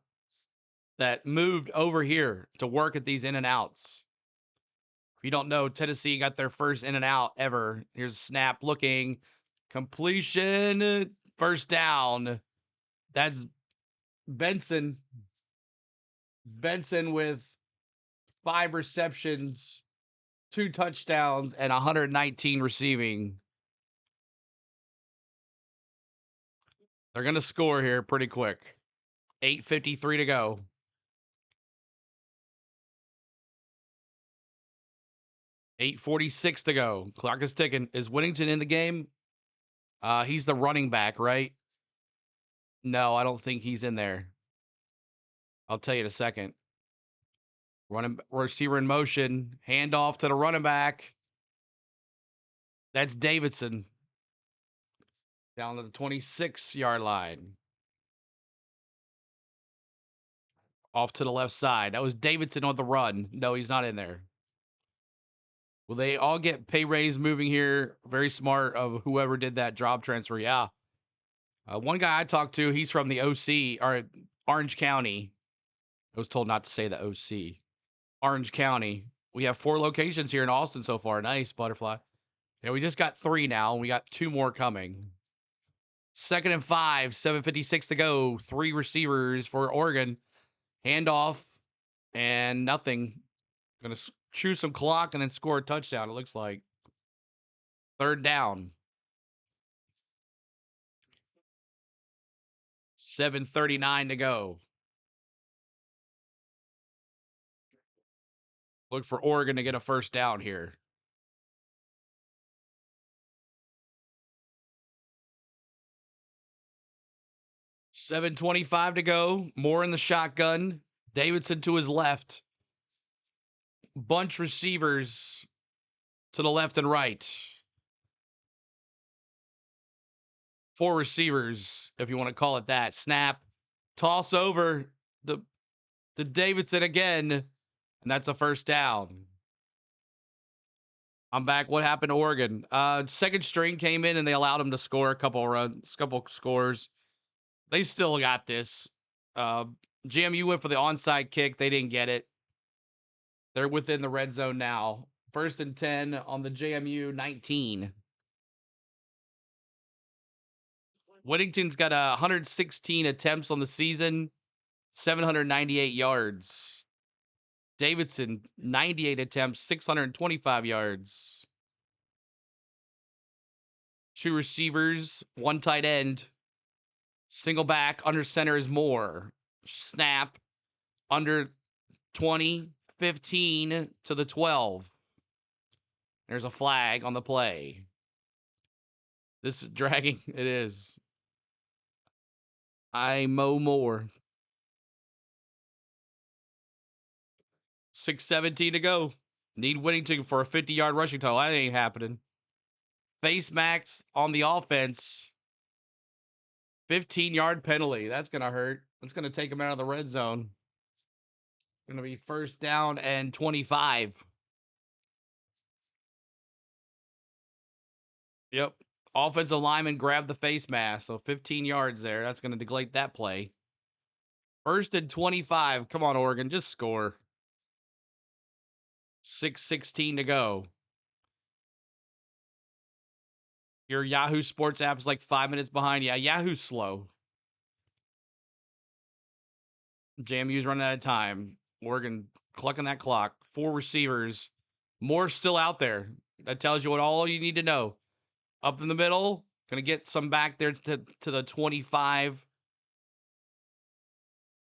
moved over here to work at these In and Outs. If you don't know, Tennessee got their first In and Out ever. Here's a snap, looking, completion, 1st down. That's Benson. Benson with 5 receptions, 2 touchdowns, and 119 receiving. They're going to score here pretty quick. 8:53 to go. 8:46 to go. Clock is ticking. Is Whittington in the game? He's the running back, right? No, I don't think he's in there. I'll tell you in a second. Receiver in motion. Handoff to the running back. That's Davidson. Down to the 26-yard line. Off to the left side. That was Davidson on the run. No, he's not in there. Will they all get pay raise moving here? Very smart of whoever did that job transfer. Yeah. One guy I talked to, he's from the OC, or Orange County. I was told not to say the OC. Orange County. We have 4 locations here in Austin so far. Nice, Butterfly. Yeah, we just got 3 now, and we got 2 more coming. 2nd and 5, 7:56 to go. 3 receivers for Oregon. Handoff, and nothing. Going to choose some clock and then score a touchdown, it looks like. 3rd down. 7:39 to go. Look for Oregon to get a 1st down here. $7:25 to go. Moore in the shotgun. Davidson to his left. Bunch receivers to the left and right. 4 receivers, if you want to call it that. Snap. Toss over the Davidson again. And that's a 1st down. I'm back. What happened to Oregon? 2nd string came in and they allowed them to score a couple runs, couple scores. They still got this. JMU went for the onside kick. They didn't get it. They're within the red zone now. 1st and 10 on the JMU 19. Whittington's got 116 attempts on the season, 798 yards. Davidson, 98 attempts, 625 yards. 2 receivers, 1 tight end. Single back, under center is more. Snap, under 20, 15 to the 12. There's a flag on the play. This is dragging. It is. I mow more. 6:17 to go. Need Whittington for a 50-yard rushing total. That ain't happening. Face max on the offense. 15-yard penalty. That's going to hurt. That's going to take him out of the red zone. Going to be 1st down and 25. Yep. Offensive lineman grabbed the face mask. So 15 yards there. That's going to neglect that play. 1st and 25. Come on, Oregon. Just score. 6:16 to go. Your Yahoo Sports app is like 5 minutes behind. Yeah, Yahoo's slow. JMU's running out of time. Oregon clucking that clock. 4 receivers. More still out there. That tells you what all you need to know. Up in the middle. Going to get some back there to the 25,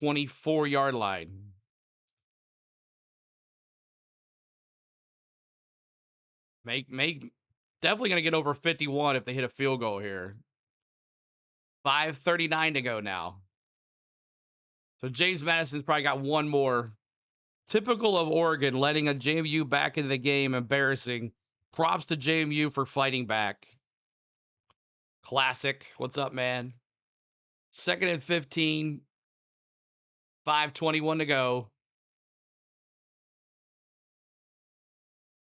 24-yard line. Definitely going to get over 51 if they hit a field goal here. 5:39 to go now. So James Madison's probably got one more. Typical of Oregon, letting a JMU back into the game. Embarrassing. Props to JMU for fighting back. Classic. What's up, man? 2nd and 15. 5:21 to go.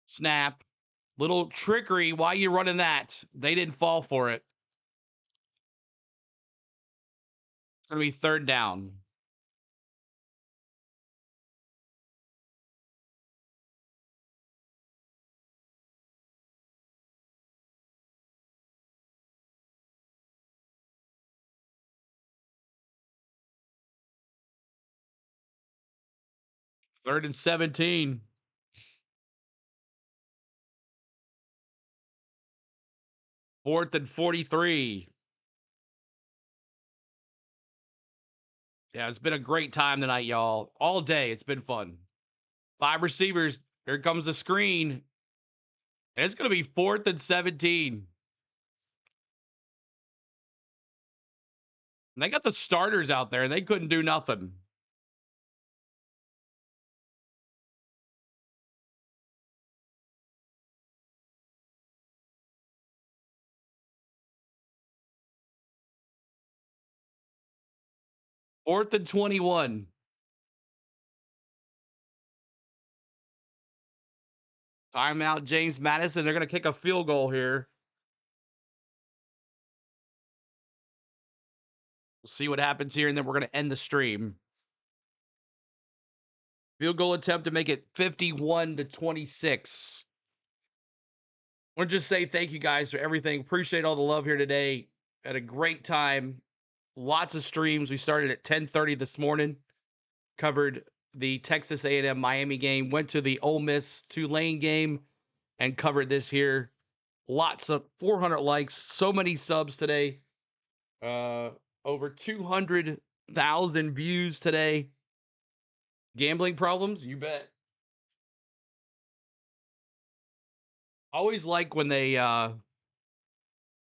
Snap. Little trickery. Why are you running that? They didn't fall for it. It's going to be 3rd down. Third and 17. 4th and 43. Yeah, it's been a great time tonight, y'all. All day, it's been fun. 5 receivers. Here comes the screen. And it's going to be 4th and 17. And they got the starters out there, and they couldn't do nothing. Fourth and 21. Timeout, James Madison. They're going to kick a field goal here. We'll see what happens here, and then we're going to end the stream. Field goal attempt to make it 51-26. I want to just say thank you guys for everything. Appreciate all the love here today. Had a great time. Lots of streams. We started at 10:30 this morning. Covered the Texas A&M Miami game. Went to the Ole Miss Tulane game and covered this here. Lots of 400 likes. So many subs today. Over 200,000 views today. Gambling problems? You bet. Always like when they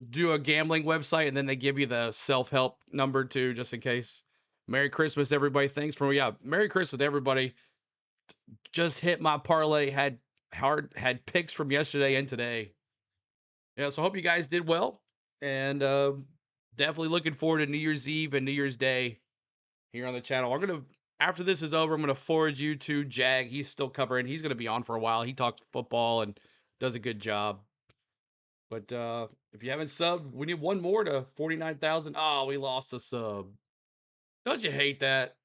do a gambling website and then they give you the self-help number too, just in case. Merry Christmas, everybody. Thanks for Merry Christmas to everybody. Just hit my parlay. Had picks from yesterday and today. Yeah, so I hope you guys did well. And definitely looking forward to New Year's Eve and New Year's Day here on the channel. After this is over, I'm gonna forward you to Jag. He's still covering. He's gonna be on for a while. He talks football and does a good job. But if you haven't subbed, we need one more to 49,000. Oh, we lost a sub. Don't you hate that?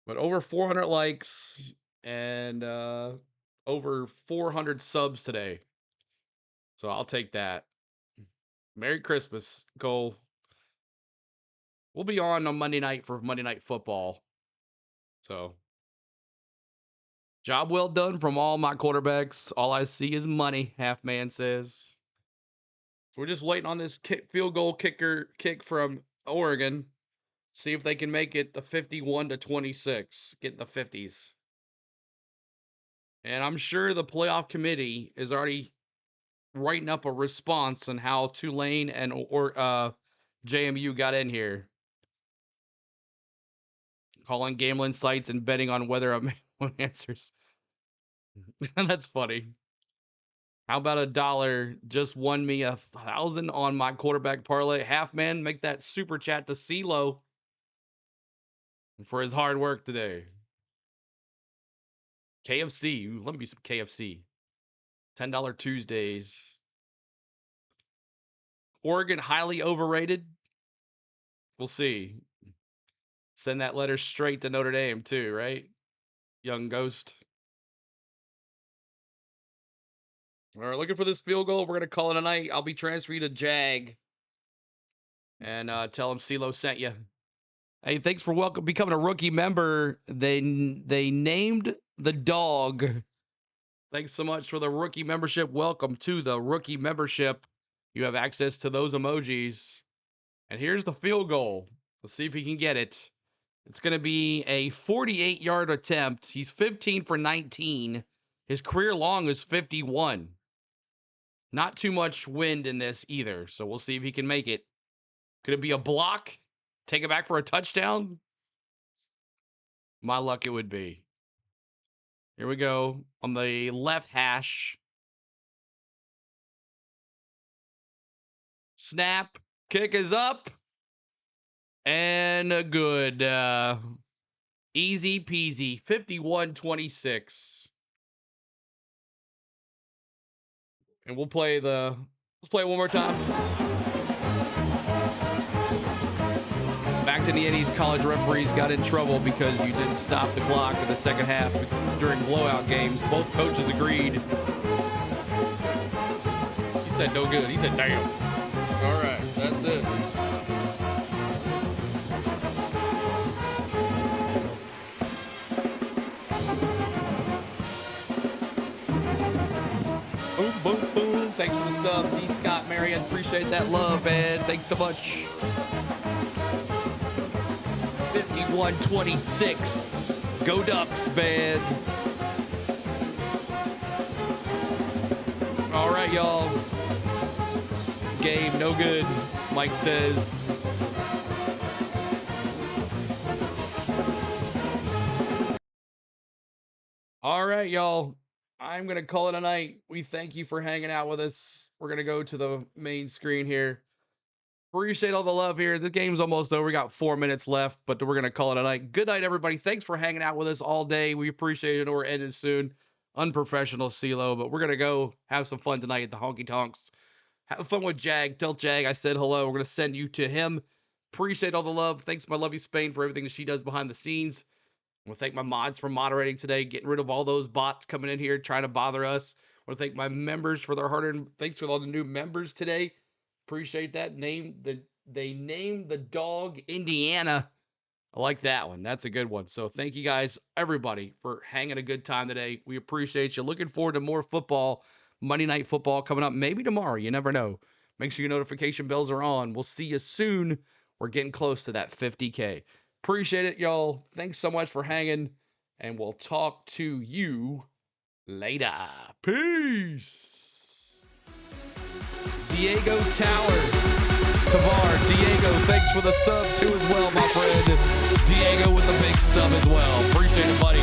But over 400 likes and over 400 subs today. So I'll take that. Merry Christmas, Cole. We'll be on Monday night for Monday Night Football. So, job well done from all my quarterbacks. All I see is money, Half Man says. We're just waiting on this field goal kick from Oregon. See if they can make it the 51-26. Get in the 50s. And I'm sure the playoff committee is already writing up a response on how Tulane and JMU got in here. Calling gambling sites and betting on whether a man answers. That's funny. How about $1 just won me 1,000 on my quarterback parlay? Half man, make that super chat to CeeLo for his hard work today. KFC. Ooh, let me be some KFC. $10 Tuesdays. Oregon highly overrated. We'll see. Send that letter straight to Notre Dame too, right? Young Ghost. All right, looking for this field goal. We're going to call it a night. I'll be transferring to Jag. And tell him CeeLo sent you. Hey, thanks for becoming a rookie member. They named the dog. Thanks so much for the rookie membership. Welcome to the rookie membership. You have access to those emojis. And here's the field goal. Let's see if he can get it. It's going to be a 48-yard attempt. He's 15 for 19. His career long is 51. Not too much wind in this either, so we'll see if he can make it. Could it be a block? Take it back for a touchdown? My luck it would be. Here we go on the left hash. Snap. Kick is up. And good. Easy peasy. 51-26. And let's play it one more time. Back to the Eddie's college referees got in trouble because you didn't stop the clock in the second half during blowout games. Both coaches agreed. He said no good. He said damn. All right, that's it. Boom, boom, boom. Thanks for the sub, D. Scott Marion. Appreciate that love, man. Thanks so much. 51-26. Go Ducks, man. All right, y'all. Game no good, Mike says. All right, y'all. I'm going to call it a night. We thank you for hanging out with us. We're going to go to the main screen here. Appreciate all the love here. The game's almost over. We got 4 minutes left, but we're going to call it a night. Good night, everybody. Thanks for hanging out with us all day. We appreciate it. We're ending soon. Unprofessional CeeLo, but we're going to go have some fun tonight at the Honky Tonks. Have fun with Jag. Tell Jag I said hello. We're going to send you to him. Appreciate all the love. Thanks, my lovely Spain, for everything that she does behind the scenes. I want to thank my mods for moderating today, getting rid of all those bots coming in here trying to bother us. I want to thank my members for their hard-earned. Thanks for all the new members today. Appreciate that. They named the dog Indiana. I like that one. That's a good one. So thank you guys, everybody, for hanging a good time today. We appreciate you. Looking forward to more football, Monday Night Football coming up maybe tomorrow. You never know. Make sure your notification bells are on. We'll see you soon. We're getting close to that 50K. Appreciate it, y'all. Thanks so much for hanging, and we'll talk to you later. Peace. Diego Tower. Tavar, Diego, thanks for the sub too as well, my friend. Diego with the big sub as well. Appreciate it, buddy.